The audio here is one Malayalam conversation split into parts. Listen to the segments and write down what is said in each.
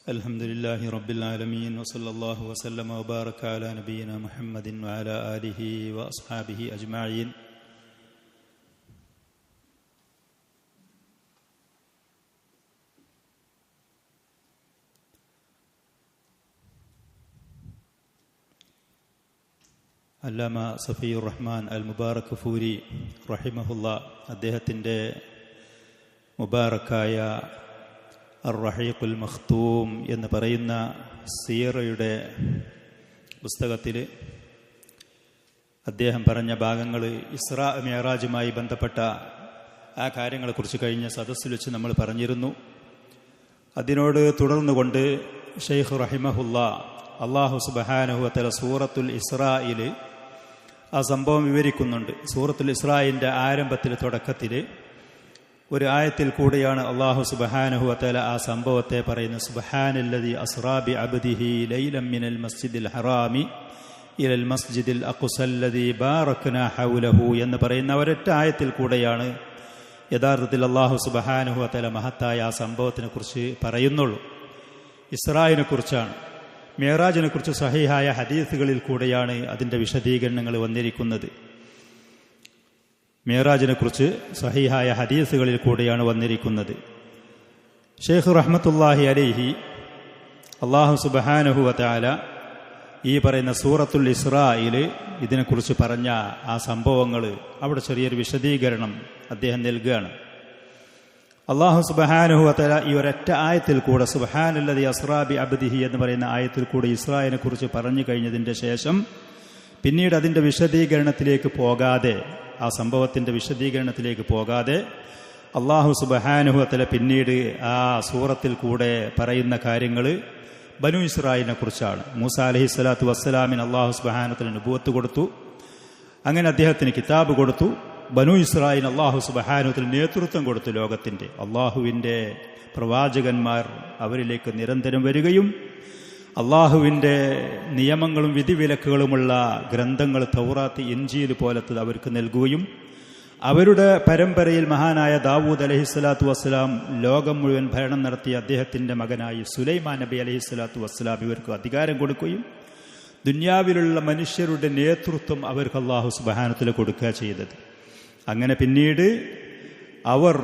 الحمد لله رب العالمين وصلى الله وسلم وبارك على نبينا محمد وعلى آله وأصحابه أجمعين. അല്ലാമ സഫിയുർ റഹ്മാൻ അൽ മുബാറക് ഫൂരി റഹിമഹുല്ല അദ്ദേഹത്തിൻ്റെ മുബാറക്കായ അർ-റഹീഖുൽ മഖ്തൂം എന്ന് പറയുന്ന സീറയുടെ പുസ്തകത്തിൽ അദ്ദേഹം പറഞ്ഞ ഭാഗങ്ങൾ ഇസ്രാ മിഅ്റാജുമായി ബന്ധപ്പെട്ട ആ കാര്യങ്ങളെക്കുറിച്ച് കഴിഞ്ഞ സദസ്സിൽ വെച്ച് നമ്മൾ പറഞ്ഞിരുന്നു. അതിനോട് തുടർന്നുകൊണ്ട് ഷെയ്ഖ് റഹിമഹുല്ല അല്ലാഹു സുബ്ഹാനഹു വ തആല സൂറത്തുൽ ഇസ്രായിൽ ആ സംഭവം വിവരിക്കുന്നുണ്ട്. സൂറത്തുൽ ഇസ്രായിൻ്റെ ആരംഭത്തിൽ തുടക്കത്തിൽ ഒരു ആയത്തിൽ കൂടെയാണ് അല്ലാഹു സുബ്ഹാനഹു വ തആല ആ സംഭവത്തെ പറയുന്നത്. സുബ്ഹാനല്ലദീ അസ്റാ ബി അബ്ദിഹി ലൈലൻ മിനൽ മസ്ജിദിൽ ഹറാമി ഇലൽ മസ്ജിദിൽ അഖ്സല്ലദീ ബാറക്നാ ഹൗലഹു എന്ന് പറയുന്ന ഒരൊറ്റ ആയത്തിൽ കൂടെയാണ് യഥാർത്ഥത്തിൽ അല്ലാഹു സുബ്ഹാനഹു വ തആല മഹത്തായ ആ സംഭവത്തിനെ കുറിച്ച് പറയുന്നുള്ളൂ. ഇസ്രായിനെ കുറിച്ചാണ്. മിഅ്റാജിനെ കുറിച്ച് സഹീഹായ ഹദീസുകളിൽ കൂടെയാണ് അതിൻ്റെ വിശദീകരണങ്ങൾ വന്നിരിക്കുന്നത്. മിഅ്റാജിനെ കുറിച്ച് സഹീഹായ ഹദീസുകളിൽ കൂടെയാണ് വന്നിരിക്കുന്നത്. ഷെയ്ഖ് റഹ്മത്തുള്ളാഹി അലൈഹി അല്ലാഹു സുബ്ഹാനഹു വ തആല ഈ പറയുന്ന സൂറത്തുൽ ഇസ്രായിൽ ഇതിനെക്കുറിച്ച് പറഞ്ഞ ആ സംഭവങ്ങൾ അവിടെ ചെറിയൊരു വിശദീകരണം അദ്ദേഹം നൽകുകയാണ്. അല്ലാഹു സുബ്ഹാനഹു വ തആല ഈ ഒരൊറ്റ ആയത്തിൽ കൂടെ സുബ്ഹാനല്ലദീ അസ്റാ ബി അബ്ദിഹി എന്ന് പറയുന്ന ആയത്തിൽ കൂടെ ഇസ്രായിനെ കുറിച്ച് പറഞ്ഞു കഴിഞ്ഞതിൻ്റെ ശേഷം പിന്നീട് അതിൻ്റെ വിശദീകരണത്തിലേക്ക് പോകാതെ, ആ സംഭവത്തിൻ്റെ വിശദീകരണത്തിലേക്ക് പോകാതെ അല്ലാഹു സുബ്ഹാനഹു വ തആല പിന്നീട് ആ സൂറത്തിൽ കൂടെ പറയുന്ന കാര്യങ്ങൾ ബനു ഇസ്രായേലിനെ കുറിച്ചാണ്. മൂസ അലൈഹിസ്സലാത്തു വസ്സലാമിന് അല്ലാഹു സുബ്ഹാനഹു വ തആല നുബുവത്ത് കൊടുത്തു. അങ്ങനെ അദ്ദേഹത്തിന് കിതാബ് കൊടുത്തു. ബനു ഇസ്രായേൽ അല്ലാഹു സുബ്ഹാനഹു വ തആല നേതൃത്വം കൊടുത്തു. ലോകത്തിൻ്റെ അല്ലാഹുവിൻ്റെ പ്രവാചകന്മാർ അവരിലേക്ക് നിരന്തരം വരികയും അല്ലാഹുവിൻ്റെ നിയമങ്ങളും വിധിവിലക്കുകളുമുള്ള ഗ്രന്ഥങ്ങൾ തൗറാത്ത്, ഇൻജീൽ പോലത്തത് അവർക്ക് നൽകുകയും അവരുടെ പരമ്പരയിൽ മഹാനായ ദാവൂദ് അലൈഹിസ്സലാത്തു വസ്സലാം ലോകം മുഴുവൻ ഭരണം നടത്തിയ അദ്ദേഹത്തിൻ്റെ മകനായി സുലൈമാൻ നബി അലൈഹിസ്സലാത്തു വസ്സലാം ഇവർക്ക് അധികാരം കൊടുക്കുകയും ദുനിയാവിലുള്ള മനുഷ്യരുടെ നേതൃത്വം അവർക്ക് അല്ലാഹു സുബ്ഹാനഹു വ തആല കൊടുക്കുക ചെയ്തത്. അങ്ങനെ പിന്നീട് അവർ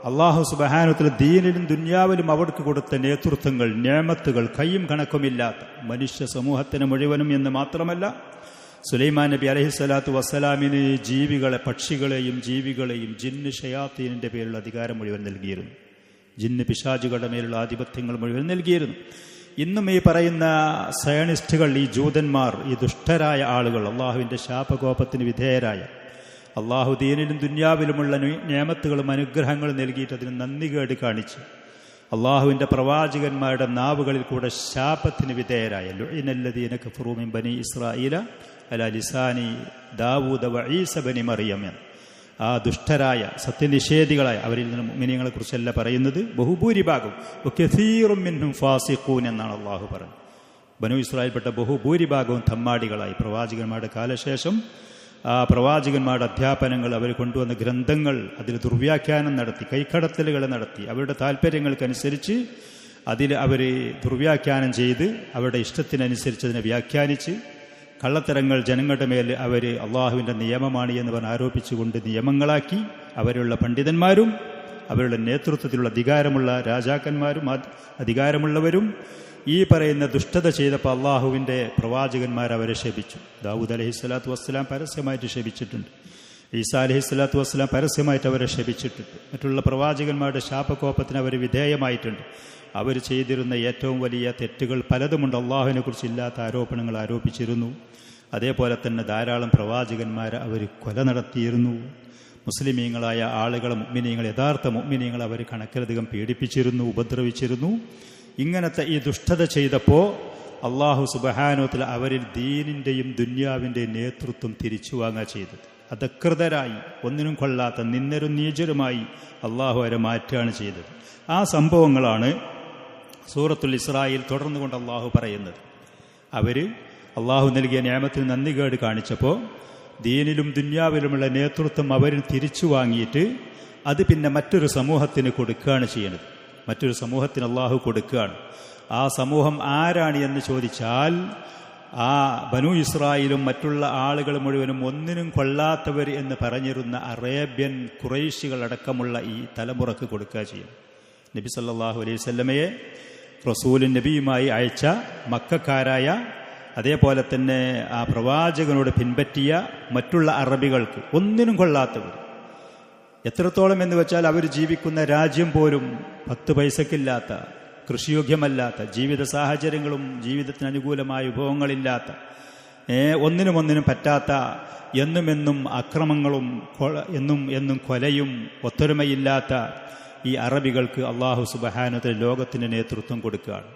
അല്ലാഹു സുബ്ഹാനഹു വ തആല ദീനിലും ദുനിയാവിലും അവർക്ക് കൊടുത്ത നേതൃത്വങ്ങൾ, നിഅമത്തുകൾ കയ്യും കണക്കുമില്ലാത്ത മനുഷ്യ സമൂഹത്തിന് മുഴുവനും എന്ന് മാത്രമല്ല, സുലൈമാൻ നബി അലൈഹിസ്സലാത്തു വസ്സലാമിന് ജീവികളെ, പക്ഷികളെയും ജീവികളെയും ജിന്ന് ഷയാത്തീനിൻ്റെ പേരിലുള്ള അധികാരം മുഴുവൻ നൽകിയിരുന്നു. ജിന്ന് പിശാചുകളുടെ മേലുള്ള ആധിപത്യങ്ങൾ മുഴുവൻ നൽകിയിരുന്നു. ഇന്നും ഈ പറയുന്ന സയണിസ്റ്റുകൾ, ഈ ജൂതന്മാർ, ഈ ദുഷ്ടരായ ആളുകൾ, അള്ളാഹുവിൻ്റെ ശാപകോപത്തിന് വിധേയരായ, അള്ളാഹു ദീനിലും ദുനിയാവിലുമുള്ള നിയമത്തുകളും അനുഗ്രഹങ്ങളും നൽകിയിട്ട് അതിന് നന്ദികേട് കാണിച്ച് അള്ളാഹുവിൻ്റെ പ്രവാചകന്മാരുടെ നാവുകളിൽ കൂടെ ശാപത്തിന് വിധേയരായ ലുഇനല്ലദീന കഫറൂ മിൻ ബനി ഇസ്രായീല അലാ ലിസാനി ദാവൂദ വ ഈസ ബനി മറിയം എന്ന ആ ദുഷ്ടരായ സത്യനിഷേധികളായ അവരിൽ നിന്ന് മുഅ്മിനീങ്ങളെ കുറിച്ചല്ല പറയുന്നത്. ബഹുഭൂരിഭാഗം വകസീറും മിൻഹും ഫാസിഖൂൻ എന്നാണ് അള്ളാഹു പറയുന്നത്. ബനു ഇസ്രായേൽപ്പെട്ട ബഹുഭൂരിഭാഗവും തമ്മാടികളായി. പ്രവാചകന്മാരുടെ കാലശേഷം ആ പ്രവാചകന്മാരുടെ അധ്യാപനങ്ങൾ, അവർ കൊണ്ടുവന്ന ഗ്രന്ഥങ്ങൾ, അതിൽ ദുർവ്യാഖ്യാനം നടത്തി, കൈക്കടത്തലുകൾ നടത്തി, അവരുടെ താല്പര്യങ്ങൾക്കനുസരിച്ച് അതിൽ അവർ ദുർവ്യാഖ്യാനം ചെയ്ത് അവരുടെ ഇഷ്ടത്തിനനുസരിച്ച് അതിനെ വ്യാഖ്യാനിച്ച് കള്ളത്തരങ്ങൾ ജനങ്ങളുടെ മേൽ അവർ അള്ളാഹുവിൻ്റെ നിയമമാണ് എന്ന് പറഞ്ഞ് ആരോപിച്ചുകൊണ്ട് നിയമങ്ങളാക്കി അവരുള്ള പണ്ഡിതന്മാരും അവരുടെ നേതൃത്വത്തിലുള്ള അധികാരമുള്ള രാജാക്കന്മാരും അധികാരമുള്ളവരും ഈ പറയുന്ന ദുഷ്ടത ചെയ്തപ്പോൾ അള്ളാഹുവിൻ്റെ പ്രവാചകന്മാർ അവരെ ശപിച്ചു. ദാവൂദ് അലൈഹിസ്സലാത്തു വസ്സലാം പരസ്യമായിട്ട് ശപിച്ചിട്ടുണ്ട്. ഈസാ അലൈഹിസ്സലാത്തു വസ്സലാം പരസ്യമായിട്ട് അവരെ ശപിച്ചിട്ടുണ്ട്. മറ്റുള്ള പ്രവാചകന്മാരുടെ ശാപകോപത്തിന് അവർ വിധേയമായിട്ടുണ്ട്. അവർ ചെയ്തിരുന്ന ഏറ്റവും വലിയ തെറ്റുകൾ പലതുമുണ്ട്. അള്ളാഹുവിനെ കുറിച്ച് ഇല്ലാത്ത ആരോപണങ്ങൾ ആരോപിച്ചിരുന്നു. അതേപോലെ തന്നെ ധാരാളം പ്രവാചകന്മാരെ അവർ കൊല നടത്തിയിരുന്നു. മുസ്ലിമീങ്ങളായ ആളുകളെ, മുഅ്മിനീങ്ങൾ, യഥാർത്ഥ മുഅ്മിനീങ്ങൾ അവർ കണക്കിലധികം പീഡിപ്പിച്ചിരുന്നു, ഉപദ്രവിച്ചിരുന്നു. ഇങ്ങനത്തെ ഈ ദുഷ്ടത ചെയ്തപ്പോൾ അല്ലാഹു സുബ്ഹാനഹു വ തആല അവരിൽ ദീനിൻ്റെയും ദുനിയാവിൻ്റെയും നേതൃത്വം തിരിച്ചു വാങ്ങുക ചെയ്തത്. അധകൃതരായി, ഒന്നിനും കൊള്ളാത്ത നിന്ദരും നീചരുമായി അല്ലാഹു അവരെ മാറ്റുകയാണ് ചെയ്തത്. ആ സംഭവങ്ങളാണ് സൂറത്തുൽ ഇസ്രായിൽ തുടർന്നുകൊണ്ട് അല്ലാഹു പറയുന്നത്. അവർ അല്ലാഹു നൽകിയ നിഅമത്തിന് നന്ദികേട് കാണിച്ചപ്പോൾ ദീനിലും ദുനിയാവിലുമുള്ള നേതൃത്വം അവരിൽ തിരിച്ചു വാങ്ങിയിട്ട് അത് പിന്നെ മറ്റൊരു സമൂഹത്തിന് കൊടുക്കുകയാണ് ചെയ്യുന്നത്. മറ്റൊരു സമൂഹത്തിന് അള്ളാഹു കൊടുക്കുകയാണ്. ആ സമൂഹം ആരാണ് എന്ന് ചോദിച്ചാൽ ആ ബനൂ ഇസ്രായേലും മറ്റുള്ള ആളുകൾ മുഴുവനും ഒന്നിനും കൊള്ളാത്തവർ എന്ന് പറഞ്ഞിരുന്ന അറേബ്യൻ ഖുറൈശികളടക്കമുള്ള ഈ തലമുറക്ക് കൊടുക്കുക ചെയ്യും. നബി സല്ലല്ലാഹു അലൈഹി വസല്ലമയെ റസൂലും നബിയുമായി അയച്ച മക്കക്കാരായ അതേപോലെ തന്നെ ആ പ്രവാചകനോട് പിൻപറ്റിയ മറ്റുള്ള അറബികൾക്ക് ഒന്നിനും കൊള്ളാത്തവർ, എത്രത്തോളം എന്ന് വെച്ചാൽ അവർ ജീവിക്കുന്ന രാജ്യം പോലും 10 പൈസക്കില്ലാത്ത, കൃഷിയോഗ്യമല്ലാത്ത, ജീവിത സാഹചര്യങ്ങളും ജീവിതത്തിന് അനുകൂലമായ വിഭവങ്ങളില്ലാത്ത, ഒന്നിനും പറ്റാത്ത, എന്നും അക്രമങ്ങളും എന്നും കൊലയും ഒത്തൊരുമയില്ലാത്ത ഈ അറബികൾക്ക് അള്ളാഹു സുബ്ഹാനഹു വ തആല ലോകത്തിന്റെ നേതൃത്വം കൊടുക്കുകയാണ്.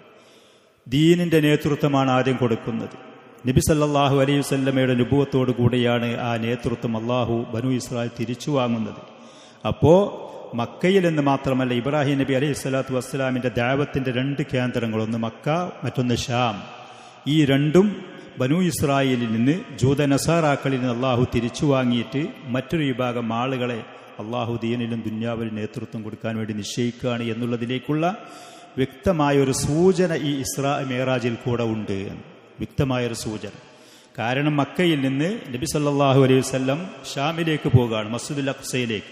ദീനിന്റെ നേതൃത്വമാണ് ആദ്യം കൊടുക്കുന്നത്. നബി സല്ലല്ലാഹു അലൈഹി വസല്ലമയുടെ നുബുവത്തോടു കൂടിയാണ് ആ നേതൃത്വം അള്ളാഹു ബനൂ ഇസ്രായേൽ തിരിച്ചു വാങ്ങുന്നത്. അപ്പോൾ മക്കയിൽ എന്ന് മാത്രമല്ല, ഇബ്രാഹിം നബി അലൈഹി സ്വലാത്തു വസ്സലാമിന്റെ ദഅവത്തിന്റെ 2 കേന്ദ്രങ്ങൾ, ഒന്ന് മക്ക, മറ്റൊന്ന് ഷാം. ഈ രണ്ടും ബനൂ ഇസ്രായേലിൽ നിന്ന് ജൂതനസാറാക്കളിൽ നിന്ന് അള്ളാഹു തിരിച്ചു വാങ്ങിയിട്ട് മറ്റൊരു വിഭാഗം ആളുകളെ അള്ളാഹു ദീനിലും ദുന്യാവിലും നേതൃത്വം കൊടുക്കാൻ വേണ്ടി നിശ്ചയിക്കുകയാണ് എന്നുള്ളതിലേക്കുള്ള വ്യക്തമായൊരു സൂചന ഈ ഇസ്രാ മിഅ്റാജിൽ കൂടെ ഉണ്ട്. വ്യക്തമായൊരു സൂചന. കാരണം മക്കയിൽ നിന്ന് നബി സല്ലല്ലാഹു അലൈഹി വസല്ലം ഷാമിലേക്ക് പോകുകയാണ്, മസ്ജിദുൽ അഖ്സയിലേക്ക്.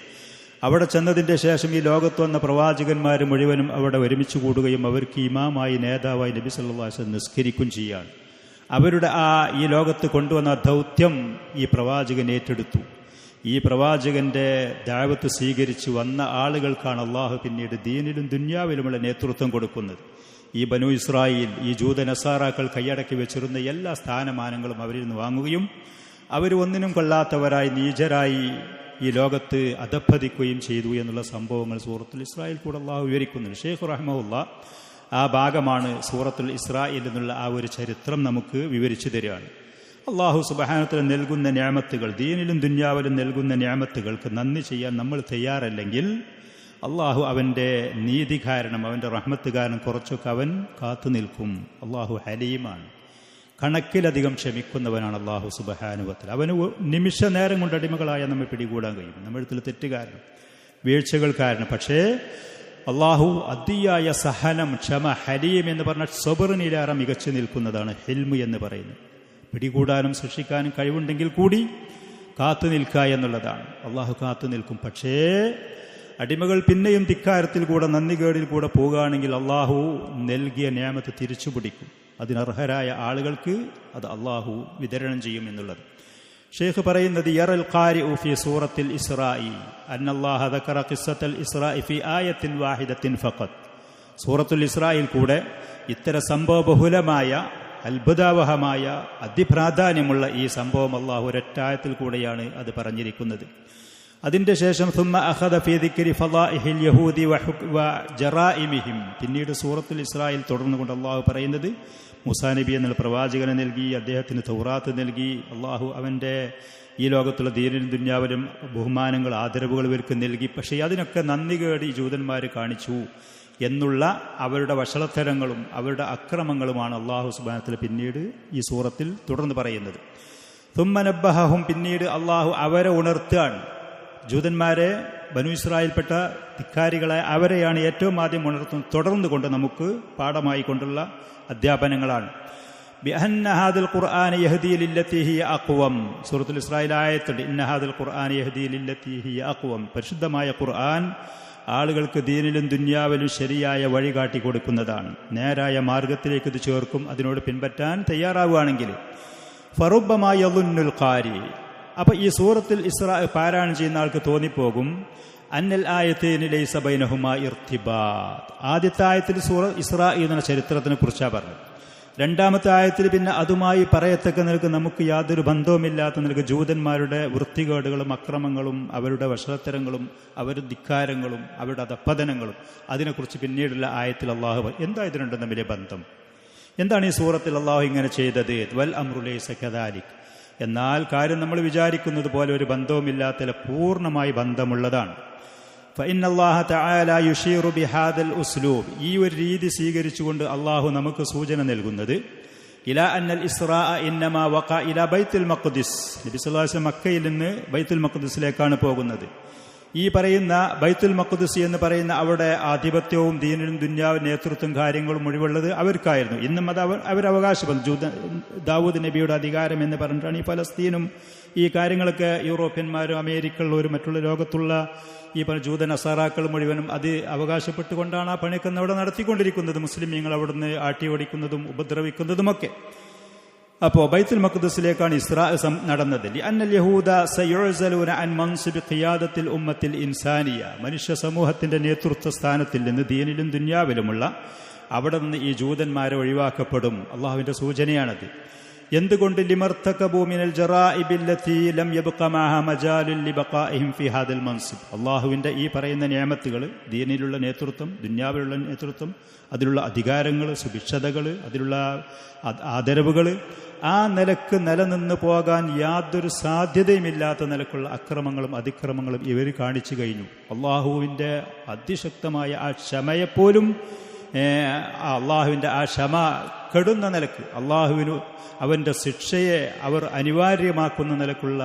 അവിടെ ചെന്നതിൻ്റെ ശേഷം ഈ ലോകത്ത് വന്ന പ്രവാചകന്മാർ മുഴുവനും അവിടെ ഒരുമിച്ച് കൂടുകയും അവർക്ക് ഇമാമായി, നേതാവായി നബി സല്ലല്ലാഹു അലൈഹി വസല്ലം നിസ്കരിക്കുകയും ചെയ്യാണ്. അവരുടെ ഈ ലോകത്ത് കൊണ്ടുവന്ന ദൗത്യം ഈ പ്രവാചകൻ ഏറ്റെടുത്തു. ഈ പ്രവാചകന്റെ ദഅവത്ത് സ്വീകരിച്ച് വന്ന ആളുകൾക്കാണ് അള്ളാഹു പിന്നീട് ദീനിലും ദുന്യാവിലുമുള്ള നേതൃത്വം കൊടുക്കുന്നത്. ഈ ബനൂ ഇസ്രായേൽ, ഈ ജൂതനസാറാക്കൾ കൈയടക്കി വെച്ചിരുന്ന എല്ലാ സ്ഥാനമാനങ്ങളും അവരിൽ നിന്ന് വാങ്ങുകയും അവർ ഒന്നിനും കൊള്ളാത്തവരായി, നീചരായി ഈ ലോകത്ത് അധപ്പതിക്കുകയും ചെയ്തു എന്നുള്ള സംഭവങ്ങൾ സൂറത്തുൽ ഇസ്രായേൽ കൂടെ അള്ളാഹു വിവരിക്കുന്നുണ്ട്. ഷെയ്ഖ് റഹ്മഹുല്ലാഹ് ആ ഭാഗമാണ് സൂറത്തുൽ ഇസ്രായേൽ എന്നുള്ള ആ ഒരു ചരിത്രം നമുക്ക് വിവരിച്ചു തരികയാണ്. അള്ളാഹു സുബ്ഹാനഹു വ തആല നൽകുന്ന നിഅമത്തുകൾ, ദീനിലും ദുന്യാവിലും നൽകുന്ന നിഅമത്തുകൾക്ക് നന്ദി ചെയ്യാൻ നമ്മൾ തയ്യാറല്ലെങ്കിൽ അള്ളാഹു അവൻ്റെ നീതി കാരണം, അവൻ്റെ റഹ്മത്ത് കാരണം കുറച്ചൊക്കെ അവൻ കാത്തു നിൽക്കും. അള്ളാഹു ഹലീമാണ്, കണക്കിലധികം ക്ഷമിക്കുന്നവനാണ് അള്ളാഹു സുബ്ഹാനഹു വ തആല. അവന് നിമിഷ നേരം കൊണ്ട് അടിമകളായ നമ്മെ പിടികൂടാൻ കഴിയും, നമ്മുടെ തെറ്റ് കാരണം, വീഴ്ചകൾ കാരണം. പക്ഷേ അള്ളാഹു അതിയായ സഹനം, ക്ഷമ, ഹലീം എന്ന് പറഞ്ഞാൽ സബറിനിലേറെ മികച്ചു നിൽക്കുന്നതാണ് ഹിൽമ് എന്ന് പറയുന്നത്. പിടികൂടാനും ശിക്ഷിക്കാനും കഴിവുണ്ടെങ്കിൽ കൂടി കാത്തു നിൽക്കുക എന്നുള്ളതാണ്. അള്ളാഹു കാത്തു നിൽക്കും. പക്ഷേ അടിമകൾ പിന്നെയും ധിക്കാരത്തിൽ കൂടെ, നന്ദികേടിൽ കൂടെ പോകുകയാണെങ്കിൽ അള്ളാഹു നൽകിയ നിഅമത്ത് തിരിച്ചു പിടിക്കും. അതിനർഹരായ ആളുകൾക്ക് അത് അള്ളാഹു വിതരണം ചെയ്യും എന്നുള്ളത്. ഷെയ്ഖ് പറയുന്നത്, യറൽ ഖാരിഉ ഫീ സൂറത്തിൽ ഇസ്രാഇ അന്നല്ലാഹ ദക്കറ ഖിസ്സത്തൽ ഇസ്രാഇ ഫീ ആയത്തിൻ വാഹിദത്തിൻ ഫഖത്ത്. സൂറത്തുൽ ഇസ്രായിൽ കൂടെ ഇത്തരം സംഭവബഹുലമായ, അത്ഭുതാവഹമായ, അതിപ്രാധാന്യമുള്ള ഈ സംഭവം അള്ളാഹു ഒരൊറ്റായത്തിൽ കൂടെയാണ് അത് പറഞ്ഞിരിക്കുന്നത്. അതിൻ്റെ ശേഷം സുമ്മ അഖദ ഫീ ദിക്രി ഫളാഇഹിൽ യഹൂദി വ ജറാഇമിഹിം. പിന്നീട് സൂറത്തുൽ ഇസ്രായിൽ തുടർന്നുകൊണ്ട് അള്ളാഹു പറയുന്നത്, മൂസാ നബി എന്നുള്ള പ്രവാചകനെ നൽകി, അദ്ദേഹത്തിന് തൗറാത്ത് നൽകി, അള്ളാഹു അവൻ്റെ ഈ ലോകത്തുള്ള ദീനിലും ദുന്യാവിലും ബഹുമാനങ്ങൾ, ആദരവുകൾ ഇവർക്ക് നൽകി. പക്ഷേ അതിനൊക്കെ നന്ദികേട് ഈ ജൂതന്മാർ കാണിച്ചു എന്നുള്ള അവരുടെ വഷളത്തരങ്ങളും അവരുടെ അക്രമങ്ങളുമാണ് അള്ളാഹു സുബ്ഹാനഹു വ തആല പിന്നീട് ഈ സൂറത്തിൽ തുടർന്ന് പറയുന്നത്. സുമ്മ നബ്ബഹഹും, പിന്നീട് അള്ളാഹു അവരെ ഉണർത്തുകയാണ്. ജൂതന്മാരെ, ബനൂ ഇസ്രായേൽപ്പെട്ട ധിക്കാരികളെ, അവരെയാണ് ഏറ്റവും ആദ്യം ഉണർത്തുന്നത്. തുടർന്നു കൊണ്ട് നമുക്ക് പാഠമായി കൊണ്ടുള്ള അധ്യാപനങ്ങളാണ്. ബിഅന്ന ഹാദൽ ഖുർആന യഹ്ദി ലില്ലത്തി ഹിയ അഖ്വം. സൂറത്തുൽ ഇസ്രായേൽ ആയത്തുണ്ട്, ഇന്ന ഹാദൽ ഖുർആന യഹ്ദി ലില്ലത്തി ഹിയ അഖ്വം. പരിശുദ്ധമായ ഖുർആൻ ആളുകൾക്ക് ദീനിലും ദുന്യാവിലും ശരിയായ വഴി കാട്ടി കൊടുക്കുന്നതാണ്. നേരായ മാർഗത്തിലേക്ക് ഇത് ചേർക്കും. അതിനോട് പിൻപറ്റാൻ തയ്യാറാവുകയാണെങ്കിൽ. ഫറുബ്ബമായ യളുന്നുൽ ഖാരി. അപ്പോൾ ഈ സൂറത്തുൽ ഇസ്രാ പാരായണം ചെയ്യുന്ന ആൾക്ക് തോന്നിപ്പോകും, അന്നൽ ആയത്തൈനി ലൈസ ബൈനഹുമാ ഇർത്തിബാത്ത്. ആദ്യത്തെ ആയത്തിൽ സൂറ ഇസ്രാ എന്ന ചരിത്രത്തിനെ കുറിച്ചാണ് പറഞ്ഞത്. രണ്ടാമത്തെ ആയത്തിൽ പിന്നെ അതുമായി പറയത്തക്ക നിലക്ക് നമുക്ക് യാതൊരു ബന്ധവുമില്ലാത്ത നിലക്ക് ജൂതന്മാരുടെ വൃത്തികേടുകളും അക്രമങ്ങളും അവരുടെ വഷളത്തരങ്ങളും അവരുടെ ധിക്കാരങ്ങളും അവരുടെ അധപ്പതനങ്ങളും അതിനെക്കുറിച്ച് പിന്നീടുള്ള ആയത്തിൽ അള്ളാഹു എന്താ ഇത് രണ്ടും തമ്മിലെ ബന്ധം, എന്താണ് ഈ സൂറത്തിൽ അള്ളാഹു ഇങ്ങനെ ചെയ്തത്? വൽ അംറു ലൈസ കദാലിക്. എന്നാൽ കാര്യം നമ്മൾ വിചാരിക്കുന്നത് പോലെ ഒരു ബന്ധവുമില്ലാത്ത പൂർണ്ണമായി ബന്ധമുള്ളതാണ്. ഫഇന്നല്ലാഹ തആല യുശീറു ബിഹാദൽ ഉസ്ലൂബ്. ഈ ഒരു രീതി സ്വീകരിച്ചുകൊണ്ട് അള്ളാഹു നമുക്ക് സൂചന നൽകുന്നത്, ഇലാ അന്നൽ ഇസ്രാ ഇന്നമാ വഖഅ ഇലാ ബൈത്തുൽ മഖ്ദിസ്. നബി സല്ലല്ലാഹു അലൈഹി വസല്ലം മക്കയിൽ നിന്ന് ബൈത്തുൽ മഖ്ദിസിലേക്കാണ് പോകുന്നത്. ഈ പറയുന്ന ബൈത്തുൽ മഖ്ദിസ് എന്ന് പറയുന്ന അവിടെ ആധിപത്യവും ദീനിനും ദുന്യാവും നേതൃത്വം കാര്യങ്ങളും മുഴുവുള്ളത് അവർക്കായിരുന്നു. ഇന്നും അത് അവരവകാശപ്പെടുന്നു. ദാവൂദ് നബിയുടെ അധികാരം എന്ന് പറഞ്ഞിട്ടാണ് ഈ ഫലസ്തീനും ഈ കാര്യങ്ങളൊക്കെ യൂറോപ്യന്മാരും അമേരിക്കയുള്ളവരും മറ്റുള്ള ലോകത്തുള്ള ഈ ജൂത നസാറാക്കൾ മുഴുവനും അത് അവകാശപ്പെട്ടുകൊണ്ടാണ് ആ പണിയൊക്കെ അവിടെ നടത്തിക്കൊണ്ടിരിക്കുന്നത്. മുസ്ലിമീങ്ങൾ അവിടുന്ന് ആട്ടി ഓടിക്കുന്നതും ഉപദ്രവിക്കുന്നതുമൊക്കെ. അപ്പോൾ ബൈത്തുൽ മഖ്ദിസിലേക്കാണ് ഇസ്രാ നടന്നത്. ലിഅന്നൽ യഹൂദ സയുഅ്സലൂന അൻ മൻസിബി ഖിയാദത്തിൽ ഉമ്മത്തിൽ ഇൻസാനിയ, മനുഷ്യ സമൂഹത്തിന്റെ നേതൃത്വ സ്ഥാനത്തിൽ നിന്ന് ദീനിലും ദുന്യാവിലുമുള്ള അവിടെ നിന്ന് ഈ ജൂതന്മാരെ ഒഴിവാക്കപ്പെടും. അള്ളാഹുവിന്റെ സൂചനയാണത്. എന്തുകൊണ്ട്? ലിമർതകബു മിനൽ ജറാഇബില്ലതി ലം യബ്ഖ മഅഹ മജാലുൻ ലിബഖാഇഹിം ഫി ഹാദൽ മൻസിബ്. അള്ളാഹുവിന്റെ ഈ പറയുന്ന നിഅമത്തുകൾ, ദീനിലുള്ള നേതൃത്വം, ദുന്യാവിലുള്ള നേതൃത്വം, അതിലുള്ള അധികാരങ്ങൾ, സുഭിക്ഷതകൾ, അതിലുള്ള ആദരവുകൾ, ആ നിലക്ക് നിലനിന്ന് പോകാൻ യാതൊരു സാധ്യതയുമില്ലാത്ത നിലക്കുള്ള അക്രമങ്ങളും അതിക്രമങ്ങളും ഇവർ കാണിച്ചു കഴിഞ്ഞു. അള്ളാഹുവിൻ്റെ അതിശക്തമായ ആ ക്ഷമയെപ്പോലും അള്ളാഹുവിൻ്റെ ആ ക്ഷമ കെടുന്ന നിലക്ക്, അള്ളാഹുവിന് അവൻ്റെ ശിക്ഷയെ അവർ അനിവാര്യമാക്കുന്ന നിലക്കുള്ള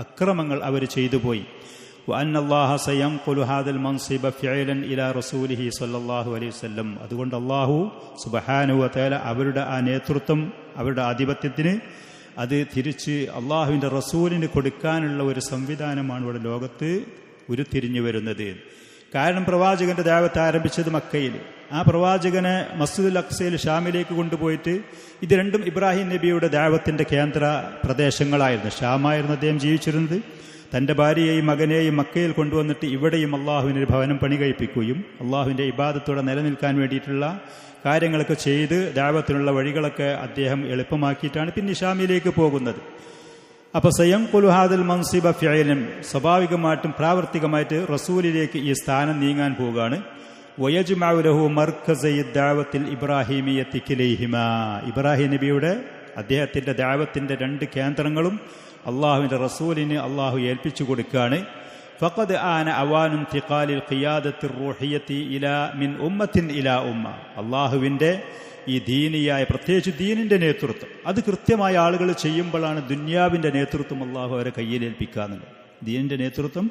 അക്രമങ്ങൾ അവർ ചെയ്തു പോയി. അതുകൊണ്ട് അള്ളാഹു സുബ്ഹാനഹു വ തആല അവരുടെ ആ നേതൃത്വം, അവരുടെ ആധിപത്യത്തിന് അത് തിരിച്ച് അള്ളാഹുവിൻ്റെ റസൂലിന് കൊടുക്കാനുള്ള ഒരു സംവിധാനമാണ് ഇവിടെ ലോകത്ത് ഉരുത്തിരിഞ്ഞു വരുന്നത്. കാരണം പ്രവാചകന്റെ ദഅവത്ത് ആരംഭിച്ചത് മക്കയിൽ. ആ പ്രവാചകനെ മസ്ജിദുൽ അഖ്സയിൽ ഷാമിലേക്ക് കൊണ്ടുപോയിട്ട്, ഇത് രണ്ടും ഇബ്രാഹിം നബിയുടെ ദഅവത്തിന്റെ കേന്ദ്ര പ്രദേശങ്ങളായിരുന്നു. ഷാമായിരുന്നു അദ്ദേഹം ജീവിച്ചിരുന്നത്. തൻ്റെ ഭാര്യയെയും മകനെയും മക്കയിൽ കൊണ്ടുവന്നിട്ട് ഇവിടെയും അള്ളാഹുവിനൊരു ഭവനം പണി കഴിപ്പിക്കുകയും അള്ളാഹുവിൻ്റെ ഇബാദത്തോടെ നിലനിൽക്കാൻ വേണ്ടിയിട്ടുള്ള കാര്യങ്ങളൊക്കെ ചെയ്ത് ദഅവത്തിനുള്ള വഴികളൊക്കെ അദ്ദേഹം എളുപ്പമാക്കിയിട്ടാണ് പിന്നെ ഷാമിലേക്ക് പോകുന്നത്. അപ്പോൾ സയംഖുലു ഹാദൽ മൻസിബ ഫിഅലൻ, സ്വാഭാവികമായിട്ടും പ്രാവർത്തികമായിട്ട് റസൂലിലേക്ക് ഈ സ്ഥാനം നീങ്ങാൻ പോവുകയാണ്. വയജ്മഉ ലഹു മർകസൈ ദഅവത്തിൽ ഇബ്രാഹിമിയ്യത്തി കിലൈഹിമാ, ഇബ്രാഹിം നബിയുടെ അദ്ദേഹത്തിന്റെ ദഅവത്തിന്റെ രണ്ട് കേന്ദ്രങ്ങളും അള്ളാഹുവിൻ്റെ റസൂലിന് അള്ളാഹു ഏൽപ്പിച്ചു കൊടുക്കുകയാണ്. ഫഖദ് ആന അവാനുൻ തിഖാലിൽ ഖിയാദത്തിർ റൂഹിയ്യത്തി ഇലാ മിൻ ഉമ്മത്തിൻ ഇലാ ഉമ്മ, അള്ളാഹുവിൻ്റെ ഈ ദീനിയായ പ്രത്യേകിച്ച് ദീനിന്റെ നേതൃത്വം അത് കൃത്യമായ ആളുകൾ ചെയ്യുമ്പോഴാണ് ദുന്യാവിന്റെ നേതൃത്വം അള്ളാഹു അവരെ കയ്യിലേൽപ്പിക്കാന്നുള്ളത്. ദീനിന്റെ നേതൃത്വം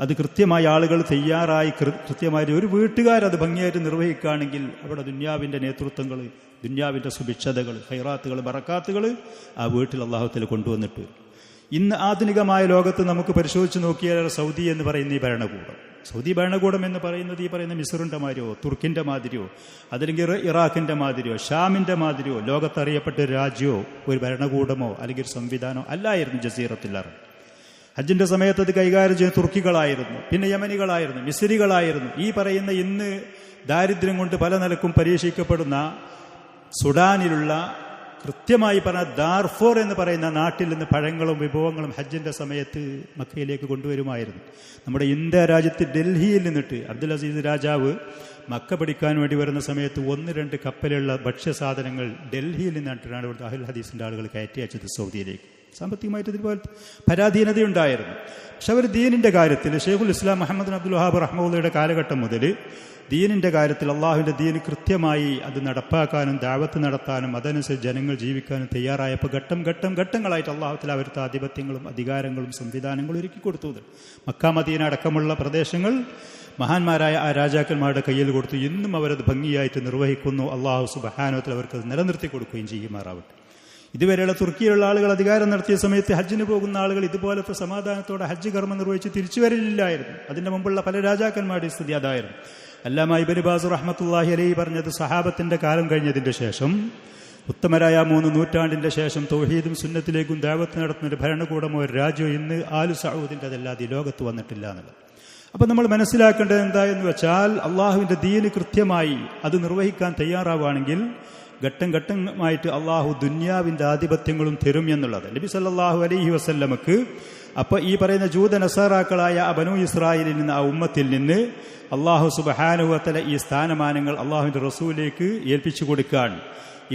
അത് കൃത്യമായ ആളുകൾ തയ്യാറായി കൃത്യമായി ഒരു വീട്ടുകാരത് ഭംഗിയായിട്ട് നിർവഹിക്കുകയാണെങ്കിൽ അവിടെ ദുന്യാവിന്റെ നേതൃത്വങ്ങൾ, ദുന്യാവിന്റെ സുഭിക്ഷതകൾ, ഖൈറാത്തുകൾ, ബറക്കാത്തുകൾ ആ വീട്ടിൽ അള്ളാഹുത്തിൽ കൊണ്ടുവന്നിട്ട്. ഇന്ന് ആധുനികമായ ലോകത്ത് നമുക്ക് പരിശോധിച്ച് നോക്കിയാൽ സൗദി എന്ന് പറയുന്ന ഈ ഭരണകൂടം, സൗദി ഭരണകൂടം എന്ന് പറയുന്നത് ഈ പറയുന്ന മിസ്റിന്റെ മാതിരിയോ തുർക്കിന്റെ മാതിരിയോ അതല്ലെങ്കിൽ ഇറാഖിന്റെ മാതിരിയോ ഷാമിന്റെ മാതിരിയോ ലോകത്തറിയപ്പെട്ട ഒരു രാജ്യമോ ഒരു ഭരണകൂടമോ അല്ലെങ്കിൽ ഒരു സംവിധാനമോ അല്ലായിരുന്നു ജസീറത്തുൽ അറബ്. ഹജ്ജിന്റെ സമയത്ത് അത് കൈകാര്യം ചെയ്യുന്ന തുർക്കികളായിരുന്നു, പിന്നെ യമനികളായിരുന്നു, മിസ്രികളായിരുന്നു. ഈ പറയുന്ന ഇന്ന് ദാരിദ്ര്യം കൊണ്ട് പല നിലക്കും പരീക്ഷിക്കപ്പെടുന്ന സുഡാനിലുള്ള കൃത്യമായി പറഞ്ഞ ദാർഫോർ എന്ന് പറയുന്ന നാട്ടിൽ നിന്ന് പഴങ്ങളും വിഭവങ്ങളും ഹജ്ജിന്റെ സമയത്ത് മക്കയിലേക്ക് കൊണ്ടുവരുമായിരുന്നു. നമ്മുടെ ഇന്ത്യ രാജ്യത്ത് ഡൽഹിയിൽ നിന്നിട്ട് അബ്ദുൽ അസീസ് രാജാവ് മക്ക പഠിക്കാൻ വേണ്ടി വരുന്ന സമയത്ത് 1-2 കപ്പലുള്ള ഭക്ഷ്യസാധനങ്ങൾ ഡൽഹിയിൽ നിന്നിട്ടാണ് ഇവിടുത്തെ അഹ്ലുൽ ഹദീസിന്റെ ആളുകൾ കയറ്റി അയച്ചത് സൗദിയിലേക്ക്. സാമ്പത്തികമായിട്ട് ഇതുപോലെ പരാധീനതയുണ്ടായിരുന്നു. പക്ഷെ അവർ ദീനിന്റെ കാര്യത്തിൽ ഷെയ്ഖുൽ ഇസ്ലാം മുഹമ്മദ് അബ്ദുൽ വഹാബ് റഹ്മത്തുള്ളാഹിയുടെ കാലഘട്ടം മുതൽ ദീനിന്റെ കാര്യത്തിൽ അള്ളാഹുവിന്റെ ദീന് കൃത്യമായി അത് നടപ്പാക്കാനും ദഅവത്ത് നടത്താനും അതനുസരിച്ച് ജനങ്ങൾ ജീവിക്കാനും തയ്യാറായപ്പോൾ ഘട്ടങ്ങളായിട്ട് അള്ളാഹുത്തിൽ അവരുടെ ആധിപത്യങ്ങളും അധികാരങ്ങളും സംവിധാനങ്ങളും ഒരുക്കി കൊടുത്തു. മക്ക മദീന അടക്കമുള്ള പ്രദേശങ്ങൾ മഹാന്മാരായ ആ രാജാക്കന്മാരുടെ കയ്യിൽ കൊടുത്തു. ഇന്നും അവരത് ഭംഗിയായിട്ട് നിർവഹിക്കുന്നു. അള്ളാഹു സുബ്ഹാനഹു വ തആല അവർക്കത് നിലനിർത്തി കൊടുക്കുകയും ചെയ്യുമാറാവട്ടെ. ഇതുവരെയുള്ള തുർക്കിയിലുള്ള ആളുകൾ അധികാരം നടത്തിയ സമയത്ത് ഹജ്ജിന് പോകുന്ന ആളുകൾ ഇതുപോലത്തെ സമാധാനത്തോടെ ഹജ്ജ് കർമ്മം നിർവഹിച്ച് തിരിച്ചു വരലില്ലായിരുന്നു. അതിന്റെ മുമ്പുള്ള പല രാജാക്കന്മാരുടെ സ്ഥിതി അതായിരുന്നു. അല്ലാമ ഇബ്നു ബാസ് റഹ്മത്തുള്ളാഹി അലൈഹി പറഞ്ഞത് സഹാബത്തിന്റെ കാലം കഴിഞ്ഞതിന്റെ ശേഷം ഉത്തമരായ 3 നൂറ്റാണ്ടിന്റെ ശേഷം തൗഹീദും സുന്നത്തിലേക്കും ദഅവത്ത് നടത്തുന്ന ഒരു ഭരണകൂടമോ ഒരു രാജ്യമോ ഇന്ന് ആലു സഊദിന്റെ അതല്ലാതെ ലോകത്ത് വന്നിട്ടില്ല എന്നുള്ളത്. അപ്പം നമ്മൾ മനസ്സിലാക്കേണ്ടത് എന്തായെന്ന് വെച്ചാൽ അള്ളാഹുവിന്റെ ദീന് കൃത്യമായി അത് നിർവഹിക്കാൻ തയ്യാറാവുകയാണെങ്കിൽ ഘട്ടമായിട്ട് അള്ളാഹു ദുന്യാവിന്റെ ആധിപത്യങ്ങളും തരും എന്നുള്ളത്. നബി സല്ലല്ലാഹു അലൈഹി വസല്ലമക്ക് അപ്പൊ ഈ പറയുന്ന ജൂത നസാറാക്കളായ ബനൂ ഇസ്രായേലിൽ നിന്ന് ആ ഉമ്മത്തിൽ നിന്ന് അള്ളാഹു സുബ്ഹാനഹു വ തആല ഈ സ്ഥാനമാനങ്ങൾ അള്ളാഹുവിന്റെ റസൂലിലേക്ക് ഏൽപ്പിച്ചു കൊടുക്കുകയാണ്.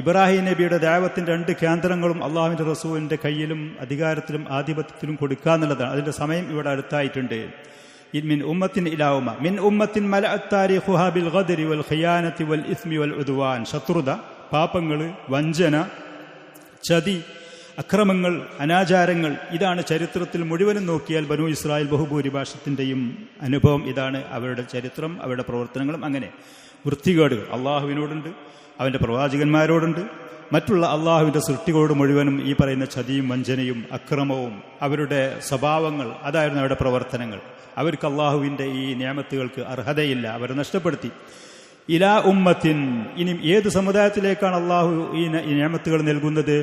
ഇബ്രാഹിം നബിയുടെ ദഅവത്തിന്റെ 2 കേന്ദ്രങ്ങളും അള്ളാഹുവിന്റെ റസൂലിന്റെ കയ്യിലും അധികാരത്തിലും ആധിപത്യത്തിലും കൊടുക്കുക എന്നുള്ളതാണ്. അതിന്റെ സമയം ഇവിടെ അടുത്തായിട്ടുണ്ട്. മിൻ ഉമ്മത്തിൻ ഇലാ ഉമ്മ മിൻ ഉമ്മത്തിൻ മലഅത് താരീഖുഹാ ബിൽ ഗദ്രി വൽ ഖിയാനത്തി വൽ ഇസ്മി വൽ ഉദ്വാൻ, ശത്രുത, പാപങ്ങൾ, വഞ്ചന, ചതി, അക്രമങ്ങൾ, അനാചാരങ്ങൾ. ഇതാണ് ചരിത്രത്തിൽ മുഴുവനും നോക്കിയാൽ ബനൂ ഇസ്രായേൽ ബഹുഭൂരിഭാഷത്തിൻ്റെയും അനുഭവം ഇതാണ്. അവരുടെ ചരിത്രം, അവരുടെ പ്രവർത്തനങ്ങളും അങ്ങനെ. വൃത്തികേടുകൾ അള്ളാഹുവിനോടുണ്ട്, അവൻ്റെ പ്രവാചകന്മാരോടുണ്ട്, മറ്റുള്ള അള്ളാഹുവിൻ്റെ സൃഷ്ടികളോട് മുഴുവനും ഈ പറയുന്ന ചതിയും വഞ്ചനയും അക്രമവും. അവരുടെ സ്വഭാവങ്ങൾ അതായിരുന്നു അവരുടെ പ്രവർത്തനങ്ങൾ. അവർക്ക് അള്ളാഹുവിൻ്റെ ഈ നിയമത്തുകൾക്ക് അർഹതയില്ല, അവരെ നഷ്ടപ്പെടുത്തി. ഇലാ ഉമ്മത്തിൻ, ഇനി ഏത് സമുദായത്തിലേക്കാണ് അള്ളാഹു ഈ നിയമത്തുകൾ നൽകുന്നത്?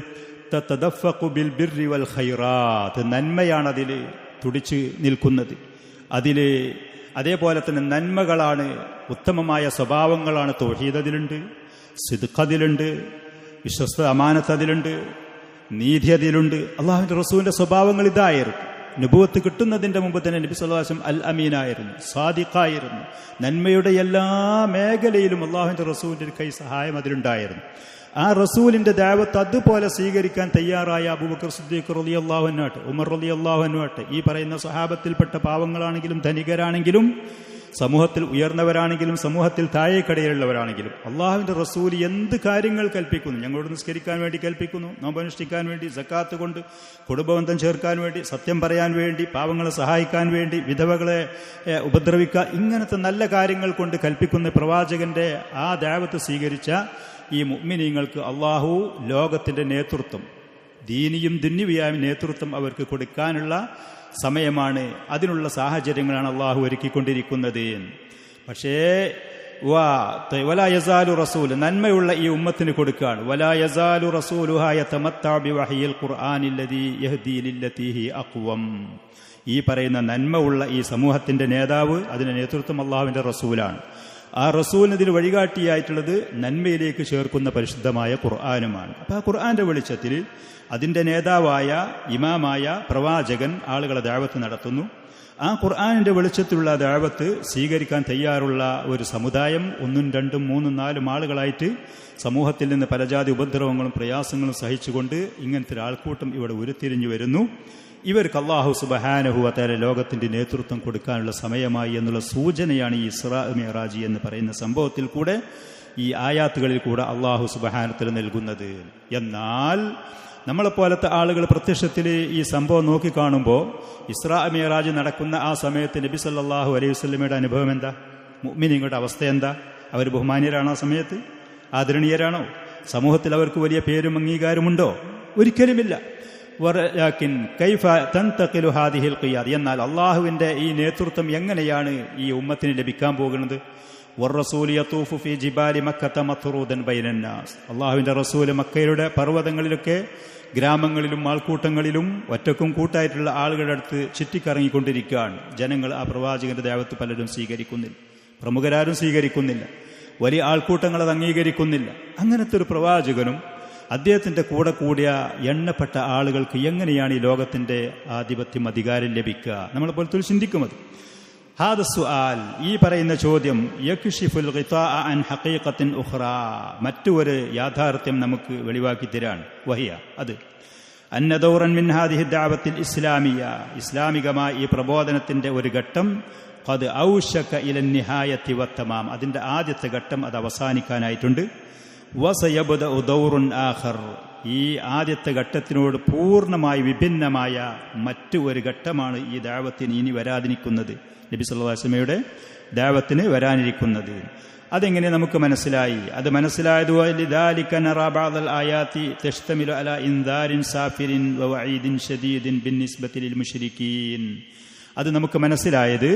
തതദഫഖു ബിൽ ബിർരി വൽ ഖൈറാത്ത്, നന്മയാണ് അതിൽ തുടിച്ച് നിൽക്കുന്നത്. അതിൽ അതേപോലെ തന്നെ നന്മകളാണ്, ഉത്തമമായ സ്വഭാവങ്ങളാണ്. തൗഹീദ് അതിലുണ്ട്, സിദ്ഖ് അതിലുണ്ട്, വിശ്വസ്ത അമാനത്ത് അതിലുണ്ട്, നീതി അതിലുണ്ട്. അള്ളാഹുവിൻ്റെ റസൂലിന്റെ സ്വഭാവങ്ങൾ ഇതായിരുന്നു. നുബുവത്ത് കിട്ടുന്നതിന്റെ മുമ്പ് തന്നെ നബി സല്ലല്ലാഹു അലൈഹി വസല്ലം അൽ അമീനായിരുന്നു, സാദിഖായിരുന്നു. നന്മയുടെ എല്ലാ മേഖലയിലും അള്ളാഹുവിൻ്റെ റസൂലിന്റെ കൈ സഹായം അതിലുണ്ടായിരുന്നു. ആ റസൂലിന്റെ ദഅവത്ത് അതുപോലെ സ്വീകരിക്കാൻ തയ്യാറായ അബൂബക്കർ സിദ്ദീഖ് റളിയല്ലാഹു അൻഹു ആട്ടെ, ഉമർ റളിയല്ലാഹു അൻഹു ആട്ടെ, ഈ പറയുന്ന സ്വഹാബത്തിൽപ്പെട്ട പാവങ്ങളാണെങ്കിലും ധനികരാണെങ്കിലും സമൂഹത്തിൽ ഉയർന്നവരാണെങ്കിലും സമൂഹത്തിൽ താഴേക്കടയിലുള്ളവരാണെങ്കിലും അള്ളാഹുവിൻ്റെ റസൂൽ എന്ത് കാര്യങ്ങൾ കൽപ്പിക്കുന്നു, ഞങ്ങളോട് നിസ്കരിക്കാൻ വേണ്ടി കൽപ്പിക്കുന്നു, നോമ്പനുഷ്ഠിക്കാൻ വേണ്ടി, സക്കാത്ത് കൊണ്ട് കുടുംബബന്ധം ചേർക്കാൻ വേണ്ടി, സത്യം പറയാൻ വേണ്ടി, പാവങ്ങളെ സഹായിക്കാൻ വേണ്ടി, വിധവകളെ ഉപദ്രവിക്കാൻ, ഇങ്ങനത്തെ നല്ല കാര്യങ്ങൾ കൊണ്ട് കൽപ്പിക്കുന്ന പ്രവാചകന്റെ ആ ദഅവത്ത് സ്വീകരിച്ച ഈ മുഅ്മിനീങ്ങൾക്ക് അള്ളാഹു ലോകത്തിന്റെ നേതൃത്വം, ദീനിയും ദുന്യവിയായ നേതൃത്വം അവർക്ക് കൊടുക്കാനുള്ള സമയമാണ്. അതിനുള്ള സാഹചര്യങ്ങളാണ് അള്ളാഹു ഒരുക്കിക്കൊണ്ടിരിക്കുന്നത്. പക്ഷേ വലാ യസാലു റസൂൽ, നന്മയുള്ള ഈ ഉമ്മത്തിന് കൊടുക്കുകയാണ്. വലാ യസാലു റസൂലുഹാ യതമത്തഅ ബിവഹയിൽ ഖുർആനില്ലദീ യഹ്ദീ ലില്ലതീ ഹി അഖ്വം. ഈ പറയുന്ന നന്മ ഉള്ള ഈ സമൂഹത്തിന്റെ നേതാവ്, അതിന്റെ നേതൃത്വം അള്ളാഹുവിന്റെ റസൂലാണ്. ആ റസൂലിന് ഇതിന് വഴികാട്ടിയായിട്ടുള്ളത് നന്മയിലേക്ക് ചേർക്കുന്ന പരിശുദ്ധമായ ഖുർആനുമാണ്. അപ്പൊ ആ ഖുർആന്റെ വെളിച്ചത്തിൽ അതിന്റെ നേതാവായ ഇമാമായ പ്രവാചകൻ ആളുകളെ ദഅവത്ത് നടത്തുന്നു. ആ ഖുർആനിന്റെ വെളിച്ചത്തിലുള്ള ദഅവത്ത് സ്വീകരിക്കാൻ തയ്യാറുള്ള ഒരു സമുദായം 1, 2, 3, 4 ആളുകളായിട്ട് സമൂഹത്തിൽ നിന്ന് പലജാതി ഉപദ്രവങ്ങളും പ്രയാസങ്ങളും സഹിച്ചുകൊണ്ട് ഇങ്ങനത്തെ ആൾക്കൂട്ടം ഇവിടെ ഉരുത്തിരിഞ്ഞു വരുന്നു. ഇവർക്ക് അല്ലാഹു സുബ്ഹാനഹു വ തആല ലോകത്തിന്റെ നേതൃത്വം കൊടുക്കാനുള്ള സമയമായി എന്നുള്ള സൂചനയാണ് ഈ ഇസ്രാ മിഅ്റാജ് എന്ന് പറയുന്ന സംഭവത്തിൽ കൂടെ, ഈ ആയാത്തുകളിൽ കൂടെ അല്ലാഹു സുബ്ഹാനഹു വ തആല നൽകുന്നത്. എന്നാൽ നമ്മളെപ്പോലത്തെ ആളുകൾ പ്രത്യക്ഷത്തിൽ ഈ സംഭവം നോക്കിക്കാണുമ്പോൾ ഇസ്രാ മിഅ്റാജ് നടക്കുന്ന ആ സമയത്ത് നബി സല്ലല്ലാഹു അലൈഹി വസല്ലമയുടെ അനുഭവം എന്താ? മുഅ്മിനീങ്ങളുടെ അവസ്ഥ എന്താ? അവർ ബഹുമാന്യരാണോ? ആ സമയത്ത് ആദരണീയരാണോ? സമൂഹത്തിൽ അവർക്ക് വലിയ പേരും അംഗീകാരമുണ്ടോ? ഒരിക്കലുമില്ല. എന്നാൽ അള്ളാഹുവിന്റെ ഈ നേതൃത്വം എങ്ങനെയാണ് ഈ ഉമ്മത്തിന് ലഭിക്കാൻ പോകുന്നത്? അള്ളാഹുവിന്റെ റസൂല് മക്കയുടെ പർവ്വതങ്ങളിലൊക്കെ, ഗ്രാമങ്ങളിലും ആൾക്കൂട്ടങ്ങളിലും ഒറ്റക്കും കൂട്ടായിട്ടുള്ള ആളുകളുടെ അടുത്ത് ചുറ്റിക്കറങ്ങിക്കൊണ്ടിരിക്കുകയാണ്. ജനങ്ങൾ ആ പ്രവാചകന്റെ ദഅവത്ത് പലരും സ്വീകരിക്കുന്നില്ല, പ്രമുഖരാരും സ്വീകരിക്കുന്നില്ല, വലിയ ആൾക്കൂട്ടങ്ങൾ അത് അംഗീകരിക്കുന്നില്ല. അങ്ങനത്തെ ഒരു പ്രവാചകനും അദ്ദേഹത്തിന്റെ കൂടെ കൂടിയ എണ്ണപ്പെട്ട ആളുകൾക്ക് എങ്ങനെയാണ് ഈ ലോകത്തിന്റെ ആധിപത്യം, അധികാരം ലഭിക്കുക? നമ്മളെ പോലത്തെ ചിന്തിക്കുന്നത്. ഹാദ സുആൽ, ഈ പറയുന്ന ചോദ്യം യക്ഷിഫുൽ ഗിതാഅ അൻ ഹഖീഖത്തിൻ ഉഖ്റാ, മറ്റൊരു യാഥാർത്ഥ്യം നമുക്ക് വെളിവാക്കി തരാണ്. വഹിയ, അത് അന്ന ദൗറൻ മിൻ ഹാദിഹി ദഅവത്തിൽ ഇസ്ലാമിയ, ഇസ്ലാമികമായ ഈ പ്രബോധനത്തിന്റെ ഒരു ഘട്ടം ഖദ് ഔശക ഇല നിഹായത്തി വത്തമാം, അതിന്റെ ആദ്യത്തെ ഘട്ടം അത് അവസാനിക്കാനായിട്ടുണ്ട്. വസയബ്ദഉ ദൗറുൻ ആഖർ, ഈ ആദ്യത്തെ ഘട്ടത്തിനോട് പൂർണ്ണമായി വിഭിന്നമായ മറ്റു ഒരു ഘട്ടമാണ് ഈ ദഅവത്തിന് ഇനി വരാതിരിക്കുന്നത്, നബി സല്ലല്ലാഹു അലൈഹി വസല്ലമയുടെ ദഅവത്തിന് വരാനിരിക്കുന്നത്. അതെങ്ങനെ നമുക്ക് മനസ്സിലായി? അത് മനസ്സിലായത് ലിദാലിക നറാ ബഅദൽ ആയാതി തശ്തമിലു അലാ ഇൻദാരിൻ സാഫിരിൻ വവഈദിൻ ശദീദിൻ ബിന്നിസ്ബതി ലിൽ മുശ്രിക്കീൻ. അത് നമുക്ക് മനസ്സിലായത്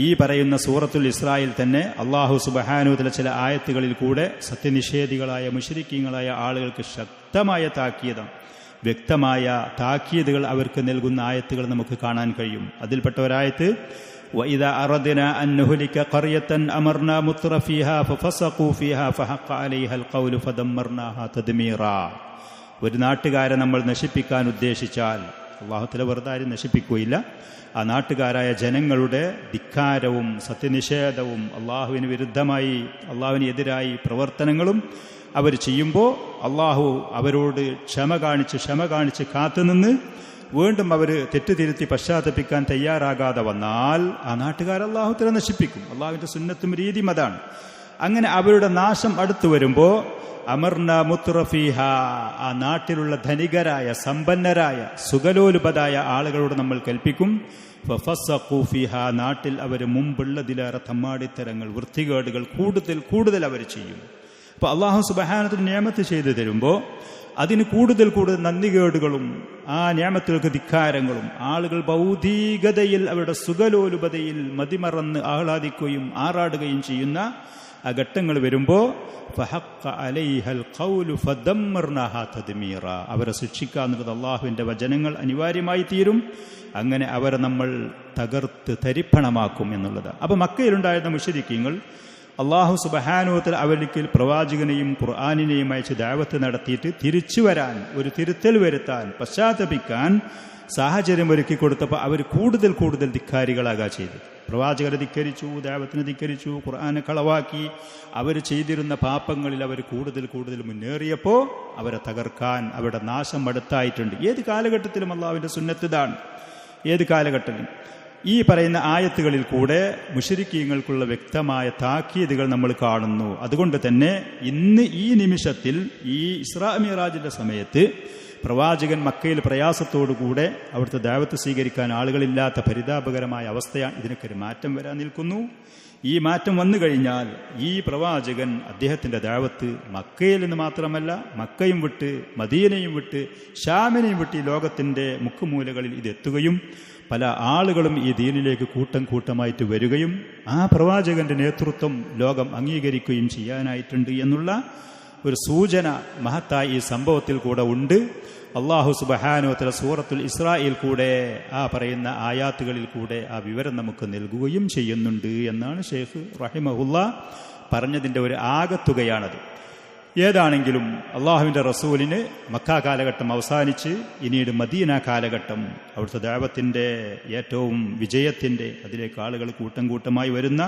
ഈ പറയുന്ന സൂറത്തുൽ ഇസ്രായിൽ തന്നെ അല്ലാഹു സുബ്ഹാനഹു വ തആല ചില ആയത്തുകളിൽ കൂടെ സത്യനിഷേധികളായ മുശ്രിക്കീങ്ങളായ ആളുകൾക്ക് ശക്തമായ താക്കീത്, വ്യക്തമായ താക്കീതുകൾ അവർക്ക് നൽകുന്ന ആയത്തുകൾ നമുക്ക് കാണാൻ കഴിയും. അതിൽപ്പെട്ട ഒരായത്ത് وَإِذَا أَرَدْنَا أَن نُهْلِكَ قَرْيَةً أَمَرْنَا مُتْرَ فِيهَا فَفَسَقُوا فِيهَا فَحَقَّ عَلَيْهَا الْقَوْلُ فَدَمَّرْنَاهَا تَدْمِيرًا. ഒരു നാട്ടുകാരെ നമ്മൾ നശിപ്പിക്കാൻ ഉദ്ദേശിച്ചാൽ അല്ലാഹു തആല വെറുതെ നശിപ്പിക്കുകയില്ല. ആ നാട്ടുകാരായ ജനങ്ങളുടെ ധിക്കാരവും സത്യനിഷേധവും അള്ളാഹുവിന് വിരുദ്ധമായി, അള്ളാഹുവിന് എതിരായി പ്രവർത്തനങ്ങളും അവർ ചെയ്യുമ്പോൾ അള്ളാഹു അവരോട് ക്ഷമ കാണിച്ച് കാത്തുനിന്ന് വീണ്ടും അവർ തെറ്റുതിരുത്തി പശ്ചാത്തപിക്കാൻ തയ്യാറാകാതെ വന്നാൽ ആ നാട്ടുകാർ അള്ളാഹു തആല നശിപ്പിക്കും. അള്ളാഹുവിന്റെ സുന്നത്തും രീതിയും അതാണ്. അങ്ങനെ അവരുടെ നാശം അടുത്തു വരുമ്പോൾ അമർന മുത്രഫീഹ, ആ നാട്ടിലുള്ള ധനികരായ സമ്പന്നരായ സുഖലോലുപതായ ആളുകളോട് നമ്മൾ കൽപ്പിക്കും, ഫഫസഖൂ ഫീഹാ, നാട്ടിൽ അവർ മുമ്പുള്ളതിലേറെ തമ്മാടിത്തരങ്ങൾ വൃത്തികേടുകൾ കൂടുതൽ അവർ ചെയ്യും. അപ്പോൾ അള്ളാഹു സുബ്ഹാനഹു നിഅമത്ത് ചെയ്തു തരുമ്പോൾ അതിന് കൂടുതൽ നന്ദികേടുകളും ആ നിഅമത്തുകൾക്ക് ധിക്കാരങ്ങളും ആളുകൾ ഭൗതികതയിൽ അവരുടെ സുഖലോലുപതയിൽ മതിമറന്ന് ആഹ്ലാദിക്കുകയും ആറാടുകയും ചെയ്യുന്ന ആ ഘട്ടങ്ങൾ വരുമ്പോൾ ഫഹഖ അലൈഹൽ ഖൗലു ഫദമ്മർനാഹാ തദ്മീറ, അവരെ ശിക്ഷിക്കുക എന്നുള്ളത് അള്ളാഹുവിൻ്റെ വചനങ്ങൾ അനിവാര്യമായി തീരും. അങ്ങനെ അവരെ നമ്മൾ തകർത്ത് തരിപ്പണമാക്കും എന്നുള്ളത്. അപ്പോൾ മക്കയിലുണ്ടായിരുന്ന മുശ്രിക്കീങ്ങൾ അള്ളാഹു സുബ്ഹാനഹു വ തആല അവരിൽ പ്രവാചകനെയും ഖുർആനിനെയും അയച്ച് ദഅവത്ത് നടത്തിയിട്ട് തിരിച്ചു വരാൻ, ഒരു തിരുത്തൽ വരുത്താൻ, പശ്ചാത്തപിക്കാൻ സാഹചര്യം ഒരുക്കി കൊടുത്തപ്പോൾ അവർ കൂടുതൽ ധിക്കാരികളാകാ ചെയ്തു. പ്രവാചകരെ ധിക്കരിച്ചു, ദഅവത്തിനെ ധിക്കരിച്ചു, ഖുർആനെ കളവാക്കി. അവർ ചെയ്തിരുന്ന പാപങ്ങളിൽ അവർ കൂടുതൽ മുന്നേറിയപ്പോൾ അവരെ തകർക്കാൻ അവരുടെ നാശം അടുത്തായിട്ടുണ്ട്. ഏത് കാലഘട്ടത്തിലും അള്ളാഹുവിൻ്റെ സുന്നത്ത് ഇതാണ്. ഏത് കാലഘട്ടത്തിലും ഈ പറയുന്ന ആയത്തുകളിൽ കൂടെ മുശ്രിക്കീങ്ങൾക്കുള്ള വ്യക്തമായ താക്കീതുകൾ നമ്മൾ കാണുന്നു. അതുകൊണ്ട് തന്നെ ഇന്ന് ഈ നിമിഷത്തിൽ ഈ ഇസ്രാ മിഅ്റാജിന്റെ സമയത്ത് പ്രവാചകൻ മക്കയിൽ പ്രയാസത്തോടുകൂടെ അവിടുത്തെ ദഅവത്ത് സ്വീകരിക്കാൻ ആളുകളില്ലാത്ത പരിതാപകരമായ അവസ്ഥയാണ്. ഇതിനൊക്കെ ഒരു മാറ്റം വരാൻ നിൽക്കുന്നു. ഈ മാറ്റം വന്നു കഴിഞ്ഞാൽ ഈ പ്രവാചകൻ അദ്ദേഹത്തിൻ്റെ ദഅവത്ത് മക്കയിൽ നിന്ന് മാത്രമല്ല, മക്കയും വിട്ട് മദീനയും വിട്ട് ഷാമിനെയും വിട്ട് ഈ ലോകത്തിൻ്റെ മുക്കുമൂലകളിൽ ഇതെത്തുകയും പല ആളുകളും ഈ ദീനിലേക്ക് കൂട്ടമായിട്ട് വരികയും ആ പ്രവാചകന്റെ നേതൃത്വം ലോകം അംഗീകരിക്കുകയും ചെയ്യാനായിട്ടുണ്ട് എന്നുള്ള ഒരു സൂചന മഹത്തായ ഈ സംഭവത്തിൽ കൂടെ ഉണ്ട്. അല്ലാഹു സുബ്ഹാനഹു വ തആല സൂറത്തുൽ ഇസ്രായിൽ കൂടെ ആ പറയുന്ന ആയാത്തുകളിൽ കൂടെ ആ വിവരം നമുക്ക് നൽകുകയും ചെയ്യുന്നുണ്ട് എന്നാണ് ഷെയ്ഖ് റഹിമഹുല്ലാ പറഞ്ഞതിൻ്റെ ഒരു ആകത്തുകയാണത്. ഏതാണെങ്കിലും അള്ളാഹുവിൻ്റെ റസൂലിന് മക്ക കാലഘട്ടം അവസാനിച്ച് പിന്നീട് മദീന കാലഘട്ടം, അവിടുത്തെ ദഅവത്തിൻ്റെ ഏറ്റവും വിജയത്തിൻ്റെ, അതിലേക്ക് ആളുകൾ കൂട്ടമായി വരുന്ന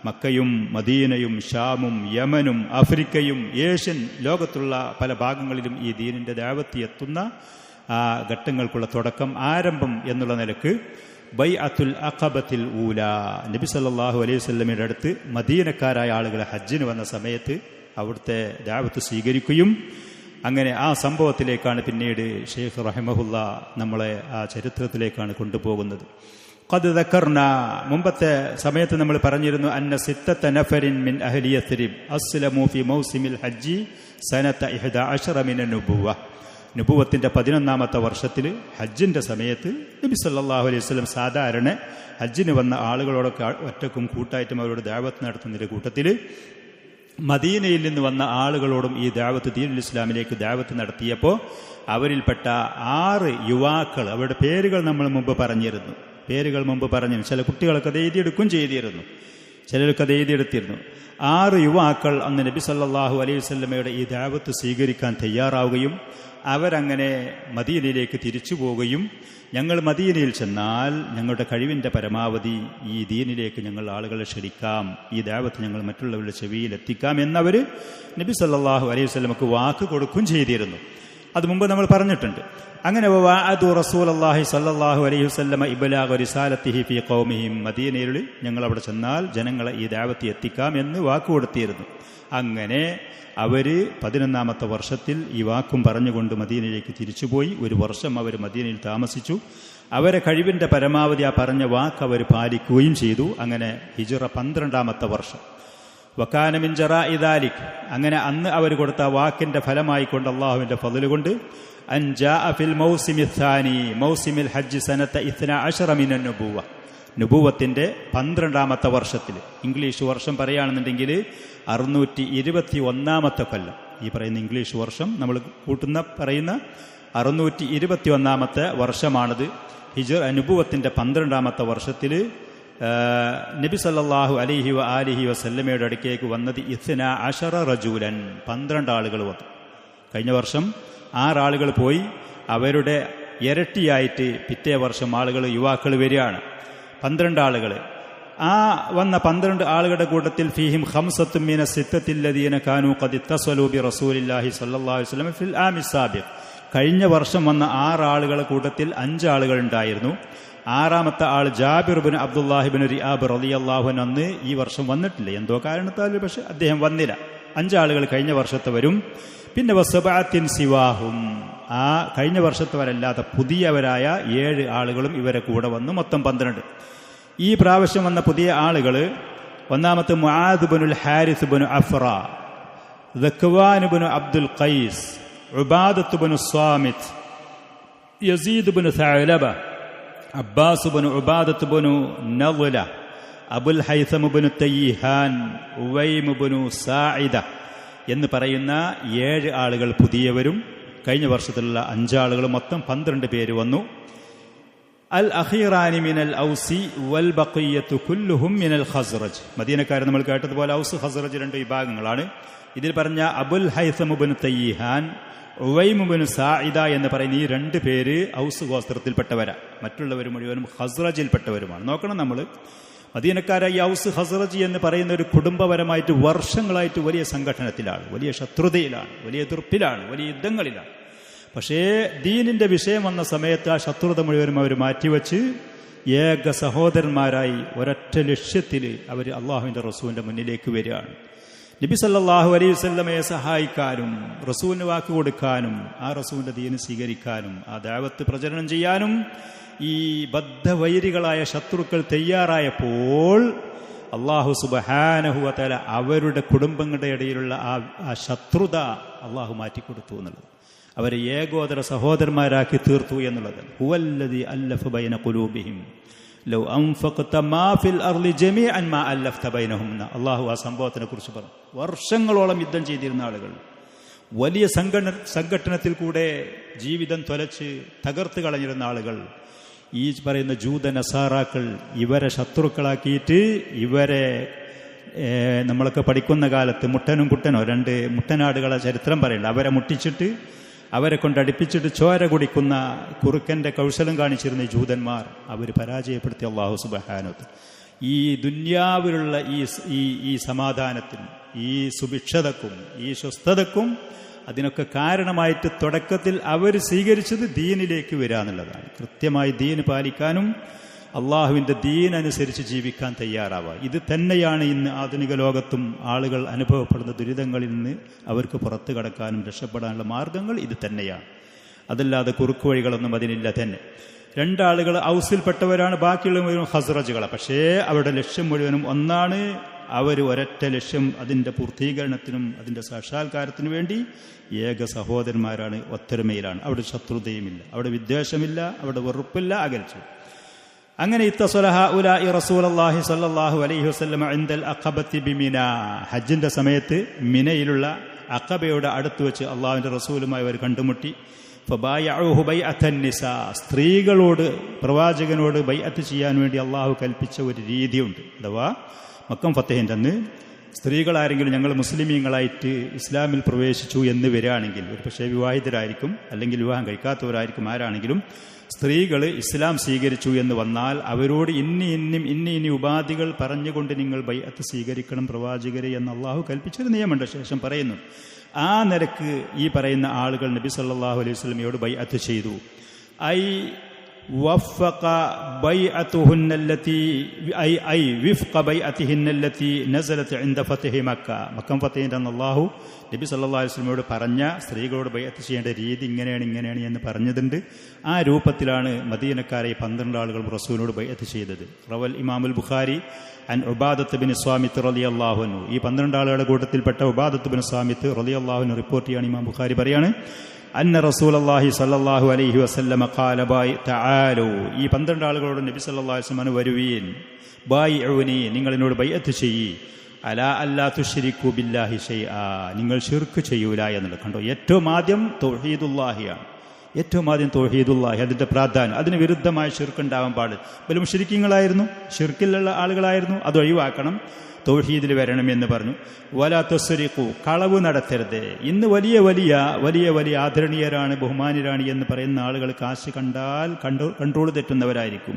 മക്കയും മദീനയും ഷാമും യമനും ആഫ്രിക്കയും ഏഷ്യൻ ലോകത്തുള്ള പല ഭാഗങ്ങളിലും ഈ ദീനിൻ്റെ ദഅവത്ത് എത്തുന്ന ആ ഘട്ടങ്ങൾക്കുള്ള തുടക്കം, ആരംഭം എന്നുള്ള നിലക്ക് ബൈഅത്തുൽ അഖബത്തിൽ ഊല, നബി സല്ലല്ലാഹു അലൈഹി വസല്ലമയുടെ അടുത്ത് മദീനക്കാരായ ആളുകൾ ഹജ്ജിന് വന്ന സമയത്ത് അവിടുത്തെ ദഅവത്ത് സ്വീകരിക്കുകയും അങ്ങനെ ആ സംഭവത്തിലേക്കാണ് പിന്നീട് ഷെയ്ഖ് റഹിമഹുല്ല നമ്മളെ ആ ചരിത്രത്തിലേക്കാണ് കൊണ്ടുപോകുന്നത്. ഖദ് ദക്കർന, മുമ്പത്തെ സമയത്ത് നമ്മൾ പറഞ്ഞിരുന്നു, അന്ന സിത്തത നഫരിൻ മിൻ അഹ്ലി യസ്രിബ് അസ്ലമു ഫി മൗസിമിൽ ഹജ്ജി സനത 11 മിന നുബുവ, നുബുവത്തിൻ്റെ 11ാമത്തെ വർഷത്തിൽ ഹജ്ജിൻ്റെ സമയത്ത് നബി സല്ലല്ലാഹു അലൈഹി വസല്ലം സാധാരണ ഹജ്ജിന് വന്ന ആളുകളോടൊക്കെ ഒറ്റക്കും കൂട്ടായിട്ടും അവരോട് ദഅവത്ത് നടത്തുന്നതിൻ്റെ കൂട്ടത്തിൽ മദീനയിൽ നിന്ന് വന്ന ആളുകളോടും ഈ ദഅവത്ത് ദീനുൽ ഇസ്ലാമിലേക്ക് ദഅവത്ത് നടത്തിയപ്പോൾ അവരിൽപ്പെട്ട 6 യുവാക്കൾ, അവരുടെ പേരുകൾ നമ്മൾ മുമ്പ് പറഞ്ഞിരുന്നു. ചില കുട്ടികളൊക്കെ അത് എഴുതിയെടുക്കുകയും ചെയ്തിരുന്നു, ചിലർക്ക് അത് എഴുതിയെടുത്തിരുന്നു. 6 യുവാക്കൾ അന്ന് നബി സല്ലല്ലാഹു അലൈഹി വസല്ലമയുടെ ഈ ദഅവത്ത് സ്വീകരിക്കാൻ തയ്യാറാവുകയും അവരങ്ങനെ മദീനയിലേക്ക് തിരിച്ചു പോവുകയും, ഞങ്ങൾ മദീനയിൽ ചെന്നാൽ ഞങ്ങളുടെ കഴിവിൻ്റെ പരമാവധി ഈ ദീനിലേക്ക് ഞങ്ങൾ ആളുകളെ ക്ഷണിക്കാം, ഈ ദഅവത്ത് ഞങ്ങൾ മറ്റുള്ളവരുടെ ചെവിയിൽ എത്തിക്കാം എന്നവർ നബി സല്ലല്ലാഹു അലൈഹി വസല്ലമക്ക് വാക്ക് കൊടുക്കുകയും ചെയ്തിരുന്നു. അത് മുമ്പ് നമ്മൾ പറഞ്ഞിട്ടുണ്ട്. അങ്ങനെ വഅദു റസൂലുള്ളാഹി സ്വല്ലല്ലാഹു അലൈഹി വസല്ലമ ഇബ്ലാഗ റിസാലത്തിഹി ഫീ ഖൗമിഹിം, മദീനയിൽ ഞങ്ങൾ അവിടെ ചെന്നാൽ ജനങ്ങളെ ഈ ദഅവത്ത് എത്തിക്കാം എന്ന് വാക്ക് കൊടുത്തിരുന്നു. അങ്ങനെ അവർ 11ാമത്തെ വർഷത്തിൽ ഈ വാക്കും പറഞ്ഞുകൊണ്ട് മദീനയിലേക്ക് തിരിച്ചുപോയി. 1 വർഷം അവർ മദീനയിൽ താമസിച്ചു. അവരെ കഴിവിൻ്റെ പരമാവധി ആ പറഞ്ഞ വാക്ക് അവർ പാലിക്കുകയും ചെയ്തു. അങ്ങനെ ഹിജ്റ 12ാമത്തെ വർഷം വകാന മിൻ ജറാഇ ദാലിക്, അങ്ങനെ അന്ന് അവർ കൊടുത്ത വാക്കിൻ്റെ ഫലമായിക്കൊണ്ട് അള്ളാഹുവിൻ്റെ ഫضل കൊണ്ട് അൻ ജാഅ ഫിൽ മൗസിമി ത്സാനി മൗസിമിൽ ഹജ്ജ് സനത 12 മിന നുബുവ, നുബുവത്തിൻ്റെ 12ാമത്തെ വർഷത്തിൽ, ഇംഗ്ലീഷ് വർഷം പറയുകയാണെന്നുണ്ടെങ്കിൽ 621ാമത്തെ കൊല്ലം, ഈ പറയുന്ന ഇംഗ്ലീഷ് വർഷം നമ്മൾ പറയുന്ന 621ാമത്തെ വർഷമാണത്. നുബുവത്തിൻ്റെ 12ാമത്തെ വർഷത്തിൽ നബി സല്ലല്ലാഹു അലൈഹി വആലിഹി വസല്ലമയുടെ അടുക്കേക്ക് വന്നത് 12 റജൂലൻ, 12 ആളുകൾ വന്നു. കഴിഞ്ഞ വർഷം 6 ആളുകൾ പോയി, അവരുടെ ഇരട്ടിയായിട്ട് പിറ്റേ വർഷം ആളുകൾ, യുവാക്കൾ വരികയാണ്, 12 ആളുകൾ. ആ വന്ന 12 ആളുകളുടെ കൂട്ടത്തിൽ ഫീഹിം 5 മിന 6 ലദീന കാനൂ ഖദ് ഇത്തസലൂ ബി റസൂലില്ലാഹി സ്വല്ലല്ലാഹു അലൈഹി വസല്ലം ഫിൽ ആമി സാബിഖ്, കഴിഞ്ഞ വർഷം വന്ന 6 ആളുകളുടെ കൂട്ടത്തിൽ 5 ആളുകൾ ഉണ്ടായിരുന്നു. 6ാമത്തെ ആൾ ജാബിർ ബിൻ അബ്ദുല്ലാഹി ബിൻ റിആബ് റളിയല്ലാഹു അൻഹു അന്ന് ഈ വർഷം വന്നിട്ടില്ല, എന്തോ കാരണത്താൽ, പക്ഷെ അദ്ദേഹം വന്നില്ല. 5 ആളുകൾ കഴിഞ്ഞ വർഷത്തെ വരും. പിന്നെ വസബഅത്തിൻ സിവാഹും, ആ കഴിഞ്ഞ വർഷത്തവരല്ലാത്ത പുതിയവരായ 7 ആളുകളും ഇവരെ കൂടെ വന്നു, മൊത്തം 12. ഈ പ്രാവശ്യം വന്ന പുതിയ ആളുകൾ ഒന്നാമത്തെ മുആദ് ഇബ്നുൽ ഹാരിസ് ഇബ്നു അഫ്റ, ദക്വാൻ ഇബ്നു അബ്ദുൽ ഖൈസ്, ഉബാദത്ത് ഇബ്നു സ്വാമിത്, യസീദ് ഇബ്നു സഅലബ, അബ്ബാസ് ഇബ്നു ഉബാദത്ത് ഇബ്നു നളല, അബുൽ ഹൈസം ഇബ്നു തയ്യിഹാൻ, ഉവൈം ഇബ്നു സാഇദ എന്ന് പറയുന്ന 7 ആളുകൾ പുതിയവരും കഴിഞ്ഞ വർഷത്തിലുള്ള 5 ആളുകൾ, മൊത്തം 12 പേര് വന്നു. അൽ അഖീറാനി മിനൽ ഔസി വൽ ബഖിയ്യത്തു കുല്ലുഹും മിനൽ ഖസ്റജ്. മദീനക്കാർ നമ്മൾ കേട്ടതുപോലെ ഔസ് ഖസ്റജ് 2 വിഭാഗങ്ങളാണ്. ഇതിൽ പറഞ്ഞ അബുൽ ഹൈസം ഇബ്നു തയ്യിഹാൻ, ഉവൈം ഇബ്നു സാഇദ എന്ന് പറയുന്ന ഈ 2 പേര് ഔസ് ഗോത്രത്തിൽപ്പെട്ടവരാ. മറ്റുള്ളവർ മുഴുവനും ഖസ്റജിൽപ്പെട്ടവരുമാണ്. നോക്കണം, നമ്മൾ മദീനക്കാരായി ഔസ് ഖസ്റജ് എന്ന് പറയുന്ന ഒരു കുടുംബപരമായിട്ട് വർഷങ്ങളായിട്ട് വലിയ സംഘടനത്തിലാണ്, വലിയ ശത്രുതയിലാണ്, വലിയ എതിർപ്പിലാണ്, വലിയ യുദ്ധങ്ങളിലാണ്. പക്ഷേ ദീനിന്റെ വിഷയം വന്ന സമയത്ത് ആ ശത്രുത മുഴുവനും അവർ മാറ്റിവെച്ച് ഏക സഹോദരന്മാരായി ഒരൊറ്റ ലക്ഷ്യത്തിൽ അവർ അള്ളാഹുവിന്റെ റസൂലിന്റെ മുന്നിലേക്ക് വരികയാണ്. നബി സല്ലല്ലാഹു അലൈഹി വസല്ലമയെ സഹായിക്കാനും റസൂലിന് വാക്ക് കൊടുക്കാനും ആ റസൂലിന്റെ ദീന് സ്വീകരിക്കാനും ആ ദഅവത്ത് പ്രചരണം ചെയ്യാനും ഈ ബദ്ധവൈരികളായ ശത്രുക്കൾ തയ്യാറായപ്പോൾ അള്ളാഹു സുബ്ഹാനഹു വ തആല അവരുടെ കുടുംബങ്ങളുടെ ഇടയിലുള്ള ആ ശത്രുത അള്ളാഹു മാറ്റിക്കൊടുത്തു എന്നുള്ളത്, അവരെ ഏകോദര സഹോദരന്മാരാക്കി തീർത്തു എന്നുള്ളത്. ഹുവല്ലദീ അല്ലഫ ബൈന ഖുലൂബിഹിം ലൗ അൻഫഖത മാ ഫിൽ അർളി ജമീഅൻ മാ അല്ലഫത ബൈനഹും. അള്ളാഹു ആ സംഭവത്തിനെ കുറിച്ച് പറഞ്ഞു. വർഷങ്ങളോളം യുദ്ധം ചെയ്തിരുന്ന ആളുകൾ, വലിയ സംഘട്ടനത്തിൽ കൂടെ ജീവിതം തൊലച്ച് തകർത്ത് കളഞ്ഞിരുന്ന ആളുകൾ, ഈ പറയുന്ന ജൂത നസാറാക്കൾ ഇവരെ ശത്രുക്കളാക്കിയിട്ട് ഇവരെ നമ്മളൊക്കെ പഠിക്കുന്ന കാലത്ത് മുട്ടനും കുട്ടനോ 2 മുട്ടനാടുകളെ ചരിത്രം പറയുന്നുണ്ട്. അവരെ മുട്ടിച്ചിട്ട് അവരെ കൊണ്ടടിപ്പിച്ചിട്ട് ചോര കുടിക്കുന്ന കുറുക്കന്റെ കൗശലം കാണിച്ചിരുന്ന ഈ ജൂതന്മാർ അവർ പരാജയപ്പെടുത്തിയ അല്ലാഹു സുബ്ഹാനഹു വ തആല ഈ ദുന്യാവിലുള്ള ഈ സമാധാനത്തിനും ഈ സുഭിക്ഷതക്കും ഈ സ്വസ്ഥതക്കും അതിനൊക്കെ കാരണമായിട്ട് തുടക്കത്തിൽ അവർ സ്വീകരിച്ചത് ദീനിലേക്ക് വരാന്നുള്ളതാണ്. കൃത്യമായി ദീന് പാലിക്കാനും അള്ളാഹുവിൻ്റെ ദീനനുസരിച്ച് ജീവിക്കാൻ തയ്യാറാവുക. ഇത് തന്നെയാണ് ഇന്ന് ആധുനിക ലോകത്തും ആളുകൾ അനുഭവപ്പെടുന്ന ദുരിതങ്ങളിൽ നിന്ന് അവർക്ക് പുറത്തു കടക്കാനും രക്ഷപ്പെടാനുള്ള മാർഗങ്ങൾ ഇത് തന്നെയാണ്. അതല്ലാതെ കുറുക്കു വഴികളൊന്നും അതിനില്ല തന്നെ. 2 ആളുകൾ ഔസിൽപ്പെട്ടവരാണ്, ബാക്കിയുള്ള മുഴുവൻ ഖസ്റജുകളാണ്. പക്ഷേ അവരുടെ ലക്ഷ്യം മുഴുവനും ഒന്നാണ്. അവർ ഒരൊറ്റ ലക്ഷ്യം, അതിൻ്റെ പൂർത്തീകരണത്തിനും അതിൻ്റെ സാക്ഷാത്കാരത്തിനു വേണ്ടി ഏക സഹോദരന്മാരാണ്, ഒത്തൊരുമയിലാണ്. അവിടെ ശത്രുതയുമില്ല, അവിടെ വിദ്വേഷമില്ല, അവിടെ വെറുപ്പില്ല, അകൽച്ചു. അങ്ങനെ ഇത്തസ്വലഹ ഉലാഇ റസൂലുള്ളാഹി സ്വല്ലല്ലാഹു അലൈഹി വസല്ലം ഇൻദൽ അഖബത്തി ബിമിന. ഹജ്ജിന്റെ സമയത്ത് മിനയിലുള്ള അഖബയുടെ അടുത്ത് വെച്ച് അള്ളാഹുവിന്റെ റസൂലുമായി അവർ കണ്ടുമുട്ടി. ഫബായഉഹു ബൈഅത്തൻ നിസാ. സ്ത്രീകളോട് പ്രവാചകനോട് ബൈഅത്ത് ചെയ്യാൻ വേണ്ടി അള്ളാഹു കൽപ്പിച്ച ഒരു രീതിയുണ്ട്. അഥവാ മക്കം ഫത്തഹിന്റെ അന്ന് സ്ത്രീകളാരെങ്കിലും ഞങ്ങൾ മുസ്ലിമീങ്ങളായിട്ട് ഇസ്ലാമിൽ പ്രവേശിച്ചു എന്ന് വരികയാണെങ്കിൽ, ഒരു പക്ഷേ വിവാഹിതരായിരിക്കും അല്ലെങ്കിൽ വിവാഹം കഴിക്കാത്തവരായിരിക്കും, ആരാണെങ്കിലും സ്ത്രീകൾ ഇസ്ലാം സ്വീകരിച്ചു എന്ന് വന്നാൽ അവരോട് ഇനി ഉപാധികൾ പറഞ്ഞുകൊണ്ട് നിങ്ങൾ ബൈഅത്ത് സ്വീകരിക്കണം പ്രവാചകരെ എന്ന് അള്ളാഹു കൽപ്പിച്ചൊരു നിയമമുണ്ട്. ശേഷം പറയുന്നു, ആ നിലക്ക് ഈ പറയുന്ന ആളുകൾ നബി സല്ലല്ലാഹു അലൈഹി വസല്ലമയോട് ബൈഅത്ത് ചെയ്തു. ഐ വഫഖ ബൈഅതുഹുന്നല്ലതി ഐ വിഫ്ഖ ബൈഅതിഹിന്നല്ലതി നസലത് ഇൻദ ഫത്ഹി മക്ക. മക്കം ഫത്ഹിന്റെ അന്ന് അല്ലാഹു നബി സല്ലല്ലാഹു അലൈഹി വസല്ലമയോട് പറഞ്ഞ സ്ത്രീകളോട് ബൈഅത്ത് ചെയ്യേണ്ട രീതി ഇങ്ങനെയാണ് എന്ന് പറഞ്ഞതുണ്ട്. ആ രൂപത്തിലാണ് മദീനക്കാരെ 12 ആളുകൾ റസൂലിനോട് ബൈഅത്ത് ചെയ്തത്. റവൽ ഇമാമുൽ ബുഖാരി അൻ ഉബാദത്ത് ബിൻ സ്വാമിത്ത് റളിയല്ലാഹു അൻഹു. ഈ 12 ആളുകളുടെ കൂട്ടത്തിൽപ്പെട്ട ഉബാദത്ത് ബിൻ സ്വാമിത്ത് റളിയല്ലാഹു അൻഹു റിപ്പോർട്ട് ചെയ്യാണ്. ഇമാം ബുഖാരി പറയാണ്, അന്ന റസൂലുള്ളാഹി സ്വല്ലല്ലാഹു അലൈഹി വസല്ലമ ഖാല തആലു. ഈ 12 ആളുകളോട് നബി സല്ലല്ലാഹു അലൈഹി വസല്ലം വരുവീൻ, ബൈഉനി, നിങ്ങൾ എന്നോട് ബൈഅത്ത് ചെയ്യ്, അലാ അല്ലാ തുശ്രികു ബില്ലാഹി ഷൈആ, നിങ്ങൾ ശിർക്ക് ചെയ്യൂല എന്നുള്ളത്. കണ്ടോ, ഏറ്റവും ആദ്യം തൗഹീദുല്ലാഹിയാണ്. ഏറ്റവും ആദ്യം തൗഹീദുല്ലാഹി, അതിന്റെ പ്രാധാന്യം. അതിന് വിരുദ്ധമായ ശിർക്ക് ഉണ്ടാവാൻ പാടില്ല. വലിയ മുശ്രിക്കീങ്ങളായിരുന്നു, ശിർക്കിലുള്ള ആളുകളായിരുന്നു, അത് ഒഴിവാക്കണം, തൗഹീദിൽ വരണം എന്ന് പറഞ്ഞു. വലാ തുസ്രിഖു, കളവ് നടത്തരുത്. ഇന്ന് വലിയ വലിയ ആദരണീയരാണ്, ബഹുമാനീയരാണ് എന്ന് പറയുന്ന ആളുകൾ കാശ് കണ്ടാൽ കൺട്രോൾ തെറ്റുന്നവരായിരിക്കും.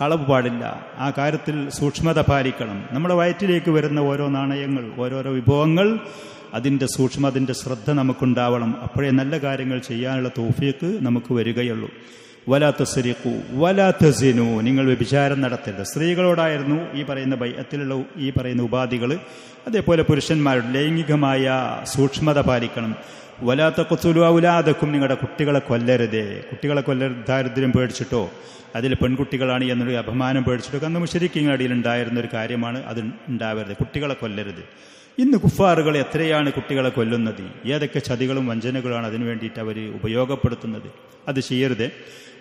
കളവ് പാടില്ല, ആ കാര്യത്തിൽ സൂക്ഷ്മത പാലിക്കണം. നമ്മുടെ വയറ്റിലേക്ക് വരുന്ന ഓരോ നാണയങ്ങൾ, ഓരോരോ വിഭവങ്ങൾ, അതിൻ്റെ സൂക്ഷ്മ, അതിൻ്റെ ശ്രദ്ധ നമുക്കുണ്ടാവണം. അപ്പോഴേ നല്ല കാര്യങ്ങൾ ചെയ്യാനുള്ള തൗഫീഖ് നമുക്ക് വരികയുള്ളൂ. വലാ തസ്രിഖു വലാ തസിനു, നിങ്ങൾ വ്യഭിചാരം നടത്തരുത്. സ്ത്രീകളോടായിരുന്നു ഈ പറയുന്ന ബൈഅത്തിലുള്ള ഈ പറയുന്ന ഉപാധികൾ. അതേപോലെ പുരുഷന്മാരുടെ ലൈംഗികമായ സൂക്ഷ്മത പാലിക്കണം. വലാ തഖ്തുലു ഔലാദക്കും, നിങ്ങളുടെ കുട്ടികളെ കൊല്ലരുതേ. കുട്ടികളെ കൊല്ലരുത് ദാരിദ്ര്യം പേടിച്ചിട്ടോ അതിൽ പെൺകുട്ടികളാണ് എന്നൊരു അപമാനം പേടിച്ചിട്ടോ അന്ന് മുശ്രിക്കീങ്ങളുടെ ഇടയിൽ ഉണ്ടായിരുന്ന ഒരു കാര്യമാണ്. അത് ഉണ്ടാവരുത്, കുട്ടികളെ കൊല്ലരുത്. ഇന്ന് കുഫാറുകൾ എത്രയാണ് കുട്ടികളെ കൊല്ലുന്നത്, ഏതൊക്കെ ചതികളും വഞ്ചനകളാണ് അതിനു വേണ്ടിയിട്ട് അവർ ഉപയോഗപ്പെടുത്തുന്നത്. അത് ചെയ്യരുത്.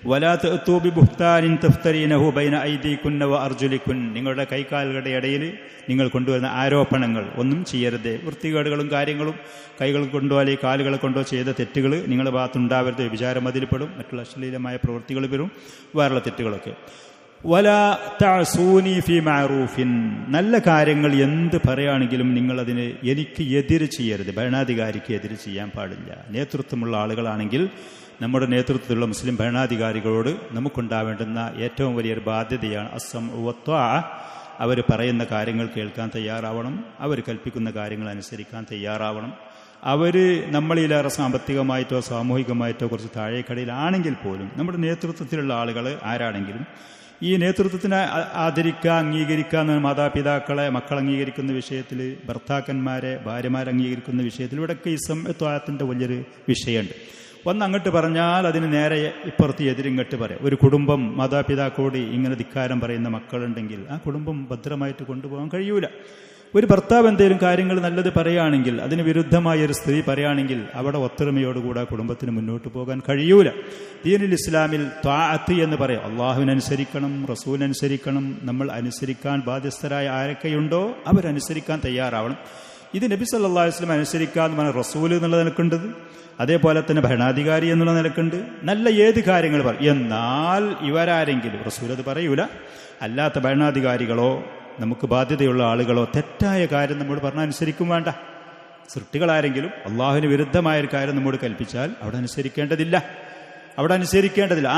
വലാ തഅ്തൂ ബിബുഹ്താനിൻ തഫ്തരീനഹു ബൈന ഐദീകുന്ന വഅർജുലികുൻ, നിങ്ങളുടെ കൈകാലുകളുടെ ഇടയിൽ നിങ്ങൾ കൊണ്ടുവരുന്ന ആരോപണങ്ങൾ ഒന്നും ചെയ്യരുത്. വൃത്തികേടുകളും കാര്യങ്ങളും കൈകൾ കൊണ്ടോ അല്ലെങ്കിൽ കാലുകളെ കൊണ്ടോ ചെയ്ത തെറ്റുകൾ നിങ്ങളുടെ ഭാഗത്തുണ്ടാവരുത്. വിചാരം അതിൽപ്പെടും, മറ്റുള്ള അശ്ലീലമായ പ്രവൃത്തികൾ വരും, വേറെയുള്ള തെറ്റുകളൊക്കെ. വലാ തഅസൂനി ഫീ മഅറൂഫിൻ, നല്ല കാര്യങ്ങൾ എന്ത് പറയുകയാണെങ്കിലും നിങ്ങളതിന് എനിക്ക് എതിര് ചെയ്യരുത്. ഭരണാധികാരിക്ക് എതിര് ചെയ്യാൻ പാടില്ല. നേതൃത്വമുള്ള ആളുകളാണെങ്കിൽ നമ്മുടെ നേതൃത്വത്തിലുള്ള മുസ്ലിം ഭരണാധികാരികളോട് നമുക്കുണ്ടാവേണ്ടുന്ന ഏറ്റവും വലിയൊരു ബാധ്യതയാണ് അസ്സംഉ വത്വാഅ. അവർ പറയുന്ന കാര്യങ്ങൾ കേൾക്കാൻ തയ്യാറാവണം, അവർ കൽപ്പിക്കുന്ന കാര്യങ്ങൾ അനുസരിക്കാൻ തയ്യാറാവണം. അവർ നമ്മളിലേറെ സാമ്പത്തികമായിട്ടോ സാമൂഹികമായിട്ടോ കുറച്ച് താഴേക്കടയിലാണെങ്കിൽ പോലും നമ്മുടെ നേതൃത്വത്തിലുള്ള ആളുകൾ ആരാണെങ്കിലും ഈ നേതൃത്വത്തിനെ ആദരിക്കുക, അംഗീകരിക്കുക എന്ന മാതാപിതാക്കളെ മക്കൾ അംഗീകരിക്കുന്ന വിഷയത്തിൽ, ഭർത്താക്കന്മാരെ ഭാര്യമാരെ അംഗീകരിക്കുന്ന വിഷയത്തിൽ ഇവിടെയൊക്കെ ഈ സംത്വാഅത്തിൻ്റെ വലിയൊരു വിഷയമുണ്ട്. അങ്ങോട്ട് പറഞ്ഞാൽ അതിന് നേരെ ഇപ്പുറത്ത് എതിരിങ്ങോട്ട് പറയാം. ഒരു കുടുംബം മാതാപിതാക്കളോട് ഇങ്ങനെ ധിക്കാരം പറയുന്ന മക്കളുണ്ടെങ്കിൽ ആ കുടുംബം ഭദ്രമായിട്ട് കൊണ്ടുപോകാൻ കഴിയൂല. ഒരു ഭർത്താവ് എന്തെങ്കിലും കാര്യങ്ങൾ നല്ലത് പറയുകയാണെങ്കിൽ അതിന് വിരുദ്ധമായ ഒരു സ്ത്രീ പറയുകയാണെങ്കിൽ അവിടെ ഒത്തൊരുമയോടുകൂടെ കുടുംബത്തിന് മുന്നോട്ട് പോകാൻ കഴിയൂല. ദീനുൽ ഇസ്ലാമിൽ ത്വാഅത്ത് എന്ന് പറയും. അള്ളാഹുവിനനുസരിക്കണം, റസൂലിനനുസരിക്കണം. നമ്മൾ അനുസരിക്കാൻ ബാധ്യസ്ഥരായ ആരൊക്കെയുണ്ടോ അവരനുസരിക്കാൻ തയ്യാറാവണം. ഇത് നബി സല്ലല്ലാഹു അലൈഹി വസല്ലം അനുസരിക്കാന്ന് പറഞ്ഞ റസൂൽ എന്നുള്ള നിലക്കുണ്ടത്, അതേപോലെ തന്നെ ഭരണാധികാരി എന്നുള്ള നിലക്കുണ്ട്. നല്ല ഏത് കാര്യങ്ങൾ പറയും. എന്നാൽ ഇവരാരെങ്കിലും റസൂൽ അത് പറയൂല, അല്ലാത്ത ഭരണാധികാരികളോ നമുക്ക് ബാധ്യതയുള്ള ആളുകളോ തെറ്റായ കാര്യം നമ്മോട് പറഞ്ഞാൽ അനുസരിക്കും വേണ്ട. സൃഷ്ടികളാരെങ്കിലും അള്ളാഹുവിന് വിരുദ്ധമായൊരു കാര്യം നമ്മോട് കൽപ്പിച്ചാൽ അവിടെ അനുസരിക്കേണ്ടതില്ല.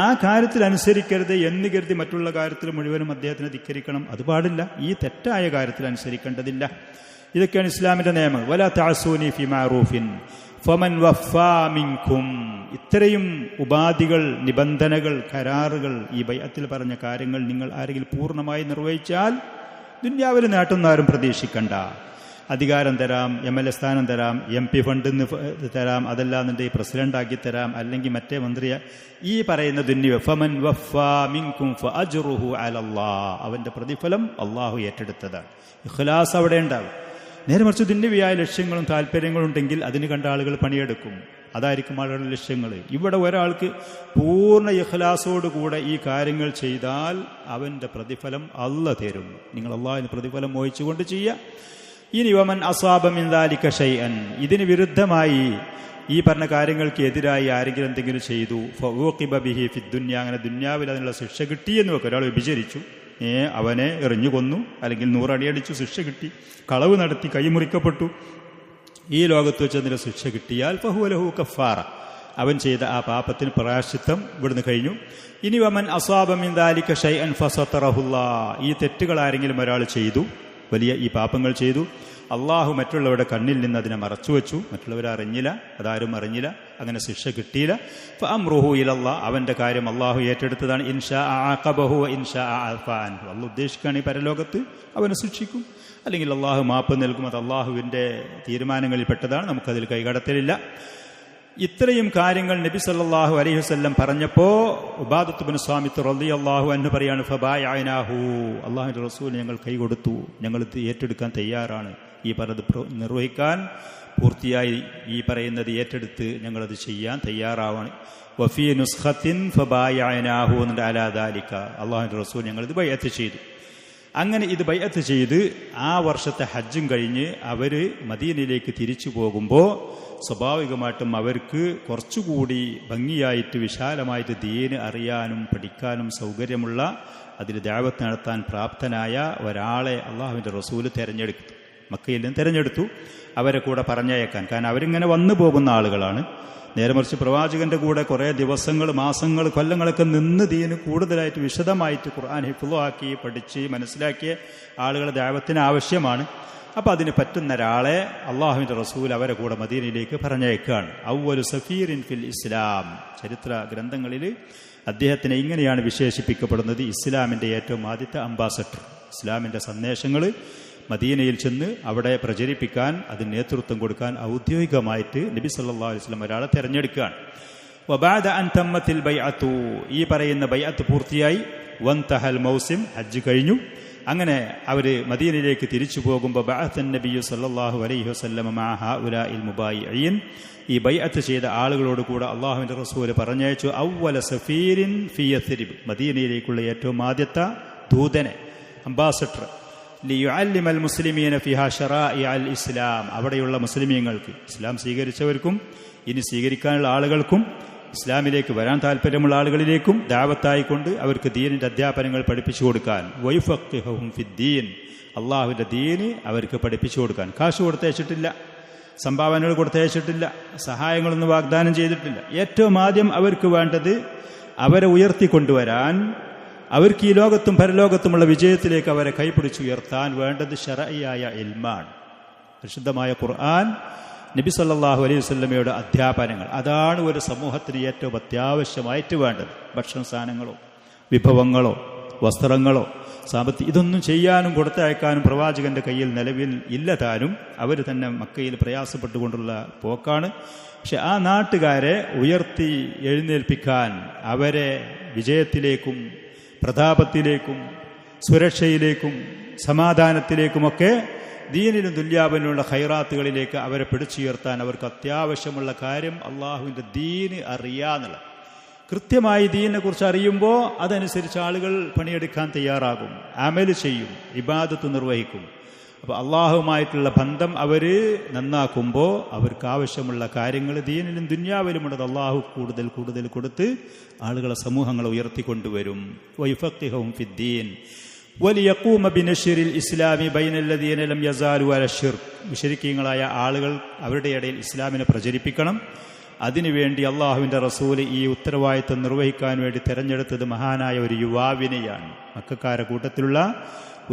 ആ കാര്യത്തിൽ അനുസരിക്കരുത് എന്ന് കരുതി മറ്റുള്ള കാര്യത്തിൽ മുഴുവനും അദ്ദേഹത്തിനെ ധിക്കരിക്കണം, അത് പാടില്ല. ഈ തെറ്റായ കാര്യത്തിൽ അനുസരിക്കേണ്ടതില്ല. ഇതൊക്കെയാണ് ഇസ്ലാമിന്റെ നിയമം. വലാ തഅസൂനി ഫീ മഅറൂഫിൻ ഫമൻ വഫാ മിൻകും. ഇത്രയും ഉപാധികൾ, നിബന്ധനകൾ, കരാറുകൾ, ഈ ബൈഅത്തിൽ പറഞ്ഞ കാര്യങ്ങൾ നിങ്ങൾ ആരെങ്കിലും പൂർണ്ണമായി നിർവഹിച്ചാൽ ദുനിയാവിൽ നേട്ടൊന്നും ആരും പ്രതീക്ഷിക്കണ്ട. അധികാരം തരാം, MLA സ്ഥാനം തരാം, MP ഫണ്ട് തരാം, അതല്ലാന്നുണ്ടെങ്കിൽ പ്രസിഡന്റാക്കി തരാം, അല്ലെങ്കിൽ മറ്റേ മന്ത്രിയെ, ഈ പറയുന്ന ദുനിയ ഫമൻ വഫാ മിൻകും ഫഅജ്റുഹു അലല്ലാഹ്, അവന്റെ പ്രതിഫലം അള്ളാഹു ഏറ്റെടുത്തതാണ്. ഇഖ്ലാസ് അവിടെ ഉണ്ടാവും. നേരെ മറിച്ച് ദുന്യവിയായ ലക്ഷ്യങ്ങളും താല്പര്യങ്ങളും ഉണ്ടെങ്കിൽ അതിന് കണ്ട ആളുകൾ പണിയെടുക്കും. അതായിരിക്കും ആളുകളുടെ ലക്ഷ്യങ്ങൾ. ഇവിടെ ഒരാൾക്ക് പൂർണ്ണ ഇഖ്ലാസോടുകൂടെ ഈ കാര്യങ്ങൾ ചെയ്താൽ അവന്റെ പ്രതിഫലം അല്ലാഹ് തരും. നിങ്ങൾ അള്ളാഹുവിന് പ്രതിഫലം മോഹിച്ചുകൊണ്ട് ചെയ്യുക. ഇനി വമൻ അസാബ മിൻ ദാലിക ഷൈഅൻ, ഇതിന് വിരുദ്ധമായി ഈ പറഞ്ഞ കാര്യങ്ങൾക്ക് എതിരായി ആരെങ്കിലും എന്തെങ്കിലും ചെയ്തു, ഫഊഖിബ ബിഹി ഫിദ് ദുനിയ, അങ്ങനെ ദുനിയാവിൽ അതിനുള്ള ശിക്ഷ കിട്ടിയെന്ന് വെക്കും. ഒരാൾ വ്യഭിചരിച്ചു, അവനെ എറിഞ്ഞു കൊന്നു, അല്ലെങ്കിൽ 100 അടിയടിച്ചു, ശിക്ഷ കിട്ടി. കളവ് നടത്തി, കൈമുറിക്കപ്പെട്ടു, ഈ ലോകത്ത് വെച്ച് അതിന്റെ ശിക്ഷ കിട്ടിയാൽ ഫഹുവ ലഹു കഫാറ, അവൻ ചെയ്ത ആ പാപത്തിന് പ്രായശ്ചിത്തം ഇവിടുന്ന് കഴിഞ്ഞു. ഇനി വമൻ അസാബ മിൻ ദാലിക ഷൈഅൻ ഫസതറഹുല്ലാഹ്, ഈ തെറ്റുകൾ ആരെങ്കിലും ഒരാൾ ചെയ്തു, വലിയ ഈ പാപങ്ങൾ ചെയ്തു, അള്ളാഹു മറ്റുള്ളവരുടെ കണ്ണിൽ നിന്ന് അതിനെ മറച്ചുവെച്ചു, മറ്റുള്ളവരെ അറിഞ്ഞില്ല, അതാരും അറിഞ്ഞില്ല, അങ്ങനെ ശിക്ഷ കിട്ടിയില്ല. ഫഅംറുഹു ഇലല്ലാഹ്, അവന്റെ കാര്യം അള്ളാഹു ഏറ്റെടുത്തതാണ്. ഇൻഷാ അഅഖബഹു ഇൻഷാ അഅഫാ അൻഹു, അള്ളാഹു ഉദ്ദേശിക്കുകയാണ് ഈ പരലോകത്ത് അവനെ ശിക്ഷിക്കും, അല്ലെങ്കിൽ അള്ളാഹു മാപ്പ് നൽകും. അത് അള്ളാഹുവിന്റെ തീരുമാനങ്ങളിൽ പെട്ടതാണ്, നമുക്കതിൽ കൈകടത്തലില്ല. ഇത്രയും കാര്യങ്ങൾ നബി സല്ലല്ലാഹു അലൈഹി വസല്ലം പറഞ്ഞപ്പോൾ ഉബാദത്ത് ഇബ്നു സ്വാമിത്ത് റളിയല്ലാഹു അൻഹു പറയാണ്, ഫബായഅനാഹു, അള്ളാഹുവിന്റെ റസൂൽ ഞങ്ങൾ കൈകൊടുത്തു, ഞങ്ങൾ ഏറ്റെടുക്കാൻ തയ്യാറാണ്, ഈ പറഞ്ഞത് നിർവഹിക്കാൻ പൂർത്തിയായി ഈ പറയുന്നത് ഏറ്റെടുത്ത് ഞങ്ങളത് ചെയ്യാൻ തയ്യാറാവാണ്. വഫീ നുസ്ഖത്തിൻ ഫബായഅനാഹു എന്നുണ്ട് അലാ ദാലിക, അള്ളാഹുവിന്റെ റസൂൽ ഞങ്ങളിത് ബൈഅത്ത് ചെയ്തു. അങ്ങനെ ഇത് ബൈഅത്ത് ചെയ്ത് ആ വർഷത്തെ ഹജ്ജും കഴിഞ്ഞ് അവർ മദീനയിലേക്ക് തിരിച്ചു പോകുമ്പോൾ സ്വാഭാവികമായിട്ടും അവർക്ക് കുറച്ചുകൂടി ഭംഗിയായിട്ട് വിശാലമായിട്ട് ദീന് അറിയാനും പഠിക്കാനും സൗകര്യമുള്ള, അതിൽ ദഅവത്ത് നടത്താൻ പ്രാപ്തനായ ഒരാളെ അള്ളാഹുവിൻ്റെ റസൂല് തിരഞ്ഞെടുത്തു. മക്കയിൽ നിന്ന് തിരഞ്ഞെടുത്തു അവരെ കൂടെ പറഞ്ഞയക്കാൻ. കാരണം അവരിങ്ങനെ വന്നു പോകുന്ന ആളുകളാണ്. നേരെ മറിച്ച് പ്രവാചകന്റെ കൂടെ കുറേ ദിവസങ്ങൾ, മാസങ്ങൾ, കൊല്ലങ്ങളൊക്കെ നിന്ന് ദീന് കൂടുതലായിട്ട് വിശദമായിട്ട് ഖുർആൻ ഹിഫ്ളാക്കി പഠിച്ച് മനസ്സിലാക്കിയ ആളുകളെ ദഅവത്തിന് ആവശ്യമാണ്. അപ്പം അതിന് പറ്റുന്ന ഒരാളെ അള്ളാഹുവിൻ്റെ റസൂൽ അവരെ കൂടെ മദീനയിലേക്ക് പറഞ്ഞയക്കുകയാണ്. അവ്വലു സഫീറിൻ ഫിൽ ഇസ്ലാം. ചരിത്ര ഗ്രന്ഥങ്ങളിൽ അദ്ദേഹത്തിനെ ഇങ്ങനെയാണ് വിശേഷിപ്പിക്കപ്പെടുന്നത്: ഇസ്ലാമിൻ്റെ ഏറ്റവും ആദ്യത്തെ അംബാസഡർ. ഇസ്ലാമിൻ്റെ സന്ദേശങ്ങൾ മദീനയിൽ ചെന്ന് അവിടെ പ്രചരിപ്പിക്കാൻ, അതിന് നേതൃത്വം കൊടുക്കാൻ ഔദ്യോഗികമായിട്ട് നബി സല്ലല്ലാഹു അലൈഹി വസല്ലം ഒരാളെ തെരഞ്ഞെടുക്കുകയാണ്. വബഅദ അൻ തമ്മത്തിൽ ബൈഅത്തു. ഈ പറയുന്ന ബൈഅത്ത് പൂർത്തിയായി. വൻതഹൽ മൗസിം. ഹജ്ജ് കഴിഞ്ഞു. അങ്ങനെ അവർ മദീനയിലേക്ക് തിരിച്ചു പോകുമ്പോൾ ബഅസൻ നബിയു സല്ലല്ലാഹു അലൈഹി വസല്ലം മഅ ഹഉലാഇൽ മുബായിഈൻ. ഈ ബൈഅത്ത് ചെയ്ത ആളുകളോട് കൂടെ അള്ളാഹുവിൻ്റെ റസൂൽ പറഞ്ഞയച്ചു അവ്വല സഫീരിൻ ഫി യസ്രിബ്. മദീനയിലേക്കുള്ള ഏറ്റവും ആദ്യത്തെ ദൂതനെ, അംബാസഡർ. ലിയുഅല്ലിമൽ മുസ്ലിമീന ഫിഹാ ശറാഇഅൽ ഇസ്ലാം. അവിടെയുള്ള മുസ്ലിമീങ്ങൾക്ക്, ഇസ്ലാം സ്വീകരിച്ചവർക്കും ഇനി സ്വീകരിക്കാനുള്ള ആളുകൾക്കും ഇസ്ലാമിലേക്ക് വരാൻ താല്പര്യമുള്ള ആളുകളിലേക്കും ദാവത്തായിക്കൊണ്ട് അവർക്ക് ദീനിൻ്റെ അധ്യാപനങ്ങൾ പഠിപ്പിച്ചു കൊടുക്കാൻ. വയുഫഖിഹും ഫിദ്ദീൻ. അള്ളാഹുവിൻ്റെ ദീന് അവർക്ക് പഠിപ്പിച്ചു കൊടുക്കാൻ. കാശ് കൊടുത്തയച്ചിട്ടില്ല, സംഭാവനകൾ കൊടുത്തയച്ചിട്ടില്ല, സഹായങ്ങളൊന്നും വാഗ്ദാനം ചെയ്തിട്ടില്ല. ഏറ്റവും ആദ്യം അവർക്ക് വേണ്ടത് അവരെ ഉയർത്തിക്കൊണ്ടുവരാൻ, അവർക്ക് ഈ ലോകത്തും പരലോകത്തുമുള്ള വിജയത്തിലേക്ക് അവരെ കൈപിടിച്ചുയർത്താൻ വേണ്ടത് ശറഈയായ ഇൽമാണ്. പരിശുദ്ധമായ ഖുർആൻ, നബി സല്ലല്ലാഹു അലൈഹി വസല്ലമയുടെ അധ്യാപനങ്ങൾ. അതാണ് ഒരു സമൂഹത്തിന് ഏറ്റവും അത്യാവശ്യമായിട്ട് വേണ്ടത്. ഭക്ഷണ സാധനങ്ങളോ വിഭവങ്ങളോ വസ്ത്രങ്ങളോ ഇതൊന്നും ചെയ്യാനും കൊടുത്തയക്കാനും പ്രവാചകന്റെ കയ്യിൽ നിലവിൽ ഇല്ല താനും. അവർ തന്നെ മക്കയിൽ പ്രയാസപ്പെട്ടുകൊണ്ടുള്ള പോക്കാണ്. പക്ഷെ ആ നാട്ടുകാരെ ഉയർത്തി എഴുന്നേൽപ്പിക്കാൻ, അവരെ വിജയത്തിലേക്കും പ്രതാപത്തിലേക്കും സുരക്ഷയിലേക്കും സമാധാനത്തിലേക്കുമൊക്കെ ദീനിലും ദുല്യാബിലുള്ള ഖൈറാത്തുകളിലേക്ക് അവരെ പിടിച്ചുയർത്താൻ അവർക്ക് അത്യാവശ്യമുള്ള കാര്യം അള്ളാഹുവിൻ്റെ ദീന് അറിയാന്നുള്ളത്. കൃത്യമായി ദീനിനെ കുറിച്ച് അറിയുമ്പോൾ അതനുസരിച്ച് ആളുകൾ പണിയെടുക്കാൻ തയ്യാറാകും, അമൽ ചെയ്യും, ഇബാദത്ത് നിർവഹിക്കും. അപ്പോൾ അള്ളാഹുമായിട്ടുള്ള ബന്ധം അവർ നന്നാക്കുമ്പോൾ അവർക്ക് ആവശ്യമുള്ള കാര്യങ്ങൾ ദീനിലും ദുന്യാവിലുമുള്ളത് അള്ളാഹു കൂടുതൽ കൂടുതൽ കൊടുത്ത് ആളുകളെ, സമൂഹങ്ങളെ ഉയർത്തിക്കൊണ്ടുവരും. വയുഫഖിഹും ഫിദ്ദീൻ വലിയഖൂമ ബിനശ്രിൽ ഇസ്ലാമി ബൈനല്ലദീന ലം യസാലു അല ശിർക്ക്. മുശ്രിക്കീങ്ങളായ ആളുകൾ അവരുടെ ഇടയിൽ ഇസ്ലാമിനെ പ്രചരിപ്പിക്കണം. അതിനുവേണ്ടി അള്ളാഹുവിൻ്റെ റസൂൽ ഈ ഉത്തരവാദിത്വം നിർവഹിക്കാൻ വേണ്ടി തെരഞ്ഞെടുത്തത് മഹാനായ ഒരു യുവാവിനെയാണ്. മക്കക്കാരുടെ കൂട്ടത്തിലുള്ള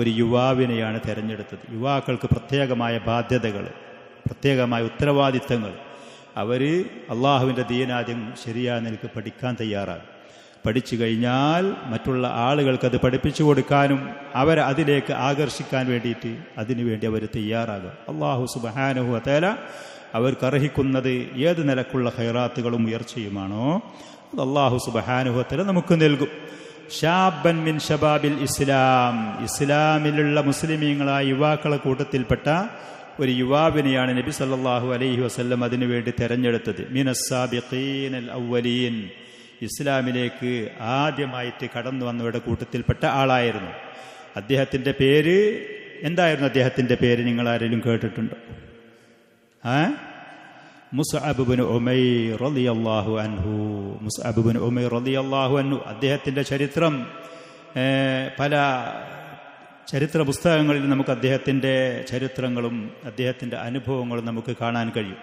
ഒരു യുവാവിനെയാണ് തെരഞ്ഞെടുത്തത്. യുവാക്കൾക്ക് പ്രത്യേകമായ ബാധ്യതകൾ, പ്രത്യേകമായ ഉത്തരവാദിത്തങ്ങൾ. അവർ അള്ളാഹുവിൻ്റെ ദീനാദ്യം ശരിയായ നിലക്ക് പഠിക്കാൻ തയ്യാറാകും. പഠിച്ചു കഴിഞ്ഞാൽ മറ്റുള്ള ആളുകൾക്ക് അത് പഠിപ്പിച്ചു കൊടുക്കാനും അവരെ അതിലേക്ക് ആകർഷിക്കാൻ വേണ്ടിയിട്ട് അതിനുവേണ്ടി അവർ തയ്യാറാകും. അള്ളാഹു സുബ്ഹാനഹു വ തആല അവർക്ക് അർഹിക്കുന്നത് ഏത് നിലക്കുള്ള ഖൈറാത്തുകളും ഉയർച്ചയുമാണോ അത് അള്ളാഹു സുബ്ഹാനഹു വ തആല നമുക്ക് നൽകും. ഷാബൻ മിൻ ഷബാബിൽ ഇസ്ലാം. ഇസ്ലാമിലുള്ള മുസ്ലിമീങ്ങളായ യുവാക്കളെ കൂട്ടത്തിൽപ്പെട്ട ഒരു യുവാവിനെയാണ് നബി സല്ലല്ലാഹു അലൈഹി വസല്ലം അതിനുവേണ്ടി തെരഞ്ഞെടുത്തത്. മിനസ്സാബിഖീനൽ അവ്വലീൻ. ഇസ്ലാമിലേക്ക് ആദ്യമായിട്ട് കടന്നു വന്നവരുടെ കൂട്ടത്തിൽപ്പെട്ട ആളായിരുന്നു. അദ്ദേഹത്തിൻ്റെ പേര് എന്തായിരുന്നു? അദ്ദേഹത്തിൻ്റെ പേര് നിങ്ങൾ ആരെങ്കിലും കേട്ടിട്ടുണ്ടോ? മുസ്അബ് ഇബ്നു ഉമൈർ റളിയല്ലാഹു അൻഹു. മുസ്അബ് ഇബ്നു ഉമൈർ റളിയല്ലാഹു അൻഹു. അദ്ദേഹത്തിൻ്റെ ചരിത്രം പല ചരിത്ര പുസ്തകങ്ങളിൽ നമുക്ക് അദ്ദേഹത്തിൻ്റെ ചരിത്രങ്ങളും അദ്ദേഹത്തിൻ്റെ അനുഭവങ്ങളും നമുക്ക് കാണാൻ കഴിയും.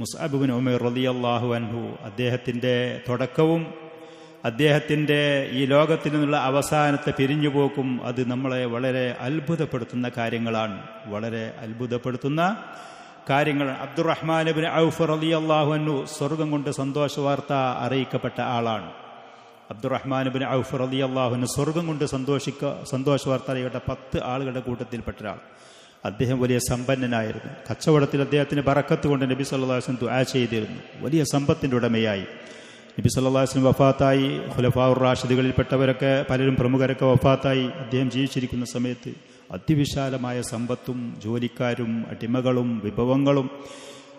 മുസ്അബ് ഇബ്നു ഉമൈർ റളിയല്ലാഹു അൻഹു അദ്ദേഹത്തിൻ്റെ തുടക്കവും അദ്ദേഹത്തിൻ്റെ ഈ ലോകത്തിൽ നിന്നുള്ള അവസാനത്തെ പിരിഞ്ഞുപോക്കും അത് നമ്മളെ വളരെ അത്ഭുതപ്പെടുത്തുന്ന കാര്യങ്ങളാണ്. വളരെ അത്ഭുതപ്പെടുത്തുന്ന കാര്യങ്ങളാണ്. അബ്ദുറഹ്മാൻ ഇബ്നു ഔഫ് റളിയല്ലാഹു അൻഹു സ്വർഗം കൊണ്ട് സന്തോഷ വാർത്ത അറിയിക്കപ്പെട്ട ആളാണ്. അബ്ദുറഹ്മാൻ ഇബ്നു ഔഫ് റളിയല്ലാഹു അൻഹു സ്വർഗം കൊണ്ട് സന്തോഷ വാർത്ത അറിയിക്കപ്പെട്ട 10 ആളുകളുടെ കൂട്ടത്തിൽപ്പെട്ട ഒരാൾ. അദ്ദേഹം വലിയ സമ്പന്നനായിരുന്നു. കച്ചവടത്തിൽ അദ്ദേഹത്തിന് ബറക്കത്ത് കൊണ്ട് നബി സല്ലല്ലാഹു അലൈഹി വസല്ലം ദുആ ചെയ്തിരുന്നു. വലിയ സമ്പത്തിൻ്റെ ഉടമയായി. നബി സല്ലല്ലാഹു അലൈഹി വസല്ലം വഫാത്തായി. ഖുലഫാഉർ റാഷിദുകളിൽപ്പെട്ടവരൊക്കെ പലരും പ്രമുഖരൊക്കെ വഫാത്തായി. അദ്ദേഹം ജീവിച്ചിരിക്കുന്ന സമയത്ത് അതിവിശാലമായ സമ്പത്തും ജോലിക്കാരും അടിമകളും വിഭവങ്ങളും.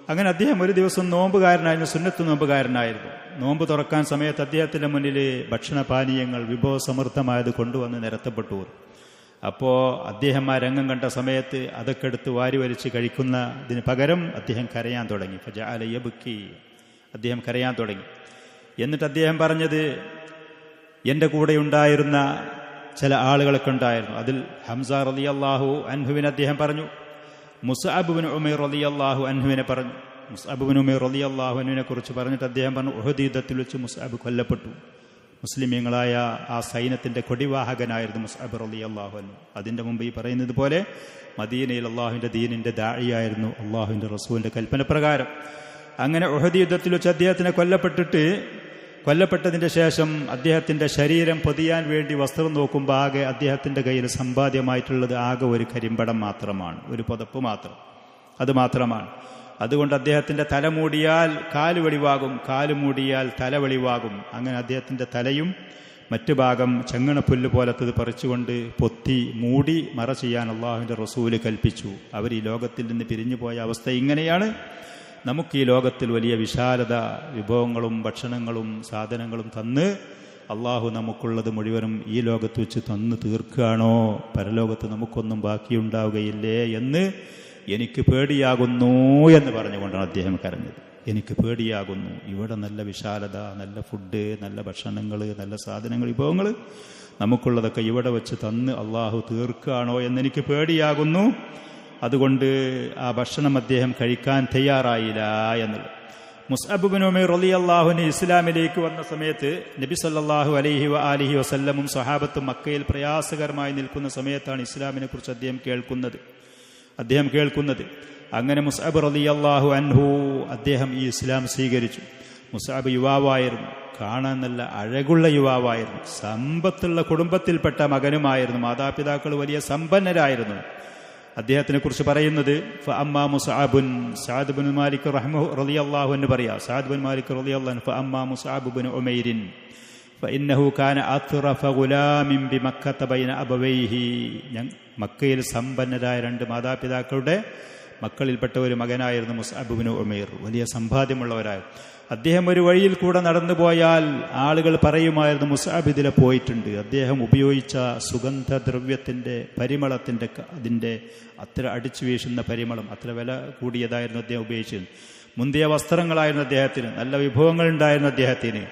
അങ്ങനെ അദ്ദേഹം ഒരു ദിവസം നോമ്പുകാരനായിരുന്നു, സുന്നത്ത് നോമ്പുകാരനായിരുന്നു. നോമ്പ് തുറക്കാൻ സമയത്ത് അദ്ദേഹത്തിൻ്റെ മുന്നിൽ ഭക്ഷണപാനീയങ്ങൾ വിഭവസമൃദ്ധമായത് കൊണ്ടുവന്ന് നിരത്തപ്പെട്ടു. അപ്പോൾ അദ്ദേഹം ആ രംഗം കണ്ട സമയത്ത് അതൊക്കെ എടുത്ത് വാരി വലിച്ച് കഴിക്കുന്നതിന് പകരം അദ്ദേഹം കരയാൻ തുടങ്ങി. ഫജഅല യബ്കി. അദ്ദേഹം കരയാൻ തുടങ്ങി. എന്നിട്ട് അദ്ദേഹം പറഞ്ഞത്, എൻ്റെ കൂടെ ഉണ്ടായിരുന്ന ചില ആളുകളൊക്കെ ഉണ്ടായിരുന്നു. അതിൽ ഹംസ റളിയല്ലാഹു അൻഹുവിനെ അദ്ദേഹം പറഞ്ഞു. മുസ്അബ് ഇബ്നു ഉമൈർ റളിയല്ലാഹു അൻഹുവിനെ പറഞ്ഞു. മുസ്അബ് ഇബ്നു ഉമൈർ റളിയല്ലാഹു അൻഹുവിനെ കുറിച്ച് പറഞ്ഞിട്ട് അദ്ദേഹം പറഞ്ഞു, ഉഹദ് യുദ്ധത്തിൽ വെച്ച് മുസ്അബ് കൊല്ലപ്പെട്ടു. മുസ്ലിമീങ്ങളായ ആ സൈന്യത്തിന്റെ കൊടിവാഹകനായിരുന്നു മുസ്അബ് റളിയല്ലാഹു അൻഹു. അതിന്റെ മുമ്പ് ഈ പറയുന്നത് പോലെ മദീനയിൽ അള്ളാഹുവിന്റെ ദീനിന്റെ ദാഇയായിരുന്നു, അള്ളാഹുവിന്റെ റസൂലിന്റെ കൽപ്പന പ്രകാരം. അങ്ങനെ ഉഹദ് യുദ്ധത്തിൽ വെച്ച് അദ്ദേഹത്തിനെ കൊല്ലപ്പെട്ടതിന്റെ ശേഷം അദ്ദേഹത്തിന്റെ ശരീരം പൊതിയാൻ വേണ്ടി വസ്ത്രം നോക്കുമ്പോൾ ആകെ അദ്ദേഹത്തിന്റെ കയ്യിൽ സമ്പാദ്യമായിട്ടുള്ളത് ആകെ ഒരു കരിമ്പടം മാത്രമാണ്, ഒരു പുതപ്പ് മാത്രം, അത് മാത്രമാണ്. അതുകൊണ്ട് അദ്ദേഹത്തിന്റെ തല മൂടിയാൽ കാല് വെളിവാകും, കാല് മൂടിയാൽ തല വെളിവാകും. അങ്ങനെ അദ്ദേഹത്തിന്റെ തലയും മറ്റു ഭാഗം ചെങ്ങണപ്പുല്ല് പോലത്തത് പറിച്ചുകൊണ്ട് പൊത്തി മൂടി മറ ചെയ്യാൻ അള്ളാഹുവിന്റെ റസൂല് കൽപ്പിച്ചു. അവർ ഈ ലോകത്തിൽ നിന്ന് പിരിഞ്ഞു പോയ അവസ്ഥ ഇങ്ങനെയാണ്. നമുക്ക് ഈ ലോകത്തിൽ വലിയ വിശാലത, വിഭവങ്ങളും ഭക്ഷണങ്ങളും സാധനങ്ങളും തന്ന് അള്ളാഹു നമുക്കുള്ളത് മുഴുവനും ഈ ലോകത്ത് വെച്ച് തന്നു തീർക്കുകയാണോ? പരലോകത്ത് നമുക്കൊന്നും ബാക്കിയുണ്ടാവുകയില്ലേ എന്ന് എനിക്ക് പേടിയാകുന്നു എന്ന് പറഞ്ഞുകൊണ്ടാണ് അദ്ദേഹം കരഞ്ഞത്. എനിക്ക് പേടിയാകുന്നു, ഇവിടെ നല്ല വിശാലത, നല്ല ഫുഡ്, നല്ല ഭക്ഷണങ്ങൾ, നല്ല സാധനങ്ങൾ, വിഭവങ്ങൾ, നമുക്കുള്ളതൊക്കെ ഇവിടെ വെച്ച് തന്ന് അള്ളാഹു തീർക്കുകയാണോ എന്നെനിക്ക് പേടിയാകുന്നു. അതുകൊണ്ട് ആ ഭക്ഷണം അദ്ദേഹം കഴിക്കാൻ തയ്യാറായില്ല എന്നുള്ളത്. മുസ്അബ് ഇബ്നു ഉമൈർ റളിയല്ലാഹു അൻഹു ഇസ്ലാമിലേക്ക് വന്ന സമയത്ത് നബി സല്ലല്ലാഹു അലൈഹി വആലിഹി വസല്ലമും സ്വഹാബത്തും മക്കയിൽ പ്രയാസകരമായി നിൽക്കുന്ന സമയത്താണ് ഇസ്ലാമിനെ കുറിച്ച് അദ്ദേഹം കേൾക്കുന്നത്. അങ്ങനെ മുസ്അബ് റളിയല്ലാഹു അൻഹു അദ്ദേഹം ഈ ഇസ്ലാം സ്വീകരിച്ചു. മുസ്അബ് യുവാവായിരുന്നു, കാണാൻ നല്ല അഴകുള്ള യുവാവായിരുന്നു, സമ്പത്തുള്ള കുടുംബത്തിൽപ്പെട്ട മകനുമായിരുന്നു, മാതാപിതാക്കൾ വലിയ സമ്പന്നരായിരുന്നു. അദ്ദേഹത്തിനെ കുറിച്ച് പറയുന്നത് ഫഅമ്മാ മുസ്അബുൻ, സഅദ് ഇബ്നു മാലിക് റളിയല്ലാഹു അൻഹു പറയാ, സഅദ് ഇബ്നു മാലിക് റളിയല്ലാഹു അൻഹു ഫഅമ്മാ മുസ്അബ് ഇബ്നു ഉമൈർ ഫഇന്നഹു കാന അത്റഫ ഗുലാമിൻ ബിമക്കത ബൈന അബവൈഹി. മക്കയിൽ സമ്പന്നരായ രണ്ട് മാതാപിതാക്കളുടെ മക്കളിൽപ്പെട്ട ഒരു മകനായിരുന്നു മുസ്അബ് ഇബ്നു ഉമൈർ. വലിയ സമ്പാദ്യമുള്ളവരായിരുന്നു. അദ്ദേഹം ഒരു വഴിയിൽ കൂടെ നടന്നു പോയാൽ ആളുകൾ പറയുമായിരുന്നു, മുസ്അബ് ഇതിലെ പോയിട്ടുണ്ട്. അദ്ദേഹം ഉപയോഗിച്ച സുഗന്ധദ്രവ്യത്തിന്റെ പരിമളത്തിന്റെ അതിന്റെ അത്ര അടിച്ചു വീശുന്ന പരിമളം അത്ര വില കൂടിയതായിരുന്നു അദ്ദേഹം ഉപയോഗിച്ചത്. മുന്തിയ വസ്ത്രങ്ങളായിരുന്നു അദ്ദേഹത്തിന്, നല്ല വിഭവങ്ങൾ ഉണ്ടായിരുന്നു അദ്ദേഹത്തിന്.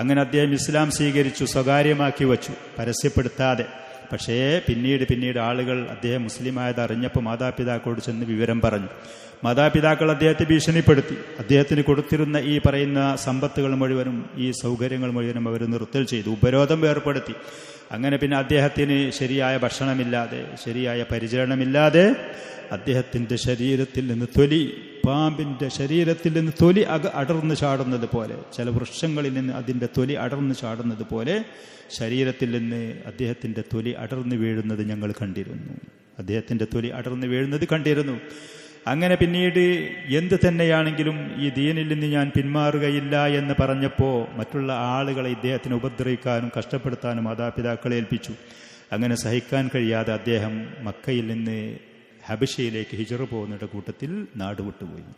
അങ്ങനെ അദ്ദേഹം ഇസ്ലാം സ്വീകരിച്ചു, സ്വകാര്യമാക്കി വച്ചു, പരസ്യപ്പെടുത്താതെ. പക്ഷേ പിന്നീട് ആളുകൾ അദ്ദേഹം മുസ്ലിമായത് അറിഞ്ഞപ്പോൾ മാതാപിതാക്കളോട് ചെന്ന് വിവരം പറഞ്ഞു. മാതാപിതാക്കൾ അദ്ദേഹത്തെ ഭീഷണിപ്പെടുത്തി. അദ്ദേഹത്തിന് കൊടുത്തിരുന്ന ഈ പറയുന്ന സമ്പത്തുകൾ മുഴുവനും ഈ സൗകര്യങ്ങൾ മുഴുവനും അവർ നിർത്തൽ ചെയ്തു, ഉപരോധം ഏർപ്പെടുത്തി. അങ്ങനെ പിന്നെ അദ്ദേഹത്തിന് ശരിയായ ഭക്ഷണമില്ലാതെ, ശരിയായ പരിചരണമില്ലാതെ അദ്ദേഹത്തിൻ്റെ ശരീരത്തിൽ നിന്ന് തൊലി, പാമ്പിൻ്റെ ശരീരത്തിൽ നിന്ന് തൊലി അടർന്നു ചാടുന്നത് പോലെ, ചില വൃക്ഷങ്ങളിൽ നിന്ന് അതിൻ്റെ തൊലി അടർന്നു ചാടുന്നത് പോലെ ശരീരത്തിൽ നിന്ന് അദ്ദേഹത്തിൻ്റെ തൊലി അടർന്നു വീഴുന്നത് ഞങ്ങൾ കണ്ടിരുന്നു. അദ്ദേഹത്തിൻ്റെ തൊലി അടർന്നു വീഴുന്നത് കണ്ടിരുന്നു. അങ്ങനെ പിന്നീട് എന്ത് തന്നെയാണെങ്കിലും ഈ ദീനിൽ നിന്ന് ഞാൻ പിന്മാറുകയില്ല എന്ന് പറഞ്ഞപ്പോൾ മറ്റുള്ള ആളുകളെ ഇദ്ദേഹത്തിന് ഉപദ്രവിക്കാനും കഷ്ടപ്പെടുത്താനും മാതാപിതാക്കളെ ഏൽപ്പിച്ചു. അങ്ങനെ സഹിക്കാൻ കഴിയാതെ അദ്ദേഹം മക്കയിൽ നിന്ന് ഹബശയിലേക്ക് ഹിജറ പോകുന്നതിന്റെ കൂട്ടത്തിൽ നാടുവിട്ടുപോയി.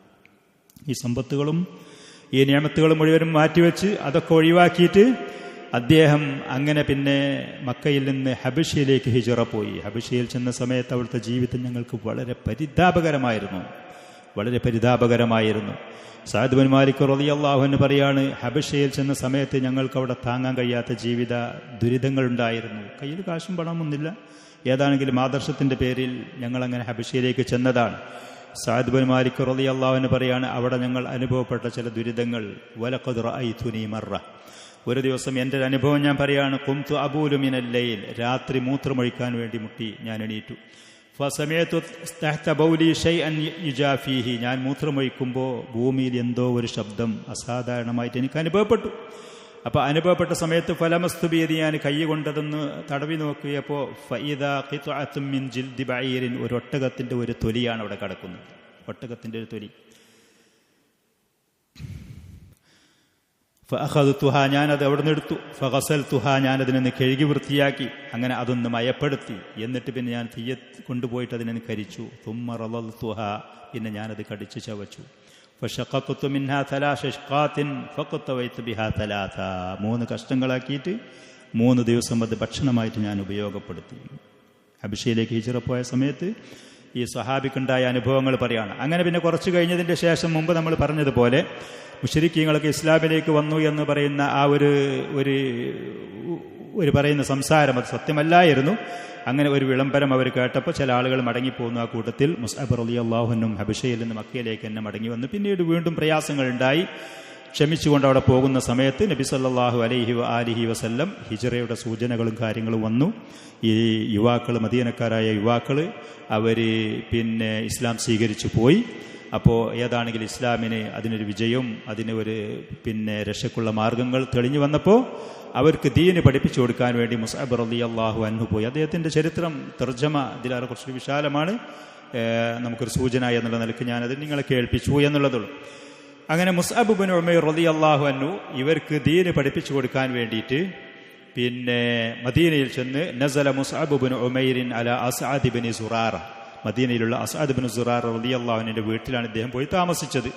ഈ സമ്പത്തുകളും ഈ നിയമത്തുകളും മുഴുവനും മാറ്റിവെച്ച് അതൊക്കെ ഒഴിവാക്കിയിട്ട് അദ്ദേഹം അങ്ങനെ പിന്നെ മക്കയിൽ നിന്ന് ഹബശയിലേക്ക് ഹിജറ പോയി. ഹബശയിൽ ചെന്ന സമയത്ത് അവിടുത്തെ ജീവിതം ഞങ്ങൾക്ക് വളരെ പരിതാപകരമായിരുന്നു. സഅദ് ബിൻ മാലിക് റളിയല്ലാഹു അൻഹു പറയാണ്, ഹബശയിൽ ചെന്ന സമയത്ത് ഞങ്ങൾക്ക് അവിടെ താങ്ങാൻ കഴിയാത്ത ജീവിത ദുരിതങ്ങളുണ്ടായിരുന്നു. കയ്യിൽ കാശും പണമൊന്നുമില്ല, ഏതാണെങ്കിലും ആദർശത്തിന്റെ പേരിൽ ഞങ്ങളങ്ങനെ ഹബശയിലേക്ക് ചെന്നതാണ്. സഅദ് ബിൻ മാലിക് റളിയല്ലാഹു അൻഹു പറയാണ്, അവിടെ ഞങ്ങൾ അനുഭവപ്പെട്ട ചില ദുരിതങ്ങൾ. വലഖദ് റഅയ്തുനി മറ, ഒരു ദിവസം എൻ്റെ ഒരു അനുഭവം ഞാൻ പറയാണ്. ഖുംതു അബൂലു മിനൽ ലൈൽ, രാത്രി മൂത്രമൊഴിക്കാൻ വേണ്ടി മുട്ടി ഞാൻ എണീറ്റു. ഫസമഅതു തഹ്ത ബൗലി ഷൈഅൻ യുജാഫീഹി, ഞാൻ മൂത്രമൊഴിക്കുമ്പോൾ ഭൂമിയിൽ എന്തോ ഒരു ശബ്ദം അസാധാരണമായിട്ട് എനിക്ക് അനുഭവപ്പെട്ടു. അപ്പോൾ അനുഭവപ്പെട്ട സമയത്ത് ഫലമസ്തു ബിയദി, ഞാൻ കൈ കൊണ്ടതൊന്ന് തടവി നോക്കിയപ്പോൾ ഫഇദാ ഖിത്അത്തും മിൻ ജിൽദി ബഈരിൻ, ഒരു ഒട്ടകത്തിന്റെ ഒരു തൊലിയാണ് അവിടെ കിടക്കുന്നത്, ഒട്ടകത്തിന്റെ ഒരു തൊലി. ഫഅഖദതുഹ, ഞാനത് അവിടെ നിന്ന് എടുത്തു. ഫഗസൽതുഹ, ഞാനതിനെ കഴുകി വൃത്തിയാക്കി. അങ്ങനെ അതൊന്ന് മയപ്പെടുത്തി. എന്നിട്ട് പിന്നെ ഞാൻ തീയ കൊണ്ടുപോയിട്ട് അതിനെ കരിച്ചു. തുമ്മ റളൽതുഹ, പിന്നെ ഞാനത് കടിച്ചു ചവച്ചു. ഫശഖഖതു മിൻഹാ തലാശ ശഖാത്തിൻ ഫഖതവൈതു ബിഹാ തലാത, 3 കഷ്ണങ്ങളാക്കിയിട്ട് 3 ദിവസം അത് ഭക്ഷണമായിട്ട് ഞാൻ ഉപയോഗപ്പെടുത്തി. ഹബശയിലേക്ക് ഹിജ്റ പോയ സമയത്ത് ഈ സ്വഹാബിക്കുണ്ടായ അനുഭവങ്ങൾ പറയാണ്. അങ്ങനെ പിന്നെ കുറച്ച് കഴിഞ്ഞതിൻ്റെ ശേഷം മുമ്പ് നമ്മൾ പറഞ്ഞതുപോലെ മുശ്രിക്കീങ്ങളൊക്കെ ഇസ്ലാമിലേക്ക് വന്നു എന്ന് പറയുന്ന ആ ഒരു പറയുന്ന സംസാരം അത് സത്യമല്ലായിരുന്നു. അങ്ങനെ ഒരു വിളംബരം അവർ കേട്ടപ്പോൾ ചില ആളുകൾ മടങ്ങിപ്പോകുന്നു. ആ കൂട്ടത്തിൽ മുസ്അബ് റളിയല്ലാഹു അൻഹു ഹബശയിൽ നിന്ന് മക്കയിലേക്ക് തന്നെ മടങ്ങി വന്നു. പിന്നീട് വീണ്ടും പ്രയാസങ്ങൾ ഉണ്ടായി. ക്ഷമിച്ചുകൊണ്ട് അവിടെ പോകുന്ന സമയത്ത് നബി സല്ലല്ലാഹു അലൈഹി ആലിഹി വസല്ലം ഹിജ്റയുടെ സൂചനകളും കാര്യങ്ങളും വന്നു. ഈ യുവാക്കൾ, മദീനക്കാരായ യുവാക്കൾ, അവർ പിന്നെ ഇസ്ലാം സ്വീകരിച്ചു പോയി. അപ്പോൾ ഏതാണെങ്കിലും ഇസ്ലാമിന് അതിനൊരു വിജയവും അതിന് ഒരു പിന്നെ രക്ഷയ്ക്കുള്ള മാർഗങ്ങൾ തെളിഞ്ഞു വന്നപ്പോൾ അവർക്ക് ദീന് പഠിപ്പിച്ചു കൊടുക്കാൻ വേണ്ടി മുസ്അബ് റളിയല്ലാഹു അൻഹു പോയി. അദ്ദേഹത്തിൻ്റെ ചരിത്രം തർജ്ജമ ഇതിലേറെ കുറച്ച് വിശാലമാണ്. നമുക്കൊരു സൂചന എന്നുള്ള നിലയ്ക്ക് ഞാനത് നിങ്ങളെ കേൾപ്പിച്ചു എന്നുള്ളതുള്ളൂ. അങ്ങനെ മുസ്അബ് ഇബ്നു ഉമൈർ റളിയല്ലാഹു അൻഹു ഇവർക്ക് ദീന് പഠിപ്പിച്ചു കൊടുക്കാൻ വേണ്ടിയിട്ട് പിന്നെ മദീനയിൽ ചെന്ന് നസല മുസ്അബ് ഇബ്നു ഉമൈറിൻ അലാ അസ്അദ് ഇബ്നു സുറാറ, മദീനയിലുള്ള അസ്അദ് ഇബ്നു സുറാറ റളിയല്ലാഹു അൻഹുവിന്റെ വീട്ടിലാണ് ഇദ്ദേഹം പോയി താമസിച്ചത്.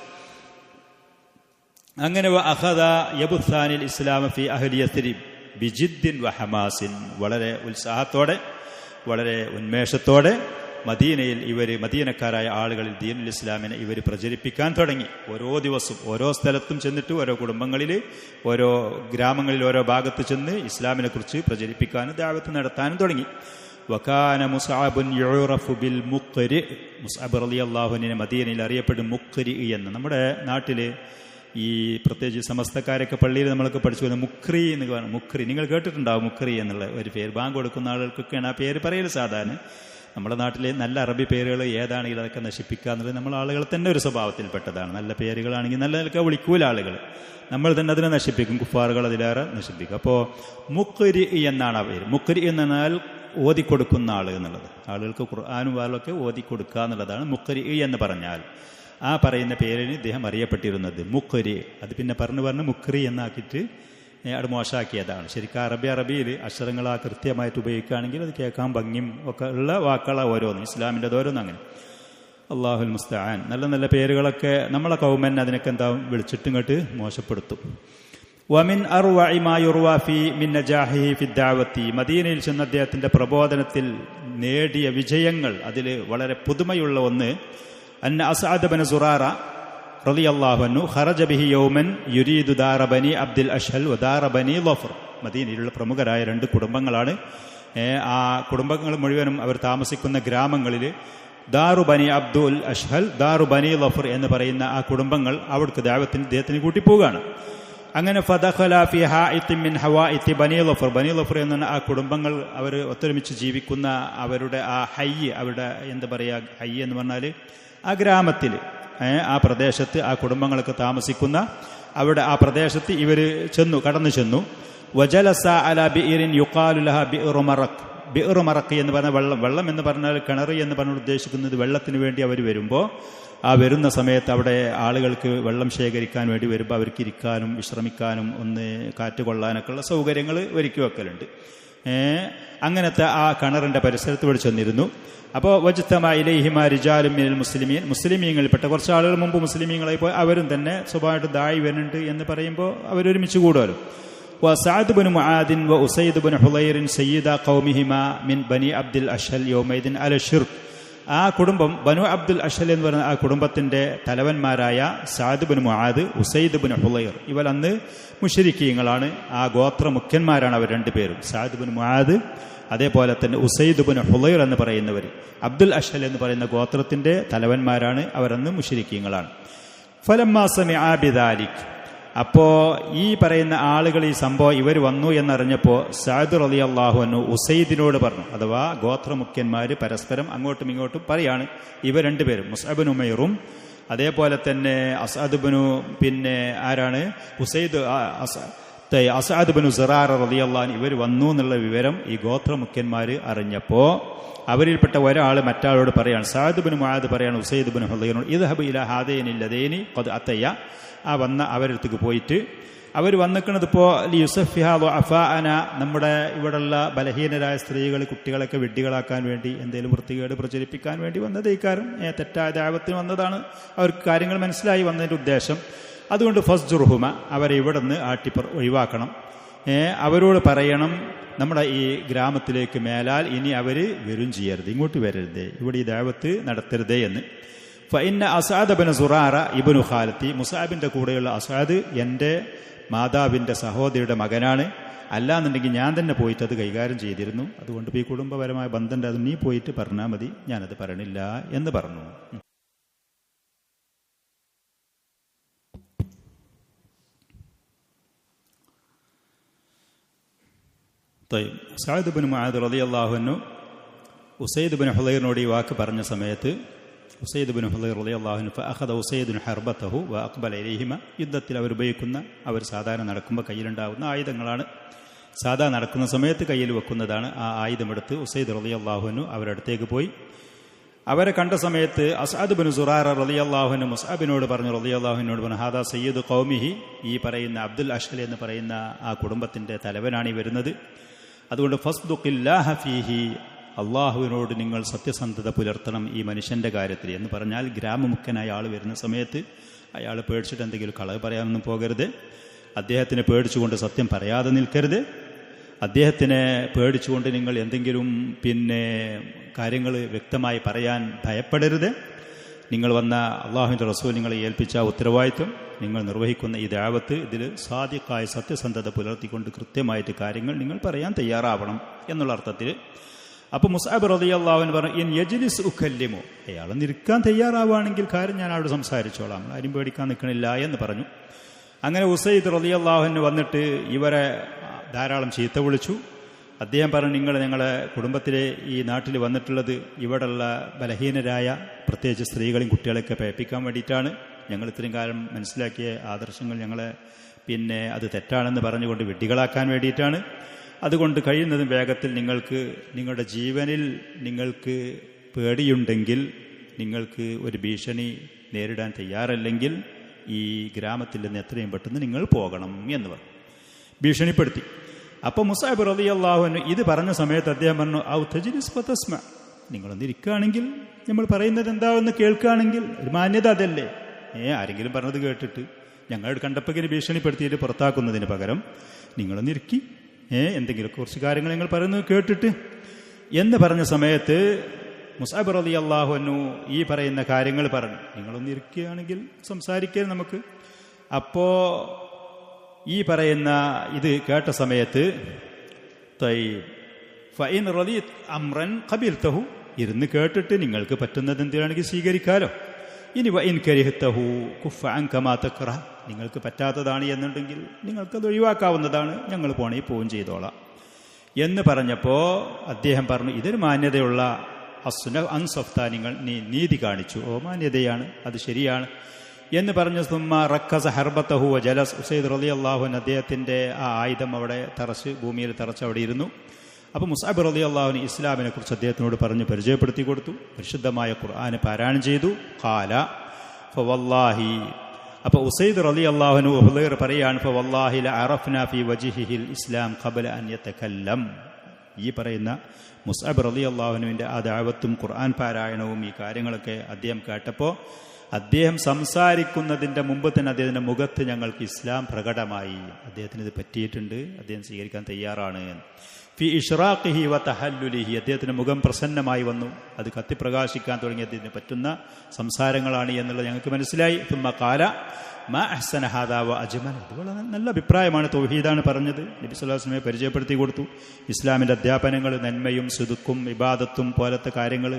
അങ്ങനെ അഖദ യബ്സാനിൽ ഇസ്ലാം ഫി അഹ്ലി യസ്രിബ് ബിജിദ്ദിൻ വഹമാസിൻ, വളരെ ഉത്സാഹത്തോടെ വളരെ ഉന്മേഷത്തോടെ മദീനയിൽ മദീനക്കാരായ ആളുകളിൽ ദീനുൽ ഇസ്ലാമിനെ ഇവർ പ്രചരിപ്പിക്കാൻ തുടങ്ങി. ഓരോ ദിവസവും ഓരോ സ്ഥലത്തും ചെന്നിട്ട് ഓരോ കുടുംബങ്ങളിൽ ഓരോ ഗ്രാമങ്ങളിൽ ഓരോ ഭാഗത്ത് ചെന്ന് ഇസ്ലാമിനെ കുറിച്ച് പ്രചരിപ്പിക്കാനും ദഅവത്ത് നടത്താനും തുടങ്ങി. വകാന മുസ്അബുൻ യുറഫു ബിൽ മുഖ്രി, മുസ്അബ് റളിയല്ലാഹു അൻഹു മദീനയിൽ അറിയപ്പെടും മുഖ്രി എന്ന്. നമ്മുടെ നാട്ടിൽ ഈ പ്രത്യേകിച്ച് സമസ്തക്കാരൊക്കെ പള്ളിയിൽ നമ്മളൊക്കെ പഠിച്ചു വരുന്ന മുഖ്രി എന്ന് കാണും. മുഖ്രി നിങ്ങൾ കേട്ടിട്ടുണ്ടാവും, മുഖ്രി എന്നുള്ള ഒരു പേര്. ബാങ്ക് കൊടുക്കുന്ന ആളുകൾക്കൊക്കെയാണ് ആ പേര് പറയൽ സാധാരണ. നമ്മുടെ നാട്ടിലെ നല്ല അറബി പേരുകൾ ഏതാണെങ്കിലും അതൊക്കെ നശിപ്പിക്കുക എന്നുള്ളത് നമ്മൾ ആളുകൾ തന്നെ ഒരു സ്വഭാവത്തിൽപ്പെട്ടതാണ്. നല്ല പേരുകളാണെങ്കിൽ നല്ല നിലക്ക് വിളിക്കൂല ആളുകൾ, നമ്മൾ തന്നെ അതിനെ നശിപ്പിക്കും, കുഫാറുകൾ അതിലേറെ നശിപ്പിക്കും. അപ്പോൾ മുഖ്രി എന്നാണ് ആ പേര്. മുഖ്രി എന്ന് പറഞ്ഞാൽ ഓതിക്കൊടുക്കുന്ന ആൾ എന്നുള്ളത്, ആളുകൾക്ക് ഖുർആനും വാലൊക്കെ ഓതിക്കൊടുക്കുക എന്നുള്ളതാണ് മുഖ്രി എന്ന് പറഞ്ഞാൽ. ആ പറയുന്ന പേരിന് ഇദ്ദേഹം അറിയപ്പെട്ടിരുന്നത് മുഖ്രി. അത് പിന്നെ പറഞ്ഞ് മുഖ്രി എന്നാക്കിയിട്ട് അത് മോശമാക്കിയതാണ്. ശരിക്കും അറബിയിൽ അക്ഷരങ്ങൾ ആ കൃത്യമായിട്ട് ഉപയോഗിക്കുകയാണെങ്കിൽ അത് കേൾക്കാൻ ഭംഗിയും ഒക്കെ ഉള്ള വാക്കുകളാണ് ഓരോന്ന്, ഇസ്ലാമിൻ്റെ ഓരോന്നും അങ്ങനെ. അല്ലാഹുൽ മുസ്തആൻ. നല്ല നല്ല പേരുകളൊക്കെ നമ്മളെ കൗമൻ അതിനൊക്കെ എന്താ വിളിച്ചിട്ടും ഇങ്ങോട്ട് മോശപ്പെടുത്തും. വമിൻ അർവഇ മാ യുർവാ ഫി മിൻ നജാഹിഹി ഫി ദഅവത്തി, മദീനയിൽ ചെന്ന അദ്ദേഹത്തിൻ്റെ പ്രബോധനത്തിൽ നേടിയ വിജയങ്ങൾ അതിൽ വളരെ പുതുമയുള്ള ഒന്ന്, അന്ന അസ്അദ് ഇബ്നു സുറാറ റളിയല്ലാഹു അൻഹു ഖറജ ബിഹി യൗമൻ യുരീദു ദാറ ബനി അബ്ദുൽ അഷ്ഹൽ വ ദാറ ബനി ലഫർ. മദീനയിലുള്ള പ്രമുഖരായ രണ്ട് കുടുംബങ്ങളാണ്. ആ കുടുംബങ്ങൾ മുഴുവനും അവർ താമസിക്കുന്ന ഗ്രാമങ്ങളിൽ ദാറു ബനി അബ്ദുൽ അഷ്ഹൽ, ദാറു ബനി ലഫർ എന്ന് പറയുന്ന ആ കുടുംബങ്ങൾ അവിടേക്ക് ദഅവത്തിന് ഇദ്ദേഹത്തിന് കൂട്ടിപ്പോവുകയാണ്. അങ്ങനെ ഫദഖല ഫി ഹാഇത്തി മിൻ ഹവാഇത്തി ബനി ലഫർ, ബനി ലഫർ എന്ന ആ കുടുംബങ്ങൾ അവർ ഒത്തൊരുമിച്ച് ജീവിക്കുന്ന അവരുടെ ആ ഹയ്യ്, അവരുടെ എന്താ പറയുക, ഹയ്യ് എന്ന് പറഞ്ഞാൽ ആ ഗ്രാമത്തിൽ, ആ പ്രദേശത്ത് ആ കുടുംബങ്ങളൊക്കെ താമസിക്കുന്ന അവിടെ ആ പ്രദേശത്ത് ഇവർ കടന്നു ചെന്നു. വജലസ അല ബിഇറിൻ യുഖാലു ലഹ ബിഇറു മറഖ്, ബിഇറു മറഖ് എന്ന് പറഞ്ഞാൽ വെള്ളം എന്ന് പറഞ്ഞാൽ കിണർ എന്ന് പറഞ്ഞാൽ ഉദ്ദേശിക്കുന്നത് വെള്ളത്തിന് വേണ്ടി അവർ വരുമ്പോൾ ആ വരുന്ന സമയത്ത് അവിടെ ആളുകൾക്ക് വെള്ളം ശേഖരിക്കാൻ വേണ്ടി വരുമ്പോൾ അവർക്ക് ഇരിക്കാനും വിശ്രമിക്കാനും ഒന്ന് കാറ്റ് കൊള്ളാനൊക്കെ ഉള്ള സൗകര്യങ്ങൾ ഒരുക്കി വെക്കലുണ്ട്. അങ്ങനത്തെ ആ കിണറിൻ്റെ പരിസരത്ത് ഇവിടെ ചെന്നിരുന്നു. അപ്പോൾ വജ്തമ ഇലൈഹിമാ റിജാലും മിനൽ മുസ്ലിമീൻ, മുസ്ലിമീങ്ങളിൽപ്പെട്ട കുറച്ച് ആളുകൾ മുമ്പ് മുസ്ലിമീങ്ങളായി പോയി അവരും തന്നെ സ്വഭാവമായിട്ട് ദായി വരുന്നുണ്ട് എന്ന് പറയുമ്പോൾ അവരൊരുമിച്ച് കൂടുമല്ലോ. വസഅദ് ബിൻ മുആദിൻ വ ഉസൈദ് ബിൻ ഹുളൈറിൻ സയ്യിദ ഖൗമിഹിമാ മിൻ ബനി അബ്ദുൽ അഷ്ഹൽ യൗമൈദിൻ അല ഷിർക്ക്. ആ കുടുംബം ബനു അബ്ദുൽ അഷ്ഹൽ എന്ന് പറയുന്ന ആ കുടുംബത്തിൻ്റെ തലവന്മാരായ Saad bin Muadh, Usaid bin Hudair, ഇവർ അന്ന് മുശ്രിക്കീങ്ങളാണ്. ആ ഗോത്ര മുഖ്യന്മാരാണ് അവർ രണ്ടുപേരും, സഅദ് ബിൻ മുആദ് അതേപോലെ തന്നെ ഉസൈദ് ബിൻ ഹുളൈർ എന്ന് പറയുന്നവർ. അബ്ദുൽ അഷ്ഹൽ എന്ന് പറയുന്ന ഗോത്രത്തിൻ്റെ തലവന്മാരാണ്, അവരന്ന് മുശ്രിക്കീങ്ങളാണ്. ഫലമ്മാ സമിഅ ബിദാലിക്, അപ്പോൾ ഈ പറയുന്ന ആളുകൾ ഈ സംഭവം ഇവർ വന്നു എന്നറിഞ്ഞപ്പോൾ സഅദ് റളിയല്ലാഹു അൻഹു ഉസൈദിനോട് പറഞ്ഞു, അഥവാ ഗോത്രമുഖ്യന്മാർ പരസ്പരം അങ്ങോട്ടും ഇങ്ങോട്ടും പറയാണ്, ഇവർ രണ്ടുപേരും മുസ്അബ് ബിൻ ഉമൈറും അതേപോലെ തന്നെ അസ്അദ് ബിനു പിന്നെ ആരാണ് അസ്അദ് ബിനു സുറാറ റളിയല്ലാഹു അൻഹു ഇവർ വന്നു എന്നുള്ള വിവരം ഈ ഗോത്രമുഖ്യന്മാർ അറിഞ്ഞപ്പോൾ അവരിൽപ്പെട്ട ഒരാൾ മറ്റാളോട് പറയാണ്, സഅദ് ബിൻ മുആദ് പറയാണ് ഉസൈദ് ബിൻ ഹുളൈറിനോട്, ഇദ്ഹബ് ഇലാ ഹാദൈനി ലദൈനി ഖദ് അത്തയ, ആ വന്ന അവരടുത്തേക്ക് പോയിട്ട് അവർ വന്നിക്കുന്നത് ഇപ്പോൾ ലിയുസഫിഹ വഅഫാഅന, നമ്മുടെ ഇവിടെയുള്ള ബലഹീനരായ സ്ത്രീകൾ കുട്ടികളൊക്കെ വെഡ്ഡികളാക്കാൻ വേണ്ടി എന്തെങ്കിലും വൃത്തികേട് പ്രചരിപ്പിക്കാൻ വേണ്ടി വന്നത്, ഇക്കാര്യം തെറ്റായ ദഅവത്തിന് വന്നതാണ്. അവർക്ക് കാര്യങ്ങൾ മനസ്സിലായി വന്നതിൻ്റെ ഉദ്ദേശം. അതുകൊണ്ട് ഫസ്ജുർഹുമ, അവരെ ഇവിടെ നിന്ന് ഒഴിവാക്കണം. അവരോട് പറയണം, നമ്മുടെ ഈ ഗ്രാമത്തിലേക്ക് മേലാൽ ഇനി അവർ വരും ചെയ്യരുത്, ഇങ്ങോട്ട് വരരുതേ, ഇവിടെ ഈ ദഅവത്ത് നടത്തരുതേ എന്ന്. ഫഇന്ന അസ്അദ് ബിൻ സുറാറ ഇബ്നു ഖാലത്തി, മുസ്അബിൻ്റെ കൂടെയുള്ള അസ്അദ് എൻ്റെ മാതാവിൻ്റെ സഹോദരിയുടെ മകനാണ്, അല്ലാന്നുണ്ടെങ്കിൽ ഞാൻ തന്നെ പോയിട്ട് അത് കൈകാര്യം ചെയ്തിരുന്നു. അതുകൊണ്ട് ഈ കുടുംബപരമായ ബന്ധമുണ്ട്, അത് നീ പോയിട്ട് പറഞ്ഞാൽ മതി, ഞാനത് പറയണില്ല എന്ന് പറഞ്ഞു. സഅദ് ബിൻ മുആദ് റളിയല്ലാഹു അൻഹു ഉസൈദ് ബിൻ ഹുളൈറിനോട് ഈ വാക്ക് പറഞ്ഞ സമയത്ത് ഉസൈദ് ബിൻ ഹുളൈർ റളിയല്ലാഹു അൻഹു ഫഅഖദ ഉസൈദുൻ ഹർബതഹു വഅഖ്ബല ഇലൈഹിമ, യുദ്ധത്തിൽ അവർ ഉപയോഗിക്കുന്ന, അവർ സാധാരണ നടക്കുമ്പോൾ കയ്യിലുണ്ടാകുന്ന ആയുധങ്ങളാണ്, സാധാ നടക്കുന്ന സമയത്ത് കയ്യിൽ വെക്കുന്നതാണ്. ആ ആയുധമെടുത്ത് ഉസൈദ് റളിയല്ലാഹു അൻഹു അവരുടെ അടുത്തേക്ക് പോയി. അവരെ കണ്ട സമയത്ത് അസ്അദ് ബിൻ സുറാറ റളിയല്ലാഹു അൻഹു മുസ്അബിനോട് പറഞ്ഞു, റളിയല്ലാഹു അൻഹുവിനോട് പറഞ്ഞു, ഹാദാ സയ്യിദ് ഖൗമിഹി, ഈ പറയുന്ന അബ്ദുൽ അഷ്അലി എന്ന് പറയുന്ന ആ കുടുംബത്തിന്റെ തലവനാണ് ഈ വരുന്നത്. അതുകൊണ്ട് ഫസ്ദുഖില്ലാഹ ഫീഹി, അള്ളാഹുവിനോട് നിങ്ങൾ സത്യസന്ധത പുലർത്തണം ഈ മനുഷ്യന്റെ കാര്യത്തിൽ എന്ന് പറഞ്ഞാൽ, ഗ്രാമമുഖ്യനായ ആൾ വരുന്ന സമയത്ത് അയാൾ പേടിച്ചിട്ട് എന്തെങ്കിലും കളവ് പറയാനൊന്നും പോകരുത്, അദ്ദേഹത്തിനെ പേടിച്ചുകൊണ്ട് സത്യം പറയാതെ നിൽക്കരുത്, അദ്ദേഹത്തിനെ പേടിച്ചുകൊണ്ട് നിങ്ങൾ എന്തെങ്കിലും കാര്യങ്ങൾ വ്യക്തമായി പറയാൻ ഭയപ്പെടരുത്. നിങ്ങൾ വന്ന അള്ളാഹുവിൻ്റെ റസൂൽ നിങ്ങളെ ഏൽപ്പിച്ച ഉത്തരവാദിത്വം, നിങ്ങൾ നിർവഹിക്കുന്ന ഈ ദഅവത്ത്, ഇതിൽ സാദിഖായ സത്യസന്ധത പുലർത്തിക്കൊണ്ട് കൃത്യമായിട്ട് കാര്യങ്ങൾ നിങ്ങൾ പറയാൻ തയ്യാറാവണം എന്നുള്ള അർത്ഥത്തിൽ. അപ്പോൾ മുസ്അബ് റളിയല്ലാഹു അൻഹു പറഞ്ഞു, ഇൻ യജ്ലിസ് ഉകല്ലിമു, അയാൾ നിൽക്കാൻ തയ്യാറാവുകയാണെങ്കിൽ കാര്യം ഞാൻ അവിടെ സംസാരിച്ചോളാം, ആരും പേടിക്കാൻ നിൽക്കണില്ല എന്ന് പറഞ്ഞു. അങ്ങനെ ഉസൈദ് റളിയല്ലാഹു അൻഹു വന്നിട്ട് ഇവരെ ധാരാളം ചീത്ത വിളിച്ചു. അദ്ദേഹം പറഞ്ഞു, നിങ്ങൾ ഞങ്ങളെ കുടുംബത്തിലെ ഈ നാട്ടിൽ വന്നിട്ടുള്ളത് ഇവിടെയുള്ള ബലഹീനരായ പ്രത്യേകിച്ച് സ്ത്രീകളെയും കുട്ടികളെയൊക്കെ പേപ്പിക്കാൻ വേണ്ടിയിട്ടാണ്. ഞങ്ങൾ ഇത്രയും കാലം മനസ്സിലാക്കിയ ആദർശങ്ങൾ ഞങ്ങളെ അത് തെറ്റാണെന്ന് പറഞ്ഞുകൊണ്ട് വിഡ്ഢികളാക്കാൻ വേണ്ടിയിട്ടാണ്. അതുകൊണ്ട് കഴിയുന്നതും വേഗത്തിൽ നിങ്ങൾക്ക് നിങ്ങളുടെ ജീവനിൽ നിങ്ങൾക്ക് പേടിയുണ്ടെങ്കിൽ, നിങ്ങൾക്ക് ഒരു ഭീഷണി നേരിടാൻ തയ്യാറല്ലെങ്കിൽ ഈ ഗ്രാമത്തിൽ നിന്ന് എത്രയും പെട്ടെന്ന് നിങ്ങൾ പോകണം എന്ന് പറഞ്ഞു, ഭീഷണിപ്പെടുത്തി. അപ്പോൾ മുസ്അബ് റളിയല്ലാഹു അൻഹു ഇത് പറഞ്ഞ സമയത്ത് അദ്ദേഹം പറഞ്ഞു, ഔ തജ്ലിസ് ഫതസ്മ, നിങ്ങളൊന്ന് ഇരിക്കുകയാണെങ്കിൽ, നമ്മൾ പറയുന്നത് എന്താവെന്ന് കേൾക്കുകയാണെങ്കിൽ, ഒരു മാന്യത അതല്ലേ. ആരെങ്കിലും പറഞ്ഞത് കേട്ടിട്ട് ഞങ്ങൾ കണ്ടപ്പോൾ ഭീഷണിപ്പെടുത്തിയിട്ട് പുറത്താക്കുന്നതിന് പകരം നിങ്ങളൊന്ന് ഇരിക്കി, എന്തെങ്കിലും കുറച്ച് കാര്യങ്ങൾ നിങ്ങൾ പറയുന്നത് കേട്ടിട്ട് എന്ന് പറഞ്ഞ സമയത്ത് മുസ്അബ് റളിയല്ലാഹു അൻഹു ഈ പറയുന്ന കാര്യങ്ങൾ പറഞ്ഞു, നിങ്ങളൊന്ന് ഇരിക്കുകയാണെങ്കിൽ സംസാരിക്കാൻ നമുക്ക്. അപ്പോ ഈ പറയുന്ന ഇത് കേട്ട സമയത്ത് ഫഇൻ റളീത് അംറൻ ഖബിൽതഹു, ഇരുന്ന് കേട്ടിട്ട് നിങ്ങൾക്ക് പറ്റുന്നത് എന്തിനാണെങ്കിൽ സ്വീകരിക്കാലോ. ഇനി വഇൻ കരിഹ്തഹു കുഫ അൻക മാ തക്റഹ്, നിങ്ങൾക്ക് പറ്റാത്തതാണ് എന്നുണ്ടെങ്കിൽ നിങ്ങൾക്കത് ഒഴിവാക്കാവുന്നതാണ്, ഞങ്ങൾ പോണെങ്കിൽ പോവും ചെയ്തോളാം എന്ന് പറഞ്ഞപ്പോൾ അദ്ദേഹം പറഞ്ഞു, ഇതൊരു മാന്യതയുള്ള അൻസഫ്ത, നിങ്ങൾ നീതി കാണിച്ചു, മാന്യതയാണ്, അത് ശരിയാണ് എന്ന് പറഞ്ഞു. സുമ്മ റക്കസ ഹർബത്തഹു വജലസ്, ഉസൈദ് റളിയല്ലാഹു അൻഹു അദ്ദേഹത്തിന്റെ ആ ആയുധം അവിടെ തറച്ച്, ഭൂമിയിൽ തറച്ച് അവിടെ ഇരുന്നു. അപ്പോൾ മുസ്അബ് റളിയല്ലാഹു അൻഹു ഇസ്ലാമിനെ കുറിച്ച് അദ്ദേഹത്തിനോട് പറഞ്ഞ് പരിചയപ്പെടുത്തി കൊടുത്തു, പരിശുദ്ധമായ ഖുർആൻ പാരായണം ചെയ്തു. ഖാല ഫവല്ലാഹി, അപ്പോൾ ഉസൈദ് റളിയല്ലാഹു അൻഹു ഹുളൈർ പറയാണ്, ഫവല്ലാഹി ലഅറഫ്നാ ഫീ വജ്ഹിഹിൽ ഇസ്ലാം ഖബല അൻ യതകല്ലം. ഈ പറയുന്ന മുസ്അബ് റളിയല്ലാഹു അൻഹുവിന്റെ ആ ദഅവത്തും ഖുർആൻ പാരായണവും ഈ കാര്യങ്ങളൊക്കെ അദ്ദേഹം കേട്ടപ്പോൾ, അദ്ദേഹം സംസാരിക്കുന്നതിൻ്റെ മുമ്പ് തന്നെ അദ്ദേഹത്തിൻ്റെ മുഖത്ത് ഞങ്ങൾക്ക് ഇസ്ലാം പ്രകടമായി, അദ്ദേഹത്തിന് ഇത് പറ്റിയിട്ടുണ്ട്, അദ്ദേഹം സ്വീകരിക്കാൻ തയ്യാറാണ്. ഫി ഇഷ്റാഖിഹി വ തഹല്ലുലിഹി, അദ്ദേഹത്തിൻ്റെ മുഖം പ്രസന്നമായി വന്നു, അത് കത്തിപ്രകാശിക്കാൻ തുടങ്ങി, അദ്ദേഹത്തിന് പറ്റുന്ന സംസാരങ്ങളാണ് എന്നുള്ളത് ഞങ്ങൾക്ക് മനസ്സിലായി. തുമ്മ ഖാല മാ അഹ്സന ഹാദാ വ അജ്മൽ, ഇത് വളരെ നല്ല അഭിപ്രായമാണ്, തൗഹീദാണ് പറഞ്ഞത്. നബി സല്ലല്ലാഹു അലൈഹി വസല്ലമയെ പരിചയപ്പെടുത്തി കൊടുത്തു, ഇസ്ലാമിൻ്റെ അധ്യാപനങ്ങൾ, നന്മയും സുദുക്കും ഇബാദത്തും പോലത്തെ കാര്യങ്ങൾ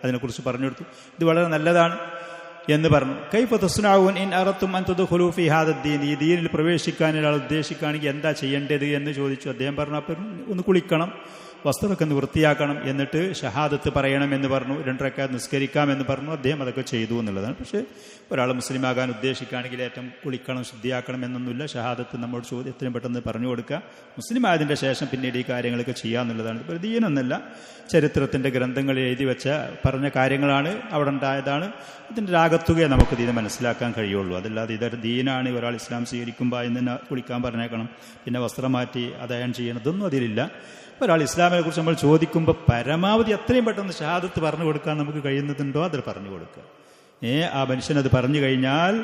അതിനെക്കുറിച്ച് പറഞ്ഞു കൊടുത്തു, ഇത് വളരെ നല്ലതാണ് എന്ന് പറഞ്ഞു. കൈഫ തസ്നഊൻ ഇൻ അറത്തും അൻ തദ്ഖുലൂ ഫീ ഹാദദ്ദീൻ, ഈ ദീനിൽ പ്രവേശിക്കാൻ ഒരാൾ ഉദ്ദേശിക്കുകയാണെങ്കിൽ എന്താ ചെയ്യേണ്ടത് എന്ന് ചോദിച്ചു. അദ്ദേഹം പറഞ്ഞു, അപ്പം ഒന്ന് കുളിക്കണം, വസ്ത്രമൊക്കെ ഒന്ന് വൃത്തിയാക്കണം, എന്നിട്ട് ഷഹാദത്ത് പറയണം എന്ന് പറഞ്ഞു, 2 റക്അത്ത് നിസ്കരിക്കാമെന്ന് പറഞ്ഞു. അദ്ദേഹം അതൊക്കെ ചെയ്തു എന്നുള്ളതാണ്. പക്ഷേ ഒരാൾ മുസ്ലിമാകാൻ ഉദ്ദേശിക്കുകയാണെങ്കിൽ ഏറ്റവും കുളിക്കണം, ശുദ്ധിയാക്കണം എന്നൊന്നുമില്ല. ഷഹാദത്ത് നമ്മോട് എത്രയും പെട്ടെന്ന് പറഞ്ഞു കൊടുക്കുക, മുസ്ലിം ആയതിൻ്റെ ശേഷം പിന്നീട് ഈ കാര്യങ്ങളൊക്കെ ചെയ്യാമെന്നുള്ളതാണ്. ഇപ്പോൾ ദീനൊന്നല്ല, ചരിത്രത്തിൻ്റെ ഗ്രന്ഥങ്ങളിൽ എഴുതി വെച്ച പറഞ്ഞ കാര്യങ്ങളാണ്, അവിടെ ഉണ്ടായതാണ്. ഇതിൻ്റെ ആകത്തുകയെ നമുക്ക് ദീന മനസ്സിലാക്കാൻ കഴിയുള്ളൂ. അതല്ലാതെ ഇതൊരു ദീനാണ്, ഒരാൾ ഇസ്ലാം സ്വീകരിക്കുമ്പോൾ അതിന് തന്നെ കുളിക്കാൻ പറഞ്ഞേക്കണം, പിന്നെ വസ്ത്രം മാറ്റി അതയൺ ചെയ്യണം, ഇതൊന്നും അതിലില്ല. ഒരാൾ ഇസ്ലാമിനെ കുറിച്ച് നമ്മൾ ചോദിക്കുമ്പോൾ പരമാവധി എത്രയും പെട്ടെന്ന് ഷഹാദത്ത് പറഞ്ഞു കൊടുക്കാൻ നമുക്ക് കഴിയുന്നതുണ്ടോ അത് പറഞ്ഞു കൊടുക്കുക. ആ മനുഷ്യനത് പറഞ്ഞു കഴിഞ്ഞാൽ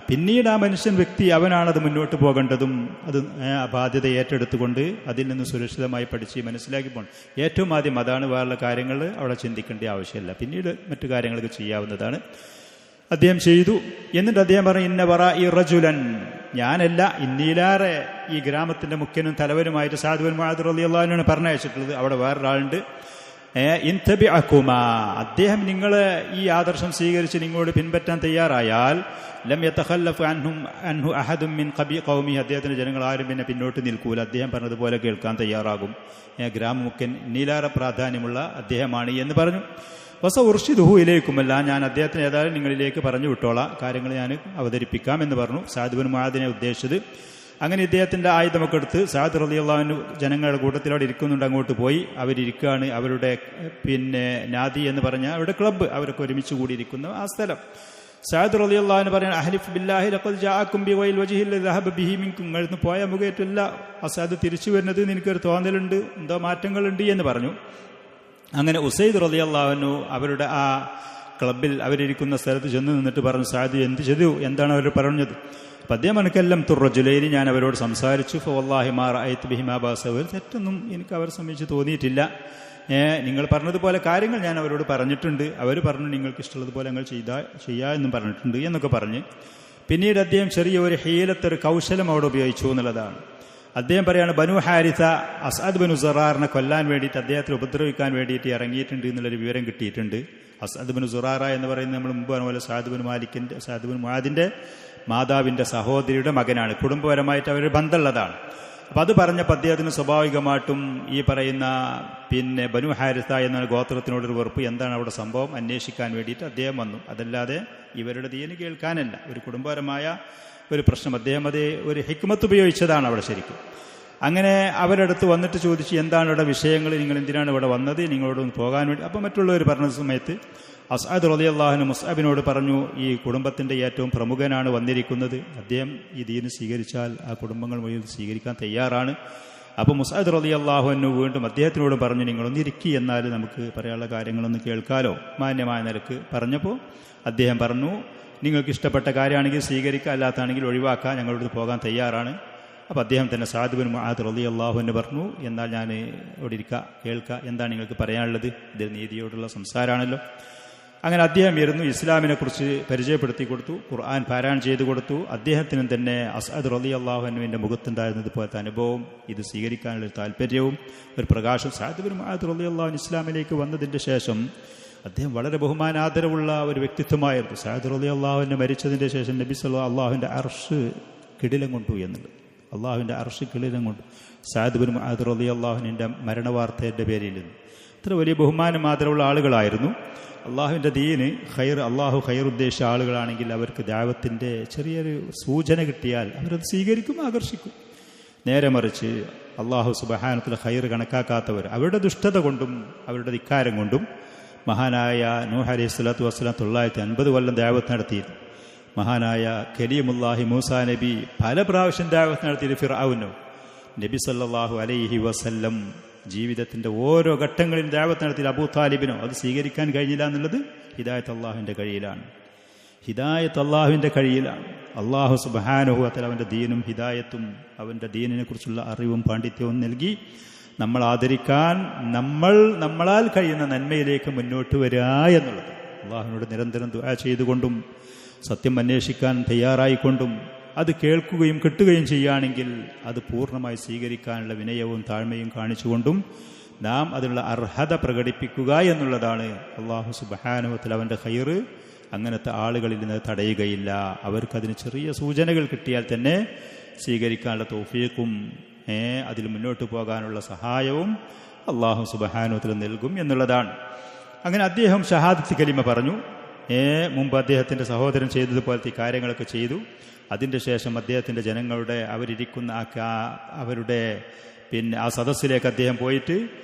പിന്നീട് ആ മനുഷ്യൻ വ്യക്തി അവനാണത് മുന്നോട്ട് പോകേണ്ടതും, അത് ആ ബാധ്യത ഏറ്റെടുത്തുകൊണ്ട് അതിൽ നിന്ന് സുരക്ഷിതമായി പഠിച്ച് മനസ്സിലാക്കി പോകണം. ഏറ്റവും ആദ്യം അതാണ്. വേറെ കാര്യങ്ങൾ അവിടെ ചിന്തിക്കേണ്ട ആവശ്യമില്ല, പിന്നീട് മറ്റു കാര്യങ്ങളൊക്കെ ചെയ്യാവുന്നതാണ്. അദ്ദേഹം ചെയ്തു. എന്നിട്ട് അദ്ദേഹം പറഞ്ഞു, ഇന്ന വറാഇ റജുലൻ, ഞാനല്ല, ഇന്നീലാറെ ഈ ഗ്രാമത്തിന്റെ മുഖ്യനും തലവനുമായിട്ട് സഅദ് ബിൻ മുആദ് റളിയല്ലാഹു അൻഹു പറഞ്ഞയച്ചിട്ടുള്ളത്. അവിടെ വേറൊരാളുണ്ട്, ഇൻതബിഅകുമാ, അദ്ദേഹം നിങ്ങളെ ഈ ആദർശം സ്വീകരിച്ച് നിങ്ങളോട് പിൻപറ്റാൻ തയ്യാറായാൽ ലം യതഖല്ലഫു അൻഹു അഹദും മിൻ ഖൗമി, അദ്ദേഹത്തിന്റെ ജനങ്ങൾ ആരും പിന്നെ പിന്നോട്ട് നിൽക്കൂല, അദ്ദേഹം പറഞ്ഞതുപോലെ കേൾക്കാൻ തയ്യാറാകും. ഗ്രാമമുഖ്യൻ നീലാര പ്രാധാന്യമുള്ള അദ്ദേഹമാണ് എന്ന് പറഞ്ഞു. വസ ഉർഷിദുഹു ഇലൈക്കുമല്ല, ഞാൻ അദ്ദേഹത്തിന് ഏതായാലും നിങ്ങളിലേക്ക് പറഞ്ഞു വിട്ടോളാം, കാര്യങ്ങൾ ഞാൻ അവതരിപ്പിക്കാം എന്ന് പറഞ്ഞു. സഅദ് ബിൻ മുആദിനെ ഉദ്ദേശിച്ചത്. അങ്ങനെ ഇദ്ദേഹത്തിന്റെ ആയുധമൊക്കെ എടുത്ത് സഅദ് റളിയല്ലാഹു അൻഹു ജനങ്ങളുടെ കൂട്ടത്തിൽ അവിടെ ഇരിക്കുന്നുണ്ട്, അങ്ങോട്ട് പോയി. അവരിയ്ക്കുകയാണ്. അവരുടെ നാദി എന്ന് പറഞ്ഞ അവരുടെ ക്ലബ്ബ്, അവരൊക്കെ ഒരുമിച്ച് കൂടിയിരിക്കുന്ന ആ സ്ഥലം. സഅദ് റളിയല്ലാഹു അൻഹു പറയുന്നത്, അഹ്ലിഫ് ബില്ലാഹി ലഖദ് ജാഅക്കും ബിഗൈൽ വജ്ഹിൽ ദഹബ ബിഹി മിൻകും, ഇങ്ങൾന്ന് പോയ മുഖേറ്റല്ല അസഅദ് തിരിച്ചു വരുന്നത് എനിക്കൊരു തോന്നലുണ്ട്, എന്തോ മാറ്റങ്ങളുണ്ട് എന്ന് പറഞ്ഞു. അങ്ങനെ ഉസൈദ് റളിയല്ലാഹു അൻഹു അവരുടെ ആ ക്ലബ്ബിൽ അവരിയ്ക്കുന്ന സ്ഥലത്ത് ചെന്ന് നിന്നിട്ട് പറഞ്ഞു, സഅദ് എന്ത് ചെയ്തു, എന്താണ് അവർ പറഞ്ഞത്? അപ്പം അദ്ദേഹം എനിക്കെല്ലാം തുറജുലൈനി, ഞാൻ അവരോട് സംസാരിച്ചു. ഫവല്ലാഹി മാ റഅയ്തു ബിഹിമാ ബഅസ, തെറ്റൊന്നും എനിക്ക് അവരെ സംബന്ധിച്ച് തോന്നിയിട്ടില്ല. നിങ്ങൾ പറഞ്ഞതുപോലെ കാര്യങ്ങൾ ഞാൻ അവരോട് പറഞ്ഞിട്ടുണ്ട്. അവർ പറഞ്ഞു നിങ്ങൾക്ക് ഇഷ്ടമുള്ളതുപോലെ ഞങ്ങൾ ചെയ്യാ എന്നും പറഞ്ഞിട്ടുണ്ട് എന്നൊക്കെ പറഞ്ഞ് പിന്നീട് അദ്ദേഹം ചെറിയൊരു ഹീലത്തൊരു കൗശലം അവിടെ ഉപയോഗിച്ചു എന്നുള്ളതാണ്. അദ്ദേഹം പറയാണ്, ബനു ഹാരിസ അസ്അദ് ബിൻ സുറാറിനെ കൊല്ലാൻ വേണ്ടിയിട്ട്, അദ്ദേഹത്തിന് ഉപദ്രവിക്കാൻ വേണ്ടിയിട്ട് ഇറങ്ങിയിട്ടുണ്ട് എന്നുള്ളൊരു വിവരം കിട്ടിയിട്ടുണ്ട്. അസ്അദ് ബിൻ സുറാറ എന്ന് പറയുന്നത് നമ്മൾ മുമ്പ് പറഞ്ഞ പോലെ സഅദ് ബിൻ മുആദിന്റെ മാതാവിന്റെ സഹോദരിയുടെ മകനാണ്. കുടുംബപരമായിട്ട് അവർ ബന്ധമുള്ളതാണ്. അപ്പം അത് പറഞ്ഞപ്പോൾ അദ്ദേഹത്തിന് സ്വാഭാവികമായിട്ടും ഈ പറയുന്ന ബനു ഹാരിസ എന്ന ഗോത്രത്തിനോടൊരു വെറുപ്പ്, എന്താണ് അവിടെ സംഭവം അന്വേഷിക്കാൻ വേണ്ടിയിട്ട് അദ്ദേഹം വന്നു. അതല്ലാതെ ഇവരുടെ ദീന് കേൾക്കാനല്ല, ഒരു കുടുംബപരമായ ഒരു പ്രശ്നം. അദ്ദേഹം അത് ഒരു ഹിക്മത്ത് ഉപയോഗിച്ചതാണ് അവിടെ ശരിക്കും. അങ്ങനെ അവരടുത്ത് വന്നിട്ട് ചോദിച്ചു, എന്താണ് ഇവിടെ വിഷയങ്ങൾ, നിങ്ങൾ എന്തിനാണ് ഇവിടെ വന്നത്, നിങ്ങളോടൊന്ന് പോകാൻ വേണ്ടി. അപ്പം മറ്റുള്ളവർ പറഞ്ഞ സമയത്ത് അസ്അദ് റളിയല്ലാഹു അൻഹു മുസ്അബിനോട് പറഞ്ഞു, ഈ കുടുംബത്തിന്റെ ഏറ്റവും പ്രമുഖനാണ് വന്നിരിക്കുന്നത്, അദ്ദേഹം ഈ ദീന് സ്വീകരിച്ചാൽ ആ കുടുംബങ്ങൾ മുഴുവൻ സ്വീകരിക്കാൻ തയ്യാറാണ്. അപ്പോൾ മുസ്അദ് റളിയല്ലാഹു അൻഹു വീണ്ടും അദ്ദേഹത്തിനോട് പറഞ്ഞു, നിങ്ങളൊന്ന് ഇരിക്കി, എന്നാൽ നമുക്ക് പറയാനുള്ള കാര്യങ്ങളൊന്ന് കേൾക്കാലോ, മാന്യമായ നിലക്ക് പറഞ്ഞപ്പോൾ അദ്ദേഹം പറഞ്ഞു, നിങ്ങൾക്ക് ഇഷ്ടപ്പെട്ട കാര്യമാണെങ്കിൽ സ്വീകരിക്കുക, അല്ലാത്താണെങ്കിൽ ഒഴിവാക്കുക, ഞങ്ങളോട് പോകാൻ തയ്യാറാണ്. അപ്പോൾ അദ്ദേഹം തന്നെ സഅദ് ബിൻ മുആദ് റളിയല്ലാഹു അൻഹു പറഞ്ഞു, എന്നാൽ ഞാൻ ഇവിടെ ഇരിക്കുക, കേൾക്കുക, എന്താണ് നിങ്ങൾക്ക് പറയാനുള്ളത്, ഇത് നീതിയോടുള്ള സംസാരമാണല്ലോ. അങ്ങനെ അദ്ദേഹം ഇരുന്നു, ഇസ്ലാമിനെ കുറിച്ച് പരിചയപ്പെടുത്തി കൊടുത്തു, ഖുർആൻ പാരായണം ചെയ്തു കൊടുത്തു. അദ്ദേഹത്തിനും തന്നെ അസ്അദ് റളിയല്ലാഹു അൻഹുവിന്റെ മുഖത്തുണ്ടായിരുന്നത് പോലത്തെ അനുഭവം, ഇത് സ്വീകരിക്കാനുള്ള താല്പര്യവും ഒരു പ്രകാശം. സഅദ് ബിൻ മുആദ് റളിയല്ലാഹു അൻഹു ഇസ്ലാമിലേക്ക് വന്നതിന്റെ ശേഷം അദ്ദേഹം വളരെ ബഹുമാനാദരവുള്ള ഒരു വ്യക്തിത്വമായിരുന്നു. സഅദ് റളിയല്ലാഹു അൻഹു മരിച്ചതിന്റെ ശേഷം നബി സല്ലല്ലാഹു അല്ലാഹുവിന്റെ അർശ് കിടിലം കൊണ്ടു എന്നുള്ളത്, അള്ളാഹുവിന്റെ അർശ് കിടിലം കൊണ്ടു സഅദ് ബിൻ മുആദ് റളിയല്ലാഹു അൻഹുവിന്റെ മരണവാർത്തയുടെ പേരിൽ. ഇത്ര വലിയ ബഹുമാനം ആദരവുള്ള ആളുകളായിരുന്നു. അള്ളാഹുവിൻ്റെ ദീന് അള്ളാഹു ഖൈർ ഉദ്ദേശിച്ച ആളുകളാണെങ്കിൽ അവർക്ക് ദഅവത്തിൻ്റെ ചെറിയൊരു സൂചന കിട്ടിയാൽ അവരത് സ്വീകരിക്കും, ആകർഷിക്കും. നേരെ മറിച്ച് അള്ളാഹു സുബ്ഹാനഹു വ ഖൈർ കണക്കാക്കാത്തവർ അവരുടെ ദുഷ്ടത കൊണ്ടും അവരുടെ ധിക്കാരം കൊണ്ടും, മഹാനായ നൂഹ് അലൈഹി സ്വലാത്തു വസ്സലാം 950 കൊല്ലം ദഅവത്ത് നടത്തിയിരുന്നു. മഹാനായ കലീമുല്ലാഹി മൂസാ നബി പല പ്രാവശ്യം ദഅവത്ത് നടത്തിയത് ഫിർഔനോ. നബി സല്ലല്ലാഹു അലൈഹി വസല്ലം ജീവിതത്തിന്റെ ഓരോ ഘട്ടങ്ങളിലും ദഅവത്ത് നടത്തിയ അബൂ താലിബിനോ അത് സ്വീകരിക്കാൻ കഴിഞ്ഞില്ല എന്നുള്ളത് ഹിദായത്ത് അള്ളാഹുവിന്റെ കഴിയിലാണ്. ഹിദായത്ത് അള്ളാഹുവിന്റെ കഴിയിലാണ്. അള്ളാഹു സുബ്ഹാനഹു വ തആല അവന്റെ ദീനും ഹിദായത്തും അവന്റെ ദീനിനെ കുറിച്ചുള്ള അറിവും പാണ്ഡിത്യവും നൽകി നമ്മൾ ആദരിക്കാൻ, നമ്മളാൽ കഴിയുന്ന നന്മയിലേക്ക് മുന്നോട്ട് വരിക എന്നുള്ളത്. അള്ളാഹുവിനോട് നിരന്തരം ദുആ ചെയ്തുകൊണ്ടും സത്യം അന്വേഷിക്കാൻ തയ്യാറായിക്കൊണ്ടും അത് കേൾക്കുകയും കിട്ടുകയും ചെയ്യുകയാണെങ്കിൽ അത് പൂർണ്ണമായി സ്വീകരിക്കാനുള്ള വിനയവും താഴ്മയും കാണിച്ചുകൊണ്ടും നാം അതിനുള്ള അർഹത പ്രകടിപ്പിക്കുക എന്നുള്ളതാണ്. അള്ളാഹു സുബ്ഹാനഹു വ തആല അവന്റെ ഖൈർ അങ്ങനത്തെ ആളുകളിൽ നിന്ന് തടയുകയില്ല. അവർക്കതിന് ചെറിയ സൂചനകൾ കിട്ടിയാൽ തന്നെ സ്വീകരിക്കാനുള്ള തൗഫീഖും അതിൽ മുന്നോട്ട് പോകാനുള്ള സഹായവും അള്ളാഹു സുബ്ഹാനഹു വ തആല നൽകും എന്നുള്ളതാണ്. അങ്ങനെ അദ്ദേഹം ഷഹാദത്ത് കലിമ പറഞ്ഞു. മുമ്പ് അദ്ദേഹത്തിന്റെ സഹോദരൻ ചെയ്തതുപോലത്തെ കാര്യങ്ങളൊക്കെ ചെയ്തു. അതിൻ്റെ ശേഷം അദ്ദേഹത്തിന്റെ ജനങ്ങളുടെ അവരിയ്ക്കുന്ന അവരുടെ ആ സദസ്സിലേക്ക് അദ്ദേഹം പോയിട്ട്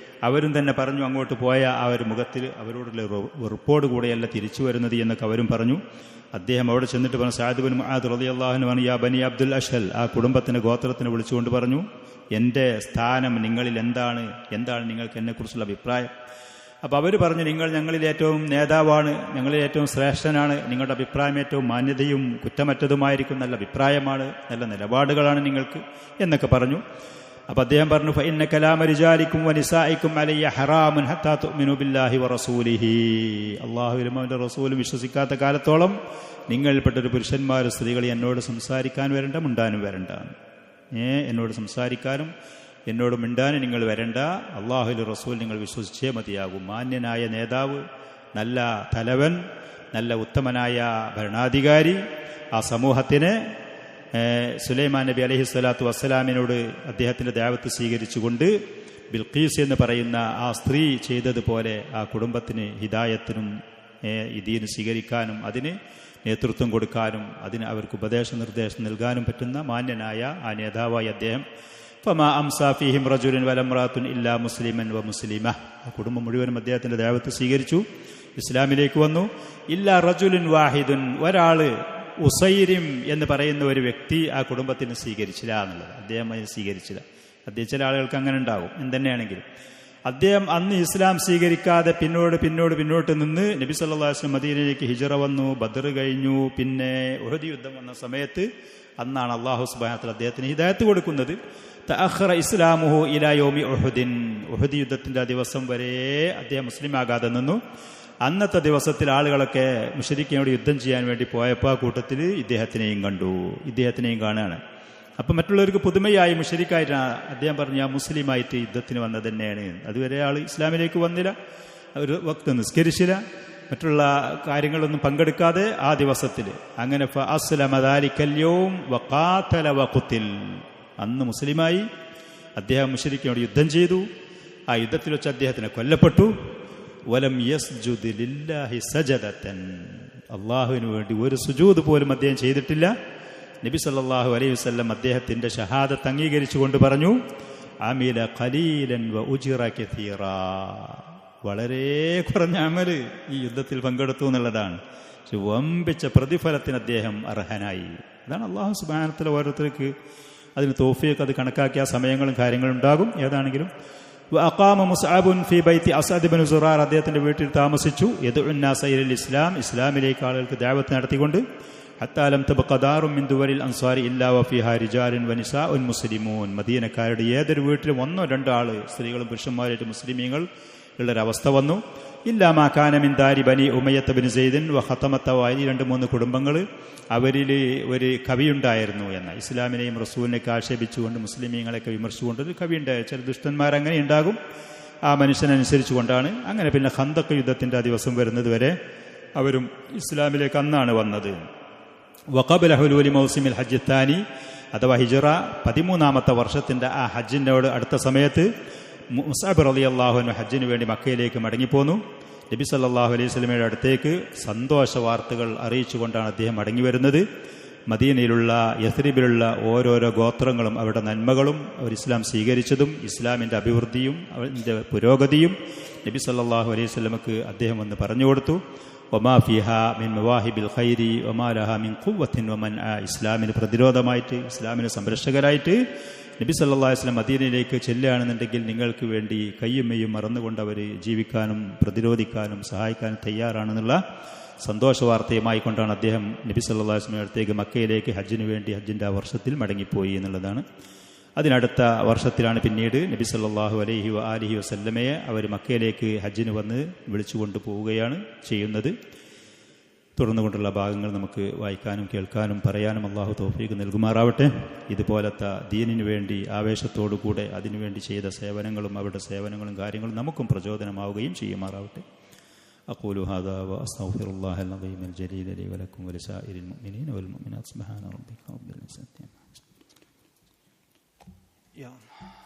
അവരും തന്നെ പറഞ്ഞു, അങ്ങോട്ട് പോയ ആ ഒരു മുഖത്തിൽ അവരോടുള്ള വെറുപ്പോട് കൂടെയല്ല തിരിച്ചു വരുന്നത് എന്നൊക്കെ അവരും പറഞ്ഞു. അദ്ദേഹം അവിടെ ചെന്നിട്ട് പറഞ്ഞു, സഅദ് ബിൻ മുആദ് റളിയല്ലാഹു അൻഹു പറഞ്ഞു, യാ ബനി അബ്ദുൽ അഷ്ഹൽ, ആ കുടുംബത്തിന്റെ ഗോത്രത്തിനെ വിളിച്ചുകൊണ്ട് പറഞ്ഞു, എൻ്റെ സ്ഥാനം നിങ്ങളിൽ എന്താണ് നിങ്ങൾക്ക് എന്നെക്കുറിച്ചുള്ള അഭിപ്രായം? അപ്പോൾ അവർ പറഞ്ഞു, നിങ്ങൾ ഞങ്ങളിൽ ഏറ്റവും നേതാവാണ്, ഞങ്ങളിൽ ഏറ്റവും ശ്രേഷ്ഠനാണ്, നിങ്ങളുടെ അഭിപ്രായം ഏറ്റവും മാന്യതയും കുറ്റമറ്റതുമായിരിക്കും, നല്ല അഭിപ്രായമാണ്, നല്ല നിലപാടുകളാണ് നിങ്ങൾക്ക് എന്നൊക്കെ പറഞ്ഞു. അപ്പോൾ അദ്ദേഹം പറഞ്ഞു, ഫഇന്ന കലാമ റിജാലിക്കും വനിസാഇക്കും അലയ്യ ഹറാമുൻ ഹത്താ തുഅ്മിനു ബില്ലാഹി വറസൂലിഹി, അല്ലാഹുവിലും അവന്റെ റസൂലും വിശ്വസിക്കാത്ത കാലത്തോളം നിങ്ങളിൽപ്പെട്ടൊരു പുരുഷന്മാരും സ്ത്രീകൾ എന്നോട് സംസാരിക്കാൻ വരണ്ട, മുണ്ടാനും വരണ്ട. എന്നോട് സംസാരിക്കാനും എന്നോട് മിണ്ടാൻ നിങ്ങൾ വരണ്ട, അള്ളാഹുവിൽ റസൂൽ നിങ്ങൾ വിശ്വസിച്ചേ മതിയാകും. മാന്യനായ നേതാവ്, നല്ല തലവൻ, നല്ല ഉത്തമനായ ഭരണാധികാരി, ആ സമൂഹത്തിന് സുലൈമാൻ നബി അലൈഹി സ്വലാത്തു വസ്സലാമിനോട് അദ്ദേഹത്തിൻ്റെ ദഅവത്ത് സ്വീകരിച്ചുകൊണ്ട് ബിൽഖീസ് എന്ന് പറയുന്ന ആ സ്ത്രീ ചെയ്തതുപോലെ ആ കുടുംബത്തിന് ഹിദായത്തിനും ഈ ദീന് സ്വീകരിക്കാനും അതിന് നേതൃത്വം കൊടുക്കാനും അതിന് അവർക്ക് നിർദ്ദേശം നൽകാനും പറ്റുന്ന മാന്യനായ ആ നേതാവായി അദ്ദേഹം ഫമാ അംസാ ഫീഹിം റജുലുൻ വലംറാത്തുൻ ഇല്ലാ മുസ്ലിമൻ വ മുസ്ലിമ, ആ കുടുംബം മുഴുവനും അദ്ദേഹത്തിൻ്റെ ദഅവത്ത് സ്വീകരിച്ചു, ഇസ്ലാമിലേക്ക് വന്നു. ഇല്ലാ റജുലുൻ വാഹിദുൻ, ഒരാള് ഉസൈരിം എന്ന് പറയുന്ന ഒരു വ്യക്തി ആ കുടുംബത്തിന് സ്വീകരിച്ചില്ല എന്നുള്ളത്. അദ്ദേഹം അതിന് സ്വീകരിച്ചില്ല. അദ്ദേഹം ചില ആളുകൾക്ക് അങ്ങനെ ഉണ്ടാകും. എന്തെന്നെയാണെങ്കിലും അദ്ദേഹം അന്ന് ഇസ്ലാം സ്വീകരിക്കാതെ പിന്നോട്ട് നിന്ന് നബി സല്ലല്ലാഹു അലൈഹി വസല്ലം മദീനയിലേക്ക് ഹിജ്റ വന്നു, ബദർ കഴിഞ്ഞു, പിന്നെ ഉഹദ് യുദ്ധം വന്ന സമയത്ത് അന്നാണ് അല്ലാഹു സുബ്ഹാനഹു വ തആല അദ്ദേഹത്തിന് ഹിദായത്ത് കൊടുക്കുന്നത്. തഅഖറ ഇസ്ലാമുഹു ഇലാ യൗമി ഉഹദിൻ, ഉഹദ് യുദ്ധത്തിന്റെ ആ ദിവസം വരെ അദ്ദേഹം മുസ്ലിം ആകാതെ നിന്നു. അന്നത്തെ ദിവസത്തിൽ ആളുകളൊക്കെ മുശ്രിക്കീനോട് യുദ്ധം ചെയ്യാൻ വേണ്ടി പോയപ്പോൾ ആ കൂട്ടത്തിൽ ഇദ്ദേഹത്തിനെയും കാണുകയാണ്. അപ്പം മറ്റുള്ളവർക്ക് പുതുമയായി മുശ്രിക്കായിട്ടാണ് അദ്ദേഹം പറഞ്ഞു, ഞാൻ മുസ്ലിമായിട്ട് യുദ്ധത്തിന് വന്നത് തന്നെയാണ്. അതുവരെ ആൾ ഇസ്ലാമിലേക്ക് വന്നില്ല, ഒരു വക്ത് നിസ്കരിച്ചില്ല, മറ്റുള്ള കാര്യങ്ങളൊന്നും പങ്കെടുക്കാതെ ആ ദിവസത്തിൽ അങ്ങനെ ഫഅസ്ലമ ദാലിക്കൽ യൗം വഖാതല വഖുതിൽ, അന്ന് മുസ്ലിമായി അദ്ദേഹം മുശ്രിക്കിനോട് യുദ്ധം ചെയ്തു. ആ യുദ്ധത്തിൽ വെച്ച് അദ്ദേഹത്തിനെ കൊല്ലപ്പെട്ടു. വലം യസ്ജുദ് ലില്ലാഹി സജദതൻ, അള്ളാഹുവിന് വേണ്ടി ഒരു സുജൂദ് പോലും അദ്ദേഹം ചെയ്തിട്ടില്ല. നബി സല്ലല്ലാഹു അലൈഹി വസല്ലം അദ്ദേഹത്തിന്റെ ഷഹാദത്ത് അംഗീകരിച്ചുകൊണ്ട് പറഞ്ഞു, അമില ഖലീലൻ വ ഉജ്റ കസീറാ, വളരെ കുറഞ്ഞ അമല് ഈ യുദ്ധത്തിൽ പങ്കെടുത്തു എന്നുള്ളതാണ്. പക്ഷെ വമ്പിച്ച പ്രതിഫലത്തിന് അദ്ദേഹം അർഹനായി. അതാണ് അല്ലാഹു സുബ്ഹാനഹു വ തആല ഓരോരുത്തർക്ക് അതിന് തൗഫീഖ്, അത് കണക്കാക്കിയ സമയങ്ങളും കാര്യങ്ങളും ഉണ്ടാകും. ഏതാണെങ്കിലും അഖാമ മുസ്അബുൻ ഫി ബൈത്തി അസ്അദ് ഇബ്നു സുറാർ, അദ്ദേഹത്തിന്റെ വീട്ടിൽ താമസിച്ചു. യദ്ഉന്നാസ ഇലൽ ഇസ്ലാം, ഇസ്ലാമിലേക്ക് ആളുകൾക്ക് ദഅവത്ത് നടത്തിക്കൊണ്ട് ഹത്താ ലം തബ്ഖ ദാറുൻ മിൻ ദുവലിൽ അൻസാരി ഇല്ലാ വഫീഹാ റിജാലുൻ വനിസാഉൻ മുസ്ലിമൂൻ, മദീനക്കാരുടെ ഏതൊരു വീട്ടിലും ഒന്നോ രണ്ടോ ആള് സ്ത്രീകളും പുരുഷന്മാരായിട്ട് മുസ്ലിമീങ്ങൾ ഉള്ളൊരവസ്ഥ വന്നു. ഇല്ലാ മാ കാന മിൻ ദാരി ബനി ഉമയ്യത്ത് ബിൻ സൈദിൻ വ ഖതമത്ത, ഈ 2-3 കുടുംബങ്ങൾ, അവരിൽ ഒരു കവിയുണ്ടായിരുന്നു എന്ന, ഇസ്ലാമിനെയും റസൂലിനെയൊക്കെ ആക്ഷേപിച്ചുകൊണ്ട് മുസ്ലിമീങ്ങളെയൊക്കെ വിമർശിച്ചുകൊണ്ട് ഒരു കവിയുണ്ടായ, ചില ദുഷ്ടന്മാരങ്ങനെ ഉണ്ടാകും. ആ മനുഷ്യനനുസരിച്ചു കൊണ്ടാണ് അങ്ങനെ പിന്നെ ഖന്തഖ് യുദ്ധത്തിന്റെ ആ ദിവസം വരുന്നത് വരെ അവരും ഇസ്ലാമിലേക്ക് അന്നാണ് വന്നത്. വഖബല ഹുലൂലി മൗസിമിൽ ഹജ്ജ് താനി, അഥവാ ഹിജ്റ 13ാമത്തെ വർഷത്തിന്റെ ആ ഹജ്ജിനോട് അടുത്ത സമയത്ത് മുസ്അബ് റളിയല്ലാഹു അൻഹു ഹജ്ജിന് വേണ്ടി മക്കയിലേക്ക് മടങ്ങിപ്പോന്നു. നബി സല്ലല്ലാഹു അലൈഹി വസല്ലമയുടെ അടുത്തേക്ക് സന്തോഷ വാർത്തകൾ അറിയിച്ചുകൊണ്ടാണ് അദ്ദേഹം മടങ്ങി വരുന്നത്. മദീനയിലുള്ള യസ്രിബിലുള്ള ഓരോരോ ഗോത്രങ്ങളും അവരുടെ നന്മകളും അവർ ഇസ്ലാം സ്വീകരിച്ചതും ഇസ്ലാമിൻ്റെ അഭിവൃദ്ധിയും അതിൻ്റെ പുരോഗതിയും നബി സല്ലല്ലാഹു അലൈഹി വസല്ലമക്ക് അദ്ദേഹം വന്ന് പറഞ്ഞു കൊടുത്തു. വമാ ഫിഹാ മിൻ മവാഹിബിൽ ഖൈരി വമാ ലഹാ മിൻ ഖുവ്വത്തിൻ വമൻ, ഇസ്ലാമിന് പ്രതിരോധമായിട്ട്, ഇസ്ലാമിന് സംരക്ഷകരായിട്ട് നബി സല്ലല്ലാഹു അലൈഹി വസല്ലം മദീനയിലേക്ക് ചെല്ലുകയാണെന്നുണ്ടെങ്കിൽ നിങ്ങൾക്ക് വേണ്ടി കയ്യും മെയ്യും മറന്നുകൊണ്ട് അവർ ജീവിക്കാനും പ്രതിരോധിക്കാനും സഹായിക്കാനും തയ്യാറാണെന്നുള്ള സന്തോഷ വാർത്തയുമായി കൊണ്ടാണ് അദ്ദേഹം നബി സല്ലല്ലാഹു അലൈഹി വസല്ലം അടുത്തേക്ക് മക്കയിലേക്ക് ഹജ്ജിന് വേണ്ടി ഹജ്ജിൻ്റെ ആ വർഷത്തിൽ മടങ്ങിപ്പോയി എന്നുള്ളതാണ്. അതിനടുത്ത വർഷത്തിലാണ് പിന്നീട് നബി സല്ലല്ലാഹു അലൈഹി വആലിഹി വസല്ലമയെ അവർ മക്കയിലേക്ക് ഹജ്ജിന് വന്ന് വിളിച്ചുകൊണ്ട് പോവുകയാണ് ചെയ്യുന്നത്. തുടർന്നുകൊണ്ടുള്ള ഭാഗങ്ങൾ നമുക്ക് വായിക്കാനും കേൾക്കാനും പറയാനും അള്ളാഹു തൗഫീഖ് നൽകുമാറാവട്ടെ. ഇതുപോലത്തെ ദീനിനു വേണ്ടി ആവേശത്തോടുകൂടെ അതിനുവേണ്ടി ചെയ്ത സേവനങ്ങളും അവരുടെ സേവനങ്ങളും കാര്യങ്ങളും നമുക്കും പ്രചോദനമാവുകയും ചെയ്യുമാറാവട്ടെ. أقول هذا وأستغفر الله العظيم الجليل لي ولكم ولسائر المؤمنين والمؤمنات. سبحان ربك رب العزة عما يصفون. يا الله.